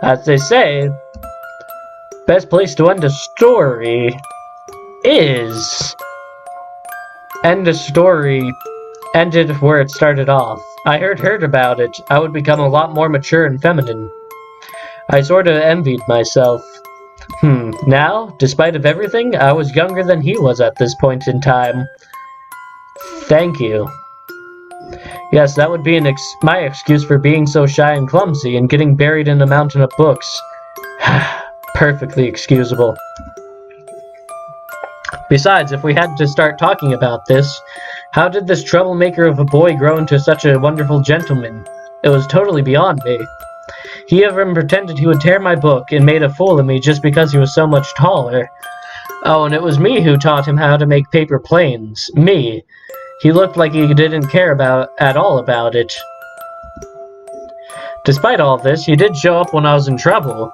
As they say, best place to end a story is... End a story ended where it started off. I heard about it. I would become a lot more mature and feminine. I sorta envied myself. Now, despite of everything, I was younger than he was at this point in time. Thank you. Yes, that would be my excuse for being so shy and clumsy and getting buried in a mountain of books. Perfectly excusable. Besides, if we had to start talking about this, how did this troublemaker of a boy grow into such a wonderful gentleman? It was totally beyond me. He even pretended he would tear my book and made a fool of me just because he was so much taller. Oh, and it was me who taught him how to make paper planes. Me. He looked like he didn't care at all about it. Despite all this, he did show up when I was in trouble.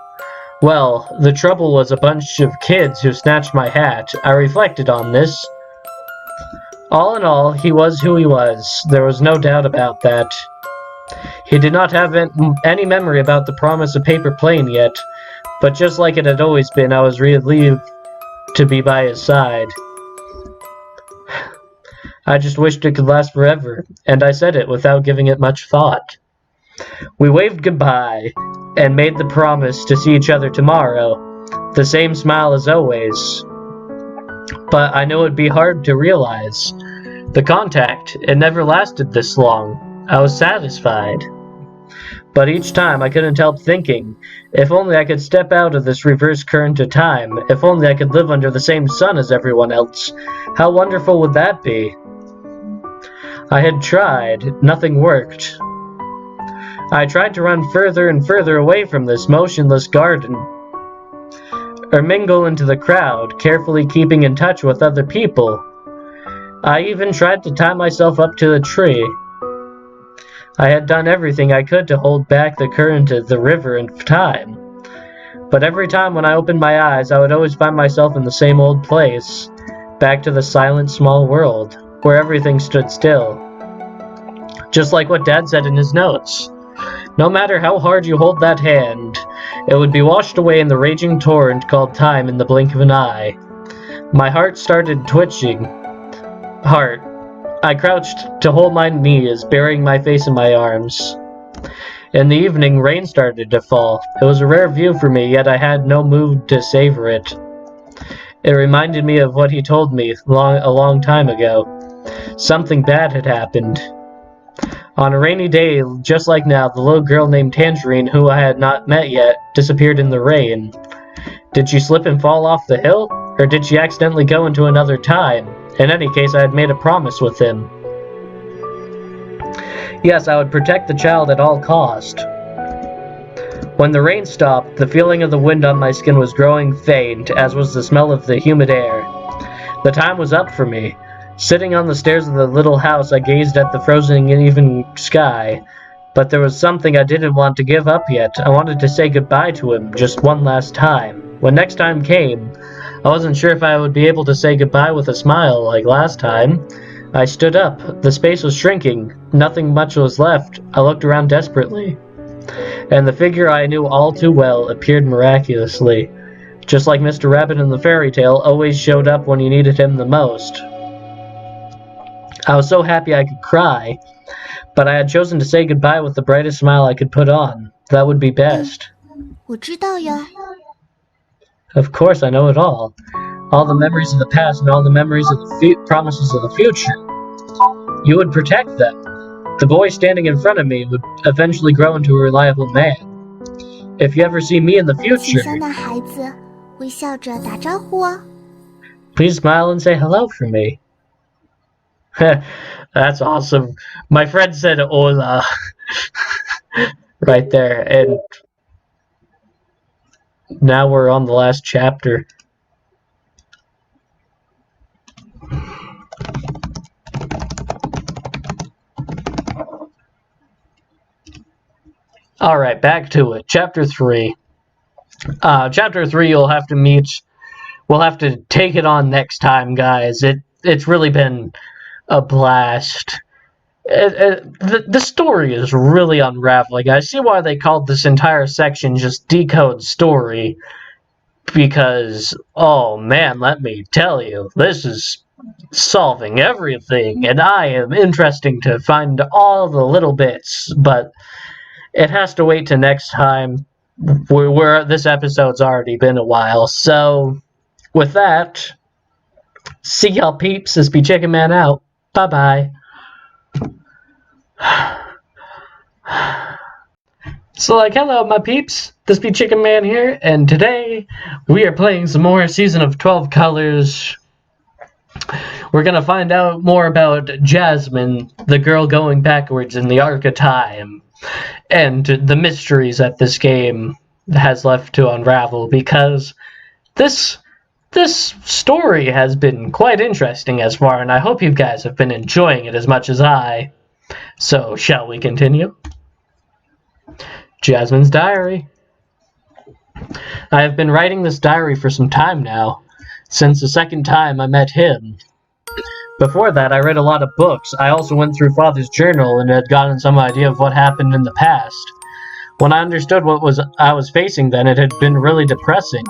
Well, the trouble was a bunch of kids who snatched my hat. I reflected on this. All in all, he was who he was. There was no doubt about that. He did not have any memory about the promise of paper plane yet, but just like it had always been, I was relieved to be by his side. I just wished it could last forever, and I said it without giving it much thought. We waved goodbye, and made the promise to see each other tomorrow. The same smile as always. But I knew it would be hard to realize. The contact, it never lasted this long. I was satisfied. But each time I couldn't help thinking, if only I could step out of this reverse current of time, if only I could live under the same sun as everyone else, how wonderful would that be? I had tried, nothing worked. I tried to run further and further away from this motionless garden, or mingle into the crowd, carefully keeping in touch with other people. I even tried to tie myself up to the tree. I had done everything I could to hold back the current of the river and time. But every time when I opened my eyes, I would always find myself in the same old place, back to the silent small world, where everything stood still. Just like what Dad said in his notes. No matter how hard you hold that hand, it would be washed away in the raging torrent called time in the blink of an eye. My heart started twitching. I crouched to hold my knees, burying my face in my arms. In the evening, rain started to fall. It was a rare view for me, yet I had no mood to savor it. It reminded me of what he told me a long time ago. Something bad had happened. On a rainy day, just like now, the little girl named Tangerine, who I had not met yet, disappeared in the rain. Did she slip and fall off the hill? Or did she accidentally go into another time? In any case, I had made a promise with him. Yes, I would protect the child at all cost. When the rain stopped, the feeling of the wind on my skin was growing faint, as was the smell of the humid air. The time was up for me. Sitting on the stairs of the little house, I gazed at the frozen and even sky. But there was something I didn't want to give up yet. I wanted to say goodbye to him, just one last time. When next time came, I wasn't sure if I would be able to say goodbye with a smile like last time. I stood up. The space was shrinking. Nothing much was left. I looked around desperately. And the figure I knew all too well appeared miraculously. Just like Mr. Rabbit in the fairy tale always showed up when you needed him the most. I was so happy I could cry, but I had chosen to say goodbye with the brightest smile I could put on. That would be best. 我知道呀。 Of course, I know it all. All the memories of the past and all the memories of the promises of the future. You would protect them. The boy standing in front of me would eventually grow into a reliable man. If you ever see me in the 请 future, 向那孩子微笑着打招呼哦。 please smile and say hello for me. That's awesome. My friend said hola right there, and now we're on the last chapter. Alright, back to it. Chapter 3. Chapter 3 we'll have to take it on next time, guys. It's really been a blast. The story is really unraveling. I see why they called this entire section just Decode Story. Because, oh man, let me tell you, this is solving everything. And I am interesting to find all the little bits. But it has to wait till next time. Where this episode's already been a while. So, with that, see y'all peeps. This be Chicken Man out. Bye-bye. So, hello, my peeps. This be Chicken Man here, and today we are playing some more Season of 12 Colors. We're gonna find out more about Jasmine, the girl going backwards in the arc of time, and the mysteries that this game has left to unravel, because this story has been quite interesting as far, and I hope you guys have been enjoying it as much as I. So, shall we continue? Jasmine's diary. I have been writing this diary for some time now, since the second time I met him. Before that, I read a lot of books. I also went through Father's journal and had gotten some idea of what happened in the past. When I understood what I was facing then, it had been really depressing.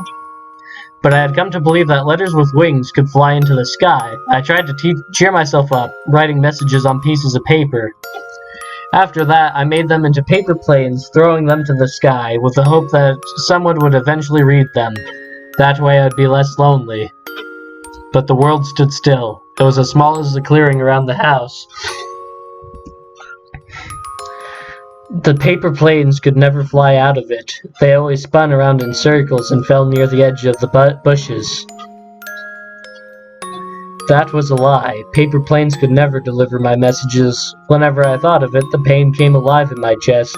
But I had come to believe that letters with wings could fly into the sky. I tried to cheer myself up, writing messages on pieces of paper. After that, I made them into paper planes, throwing them to the sky, with the hope that someone would eventually read them. That way I'd be less lonely. But the world stood still. It was as small as the clearing around the house. The paper planes could never fly out of it. They always spun around in circles and fell near the edge of the bushes. That was a lie. Paper planes could never deliver my messages. Whenever I thought of it, the pain came alive in my chest.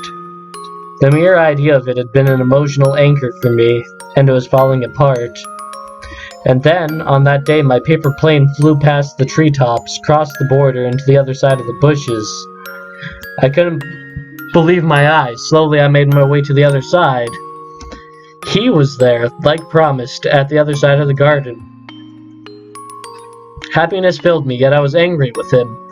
The mere idea of it had been an emotional anchor for me, and it was falling apart. And then, on that day, my paper plane flew past the treetops, crossed the border into the other side of the bushes. I couldn't believe my eyes. Slowly I made my way to the other side. He was there, like promised, at the other side of the garden. Happiness filled me, yet I was angry with him.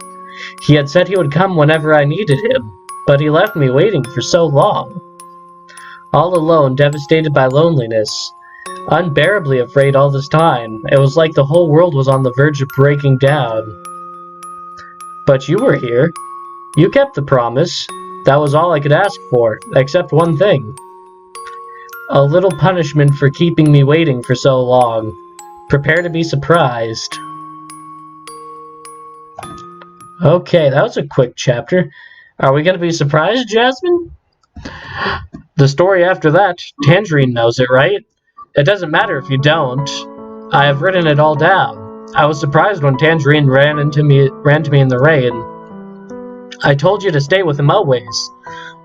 He had said he would come whenever I needed him, but he left me waiting for so long. All alone, devastated by loneliness, unbearably afraid all this time. It was like the whole world was on the verge of breaking down. But you were here. You kept the promise. That was all I could ask for, except one thing. A little punishment for keeping me waiting for so long. Prepare to be surprised. Okay, that was a quick chapter. Are we going to be surprised, Jasmine? The story after that, Tangerine knows it, right? It doesn't matter if you don't. I have written it all down. I was surprised when Tangerine ran to me in the rain. I told you to stay with him always,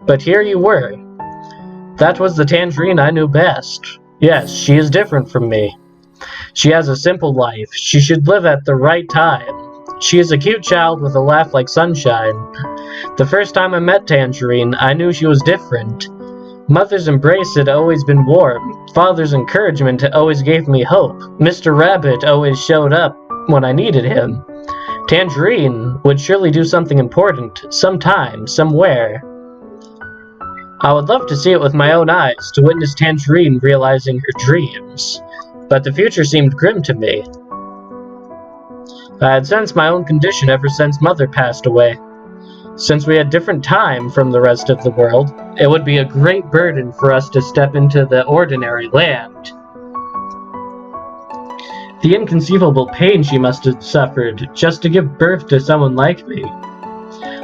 but here you were. That was the Tangerine I knew best. Yes, she is different from me. She has a simple life. She should live at the right time. She is a cute child with a laugh like sunshine. The first time I met Tangerine, I knew she was different. Mother's embrace had always been warm. Father's encouragement always gave me hope. Mr. Rabbit always showed up when I needed him. Tangerine would surely do something important, sometime, somewhere. I would love to see it with my own eyes, to witness Tangerine realizing her dreams. But the future seemed grim to me. I had sensed my own condition ever since Mother passed away. Since we had different time from the rest of the world, it would be a great burden for us to step into the ordinary land. The inconceivable pain she must have suffered just to give birth to someone like me.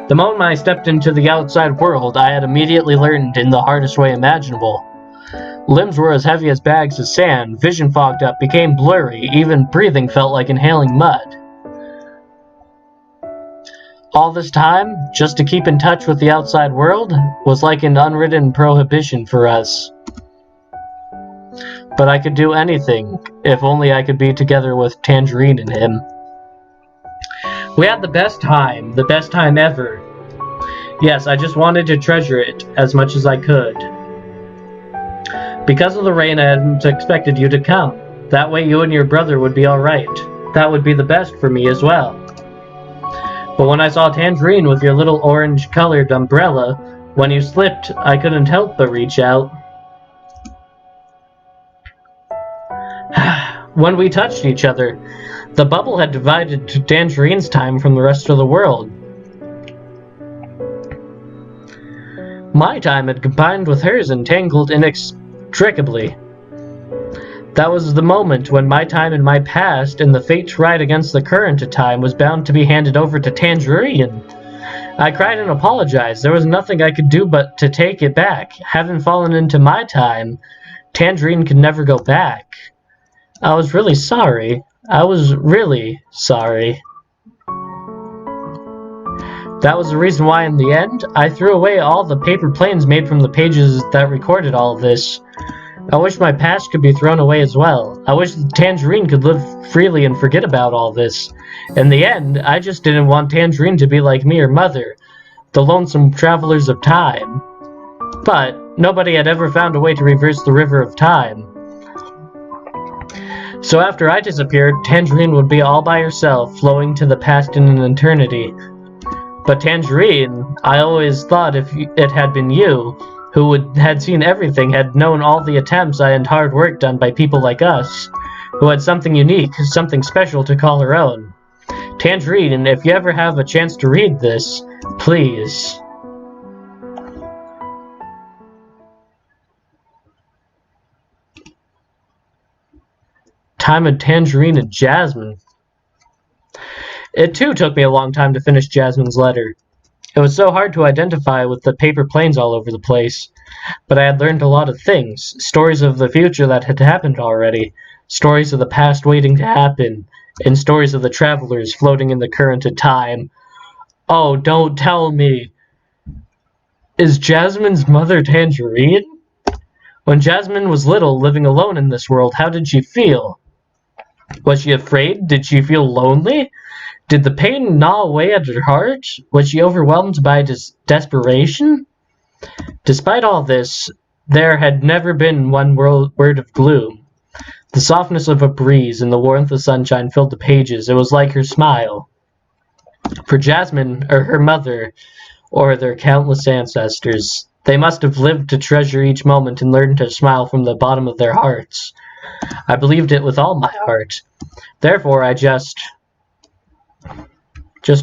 The moment I stepped into the outside world, I had immediately learned in the hardest way imaginable. Limbs were as heavy as bags of sand, vision fogged up, became blurry, even breathing felt like inhaling mud. All this time, just to keep in touch with the outside world, was like an unwritten prohibition for us. But I could do anything, if only I could be together with Tangerine and him. We had the best time ever. Yes, I just wanted to treasure it as much as I could. Because of the rain, I hadn't expected you to come. That way you and your brother would be alright. That would be the best for me as well. But when I saw Tangerine with your little orange-colored umbrella, when you slipped, I couldn't help but reach out. When we touched each other, the bubble had divided to Tangerine's time from the rest of the world. My time had combined with hers and tangled inextricably. That was the moment when my time in my past and the fate to ride against the current of time was bound to be handed over to Tangerine. I cried and apologized. There was nothing I could do but to take it back. Having fallen into my time, Tangerine could never go back. I was really sorry. I was really sorry. That was the reason why in the end, I threw away all the paper planes made from the pages that recorded all of this. I wish my past could be thrown away as well. I wish Tangerine could live freely and forget about all this. In the end, I just didn't want Tangerine to be like me or Mother, the lonesome travelers of time. But nobody had ever found a way to reverse the river of time. So after I disappeared, Tangerine would be all by herself, flowing to the past in an eternity. But Tangerine, I always thought if it had been you, who had seen everything, had known all the attempts and hard work done by people like us, who had something unique, something special to call her own. Tangerine, if you ever have a chance to read this, please. Time of Tangerine and Jasmine. It too took me a long time to finish Jasmine's letter. It was so hard to identify with the paper planes all over the place, but I had learned a lot of things, stories of the future that had happened already, stories of the past waiting to happen, and stories of the travelers floating in the current of time. Oh, don't tell me! Is Jasmine's mother Tangerine? When Jasmine was little, living alone in this world, how did she feel? Was she afraid? Did she feel lonely? Did the pain gnaw away at her heart? Was she overwhelmed by desperation? Despite all this, there had never been one word of gloom. The softness of a breeze and the warmth of sunshine filled the pages. It was like her smile. For Jasmine, or her mother, or their countless ancestors, they must have lived to treasure each moment and learn to smile from the bottom of their hearts. I believed it with all my heart. Therefore, I just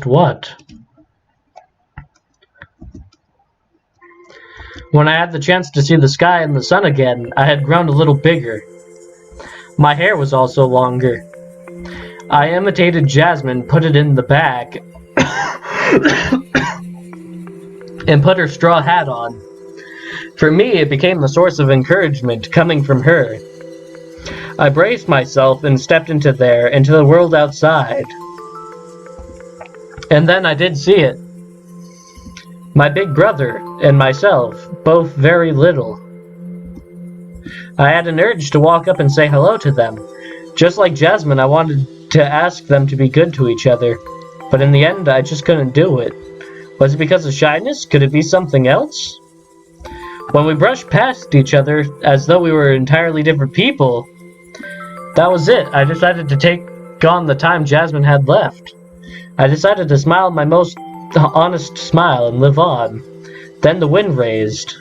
what? When I had the chance to see the sky and the sun again, I had grown a little bigger. My hair was also longer. I imitated Jasmine, put it in the bag, and put her straw hat on. For me, it became a source of encouragement coming from her. I braced myself and stepped into the world outside. And then I did see it. My big brother and myself, both very little. I had an urge to walk up and say hello to them. Just like Jasmine, I wanted to ask them to be good to each other. But in the end, I just couldn't do it. Was it because of shyness? Could it be something else? When we brushed past each other as though we were entirely different people, that was it. I decided to take on the time Jasmine had left. I decided to smile my most honest smile and live on. Then the wind raised.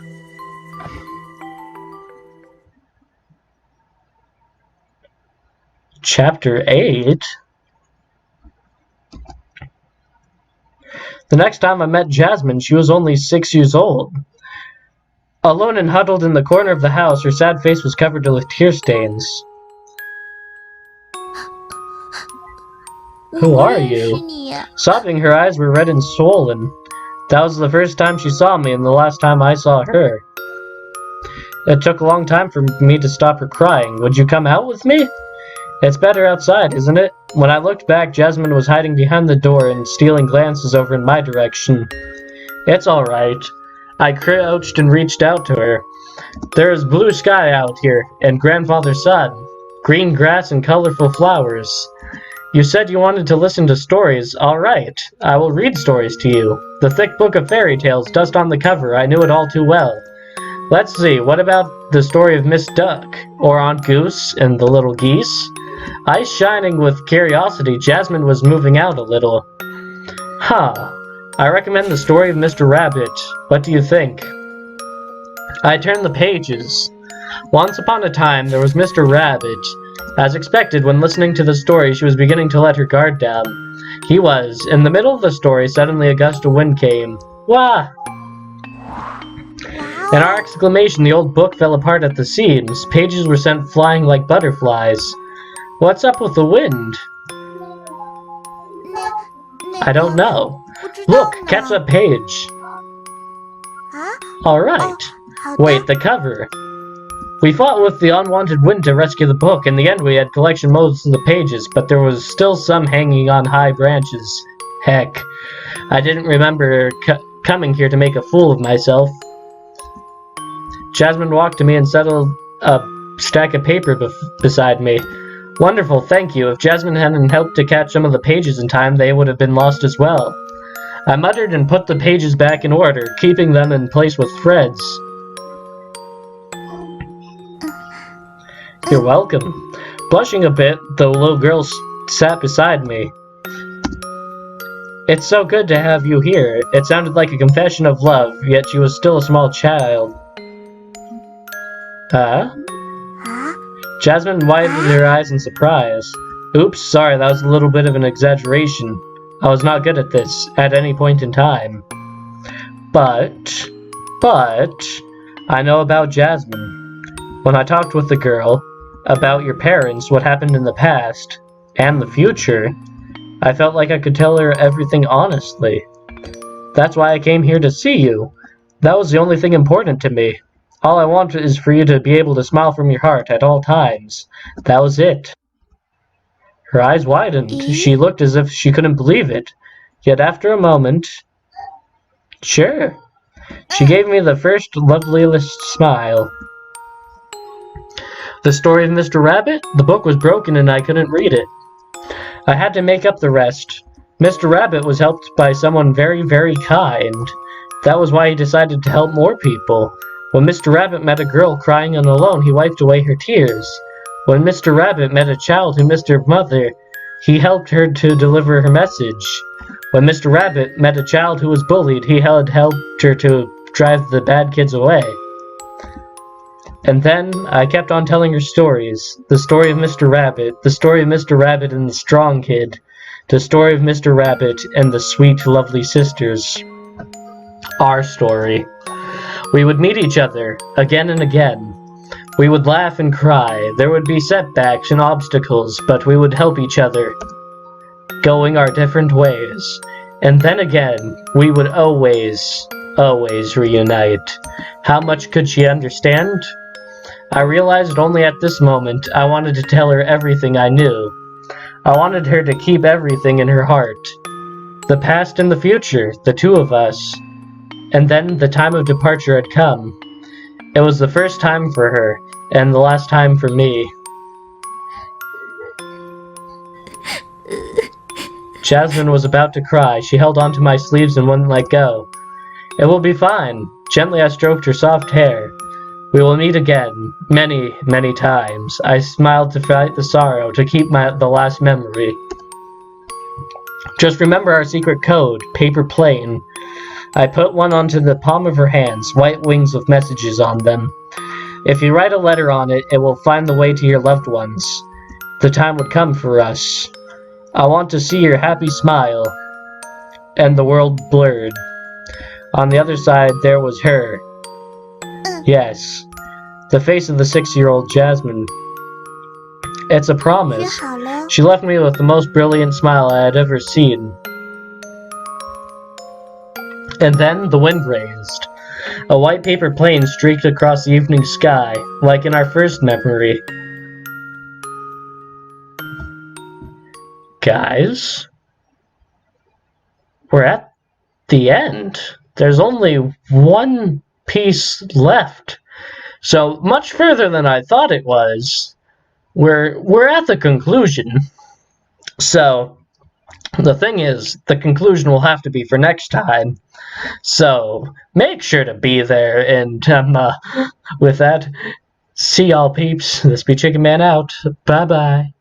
Chapter 8? The next time I met Jasmine, she was only 6 years old. Alone and huddled in the corner of the house, her sad face was covered with tear stains. Who are you? Sobbing, her eyes were red and swollen. That was the first time she saw me and the last time I saw her. It took a long time for me to stop her crying. Would you come out with me? It's better outside, isn't it? When I looked back, Jasmine was hiding behind the door and stealing glances over in my direction. It's alright. I crouched and reached out to her. There is blue sky out here, and grandfather's sun, green grass and colorful flowers. You said you wanted to listen to stories. Alright, I will read stories to you. The thick book of fairy tales, dust on the cover, I knew it all too well. Let's see, what about the story of Miss Duck, or Aunt Goose and the little geese? Eyes shining with curiosity, Jasmine was moving out a little. I recommend the story of Mr. Rabbit. What do you think? I turned the pages. Once upon a time, there was Mr. Rabbit. As expected, when listening to the story, she was beginning to let her guard down. He was. In the middle of the story, suddenly a gust of wind came. Wah! In our exclamation, the old book fell apart at the seams. Pages were sent flying like butterflies. What's up with the wind? I don't know. Look, catch that page. Alright. Wait, the cover. We fought with the unwanted wind to rescue the book. In the end, we had collection most of the pages, but there was still some hanging on high branches. Heck, I didn't remember coming here to make a fool of myself. Jasmine walked to me and settled a stack of paper beside me. Wonderful, thank you. If Jasmine hadn't helped to catch some of the pages in time, they would have been lost as well. I muttered and put the pages back in order, keeping them in place with threads. You're welcome. Blushing a bit, the little girl sat beside me. It's so good to have you here. It sounded like a confession of love, yet she was still a small child. Huh? Jasmine widened her eyes in surprise. Oops, sorry, that was a little bit of an exaggeration. I was not good at this, at any point in time. But, I know about Jasmine. When I talked with the girl, about your parents, what happened in the past, and the future, I felt like I could tell her everything honestly. That's why I came here to see you. That was the only thing important to me. All I want is for you to be able to smile from your heart at all times. That was it. Her eyes widened. She looked as if she couldn't believe it. Yet after a moment... Sure. She gave me the first loveliest smile. The story of Mr. Rabbit? The book was broken and I couldn't read it. I had to make up the rest. Mr. Rabbit was helped by someone very, very kind. That was why he decided to help more people. When Mr. Rabbit met a girl crying and alone, he wiped away her tears. When Mr. Rabbit met a child who missed her mother, he helped her to deliver her message. When Mr. Rabbit met a child who was bullied, he helped her to drive the bad kids away. And then I kept on telling her stories. The story of Mr. Rabbit, the story of Mr. Rabbit and the strong kid, the story of Mr. Rabbit and the sweet, lovely sisters. Our story. We would meet each other again and again. We would laugh and cry. There would be setbacks and obstacles, but we would help each other, going our different ways. And then again, we would always reunite. How much could she understand? I realized only at this moment I wanted to tell her everything I knew. I wanted her to keep everything in her heart. The past and the future, the two of us. And then the time of departure had come. It was the first time for her, and the last time for me. Jasmine was about to cry. She held onto my sleeves and wouldn't let go. It will be fine. Gently I stroked her soft hair. We will meet again, many, many times. I smiled to fight the sorrow, to keep the last memory. Just remember our secret code, paper plane. I put one onto the palm of her hands, white wings with messages on them. If you write a letter on it, it will find the way to your loved ones. The time would come for us. I want to see your happy smile. And the world blurred. On the other side, there was her. Yes, the face of the 6-year-old Jasmine. It's a 约 promise. 好了， She left me with the most brilliant smile I had ever seen. And then the wind raised. A white paper plane streaked across the evening sky, like in our first memory. Guys? We're at the end. There's only one piece left. So, much further than I thought it was. We're at the conclusion. So, the thing is, the conclusion will have to be for next time. So, make sure to be there, and with that, see y'all peeps. This be Chicken Man out. Bye-bye.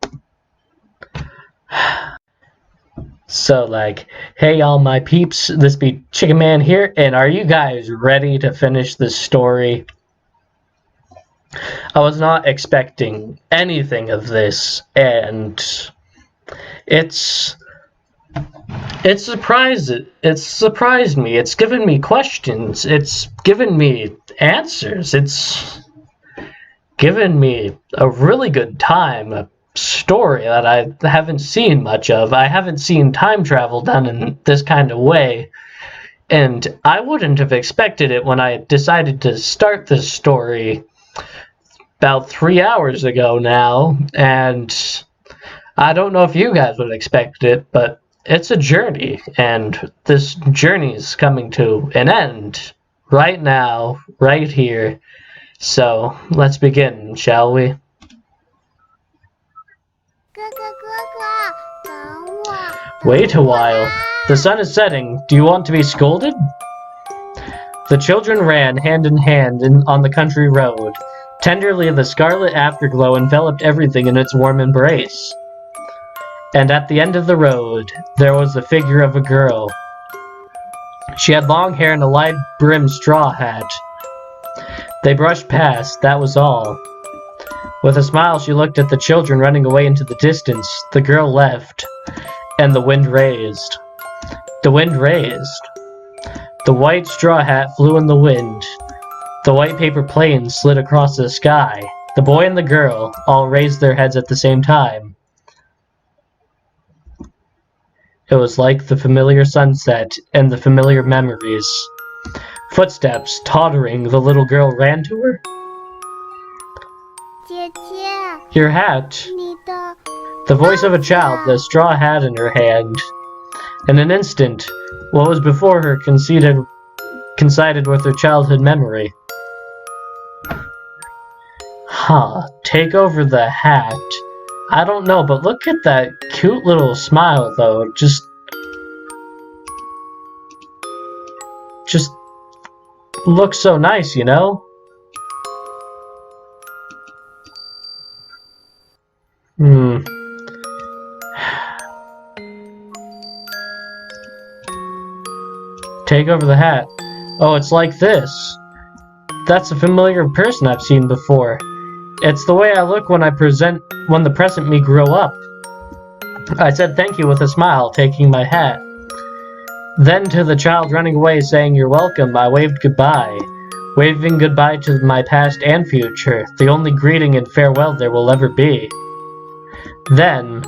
So, hey y'all my peeps, this be Chicken Man here, and are you guys ready to finish this story? I was not expecting anything of this, and it's surprised me. It's given me questions. It's given me answers. It's given me a really good time, a story that I haven't seen much of. I haven't seen time travel done in this kind of way, and I wouldn't have expected it when I decided to start this story about 3 hours ago now, and I don't know if you guys would expect it, but it's a journey, and this journey is coming to an end right now, right here. So, let's begin, shall we? 哥哥哥哥，等我。 Wait a while. The sun is setting. Do you want to be scolded? The children ran hand in hand on the country road. Tenderly, the scarlet afterglow enveloped everything in its warm embrace. And at the end of the road, there was the figure of a girl. She had long hair and a wide-brimmed straw hat. They brushed past, that was all. With a smile, she looked at the children running away into the distance. The girl left, and the wind raised. The wind raised. The white straw hat flew in the wind. The white paper plane slid across the sky. The boy and the girl all raised their heads at the same time. It was like the familiar sunset and the familiar memories. Footsteps, tottering, the little girl ran to her. 姐姐， Your hat. 你的 The voice of a child, the straw hat in her hand. In an instant, what was before her coincided with her childhood memory. Take over the hat. I don't know, but look at that cute little smile, though. Just looks so nice, you know? Hmm. Take over the hat. Oh, it's like this. That's a familiar person I've seen before. It's the way I look when the present me grew up. I said thank you with a smile, taking my hat. Then to the child running away saying you're welcome, I waved goodbye. Waving goodbye to my past and future, the only greeting and farewell there will ever be. Then,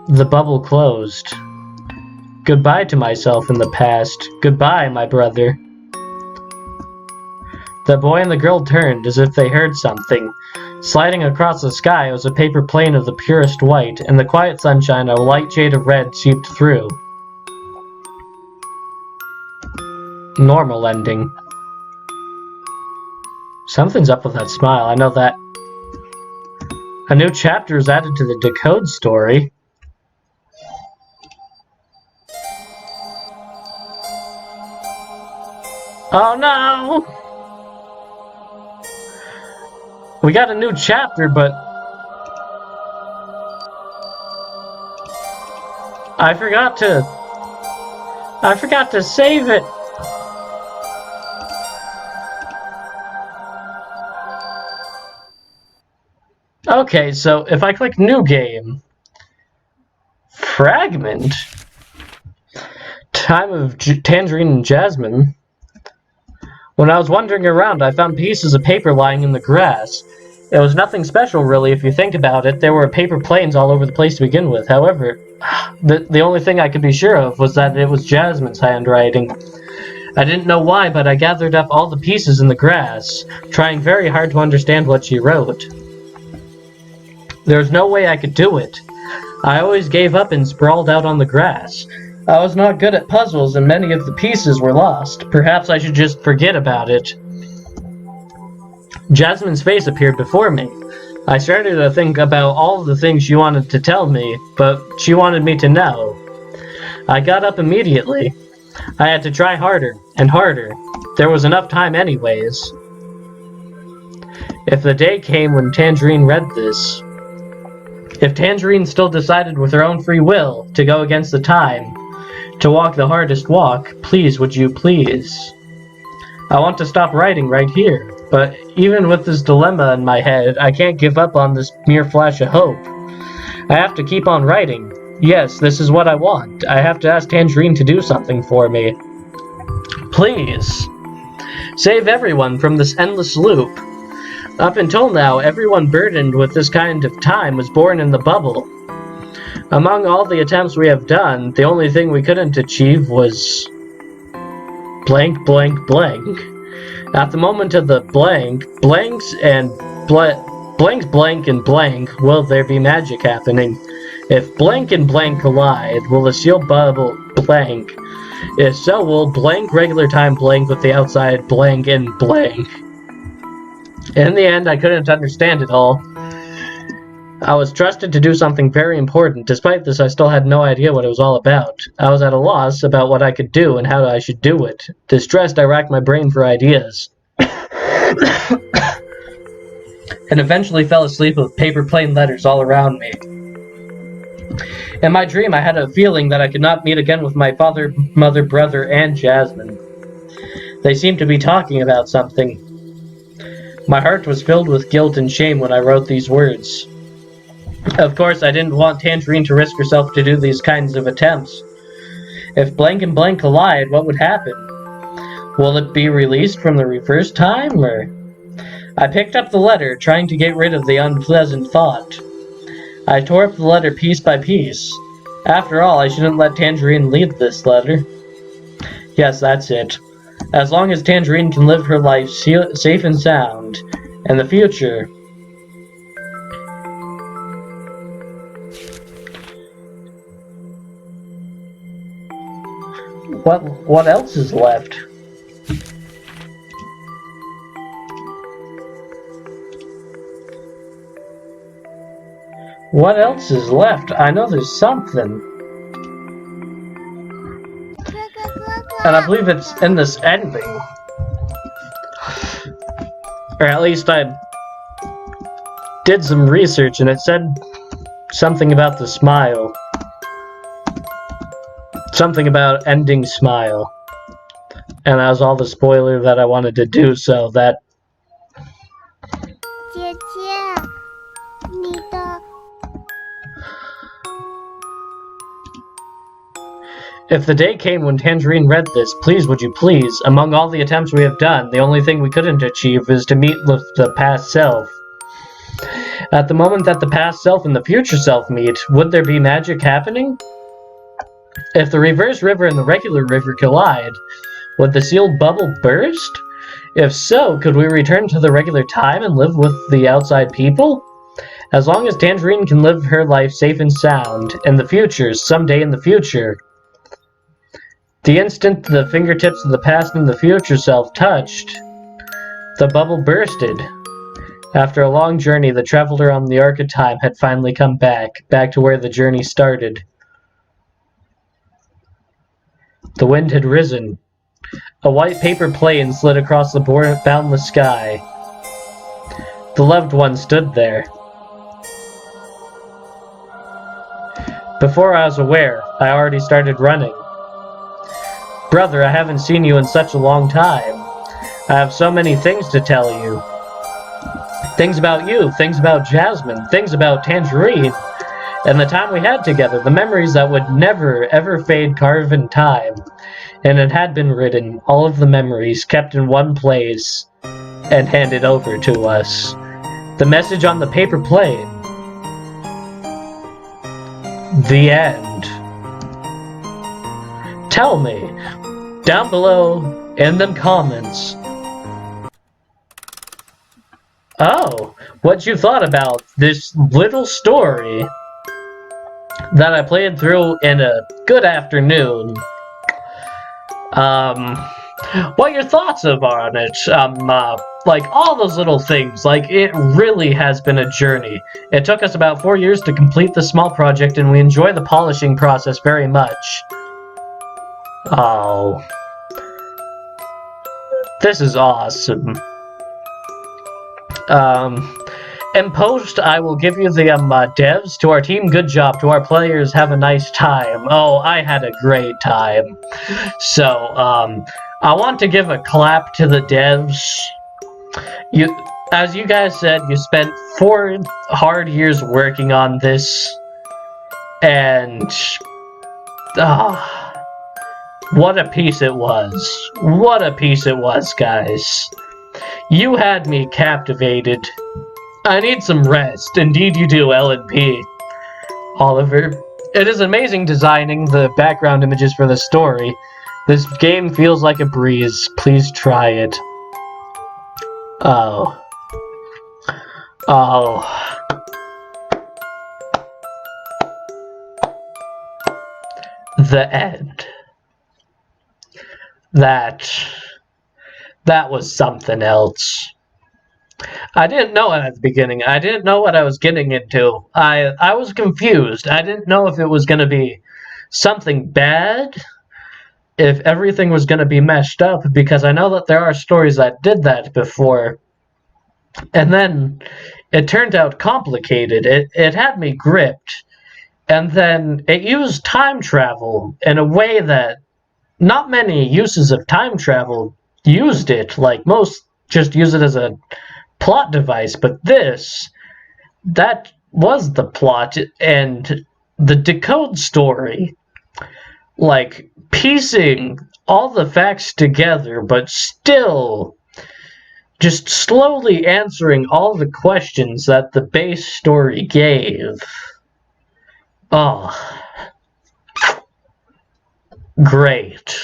the bubble closed. Goodbye to myself in the past. Goodbye, my brother. The boy and the girl turned as if they heard something. Sliding across the sky was a paper plane of the purest white, and the quiet sunshine a light shade of red seeped through. Normal ending. Something's up with that smile, I know that. A new chapter is added to the Decode story. Oh no! We got a new chapter, but I forgot to save it. Okay, so if I click New Game, Fragment, Time of Tangerine and Jasmine. When I was wandering around, I found pieces of paper lying in the grass. It was nothing special, really, if you think about it. There were paper planes all over the place to begin with. However, the only thing I could be sure of was that it was Jasmine's handwriting. I didn't know why, but I gathered up all the pieces in the grass, trying very hard to understand what she wrote. There was no way I could do it. I always gave up and sprawled out on the grass. I was not good at puzzles and many of the pieces were lost. Perhaps I should just forget about it. Jasmine's face appeared before me. I started to think about all the things she wanted to tell me, but she wanted me to know. I got up immediately. I had to try harder and harder. There was enough time anyways. If the day came when Tangerine read this, if Tangerine still decided with her own free will to go against the time, to walk the hardest walk, please, would you please? I want to stop writing right here, but even with this dilemma in my head, I can't give up on this mere flash of hope. I have to keep on writing. Yes, this is what I want. I have to ask Tangerine to do something for me. Please. Save everyone from this endless loop. Up until now, everyone burdened with this kind of time was born in the bubble. Among all the attempts we have done, the only thing we couldn't achieve was blank, blank, blank. At the moment of the blank, blanks blank and blank, will there be magic happening? If blank and blank collide, will the sealed bubble blank? If so, will blank regular time blank with the outside blank and blank? In the end, I couldn't understand it all. I was trusted to do something very important. Despite this, I still had no idea what it was all about. I was at a loss about what I could do and how I should do it. Distressed, I racked my brain for ideas. And eventually fell asleep with paper plane letters all around me. In my dream, I had a feeling that I could not meet again with my father, mother, brother, and Jasmine. They seemed to be talking about something. My heart was filled with guilt and shame when I wrote these words. Of course, I didn't want Tangerine to risk herself to do these kinds of attempts. If blank and blank collide, what would happen? Will it be released from the reverse time, or... I picked up the letter, trying to get rid of the unpleasant thought. I tore up the letter piece by piece. After all, I shouldn't let Tangerine lead this letter. Yes, that's it. As long as Tangerine can live her life safe and sound, in the future... What else is left? What else is left? I know there's something. And I believe it's in this ending. Or at least I did some research and it said something about the smile. Something about ending smile. And that was all the spoiler that I wanted to do, so that... 姐姐，你的 If the day came when Tangerine read this, please, would you please, among all the attempts we have done, the only thing we couldn't achieve is to meet with the past self. At the moment that the past self and the future self meet, would there be magic happening? If the reverse river and the regular river collide, would the sealed bubble burst? If so, could we return to the regular time and live with the outside people? As long as Tangerine can live her life safe and sound, in the future, someday in the future. The instant the fingertips of the past and the future self touched, the bubble bursted. After a long journey, the traveler on the Arc of Time had finally come back to where the journey started. The wind had risen. A white paper plane slid across the boundless sky. The loved one stood there. Before I was aware, I already started running. Brother, I haven't seen you in such a long time. I have so many things to tell you. Things about you, things about Jasmine, things about Tangerine, and the time we had together, the memories that would never, ever fade carved in time. And it had been written, all of the memories kept in one place and handed over to us. The message on the paper plane. The end. Tell me, down below in them comments. Oh, what you thought about this little story that I played through in a good afternoon. What your thoughts are on it? Like all those little things, like it really has been a journey. It took us about 4 years to complete the small project and we enjoy the polishing process very much. Oh. This is awesome. In post, I will give you the devs. To our team, good job. To our players, have a nice time. Oh, I had a great time. So, I want to give a clap to the devs. As you guys said, you spent 4 hard years working on this. And, what a piece it was. What a piece it was, guys. You had me captivated. I need some rest. Indeed you do, L&P. Oliver, it is amazing designing the background images for the story. This game feels like a breeze. Please try it. Oh. Oh. The end. That was something else. I didn't know it at the beginning. I didn't know what I was getting into. I was confused. I didn't know if it was going to be something bad, if everything was going to be messed up, because I know that there are stories that did that before. And then it turned out complicated. It had me gripped. And then it used time travel in a way that not many uses of time travel used it. Like most just use it as a plot device, but that was the plot, and the decode story, like piecing all the facts together, but still just slowly answering all the questions that the base story gave. Oh, great.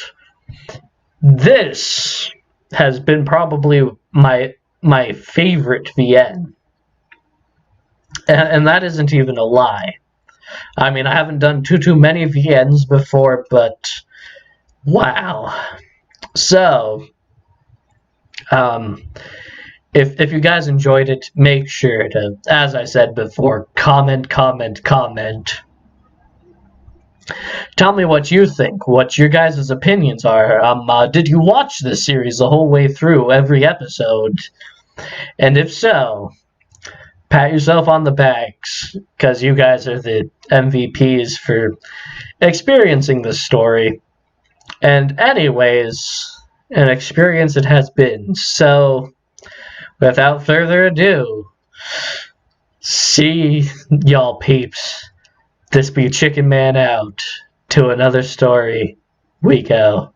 This has been probably my favorite VN. And that isn't even a lie. I mean, I haven't done too many VNs before, but wow. So, if you guys enjoyed it, make sure to, as I said before, comment. Tell me what you think, what your guys' opinions are. Did you watch this series the whole way through, every episode? And if so, pat yourself on the backs, because you guys are the MVPs for experiencing this story. And anyways, an experience it has been. So, without further ado, see y'all peeps. This be Chicken Man out. To another story we go.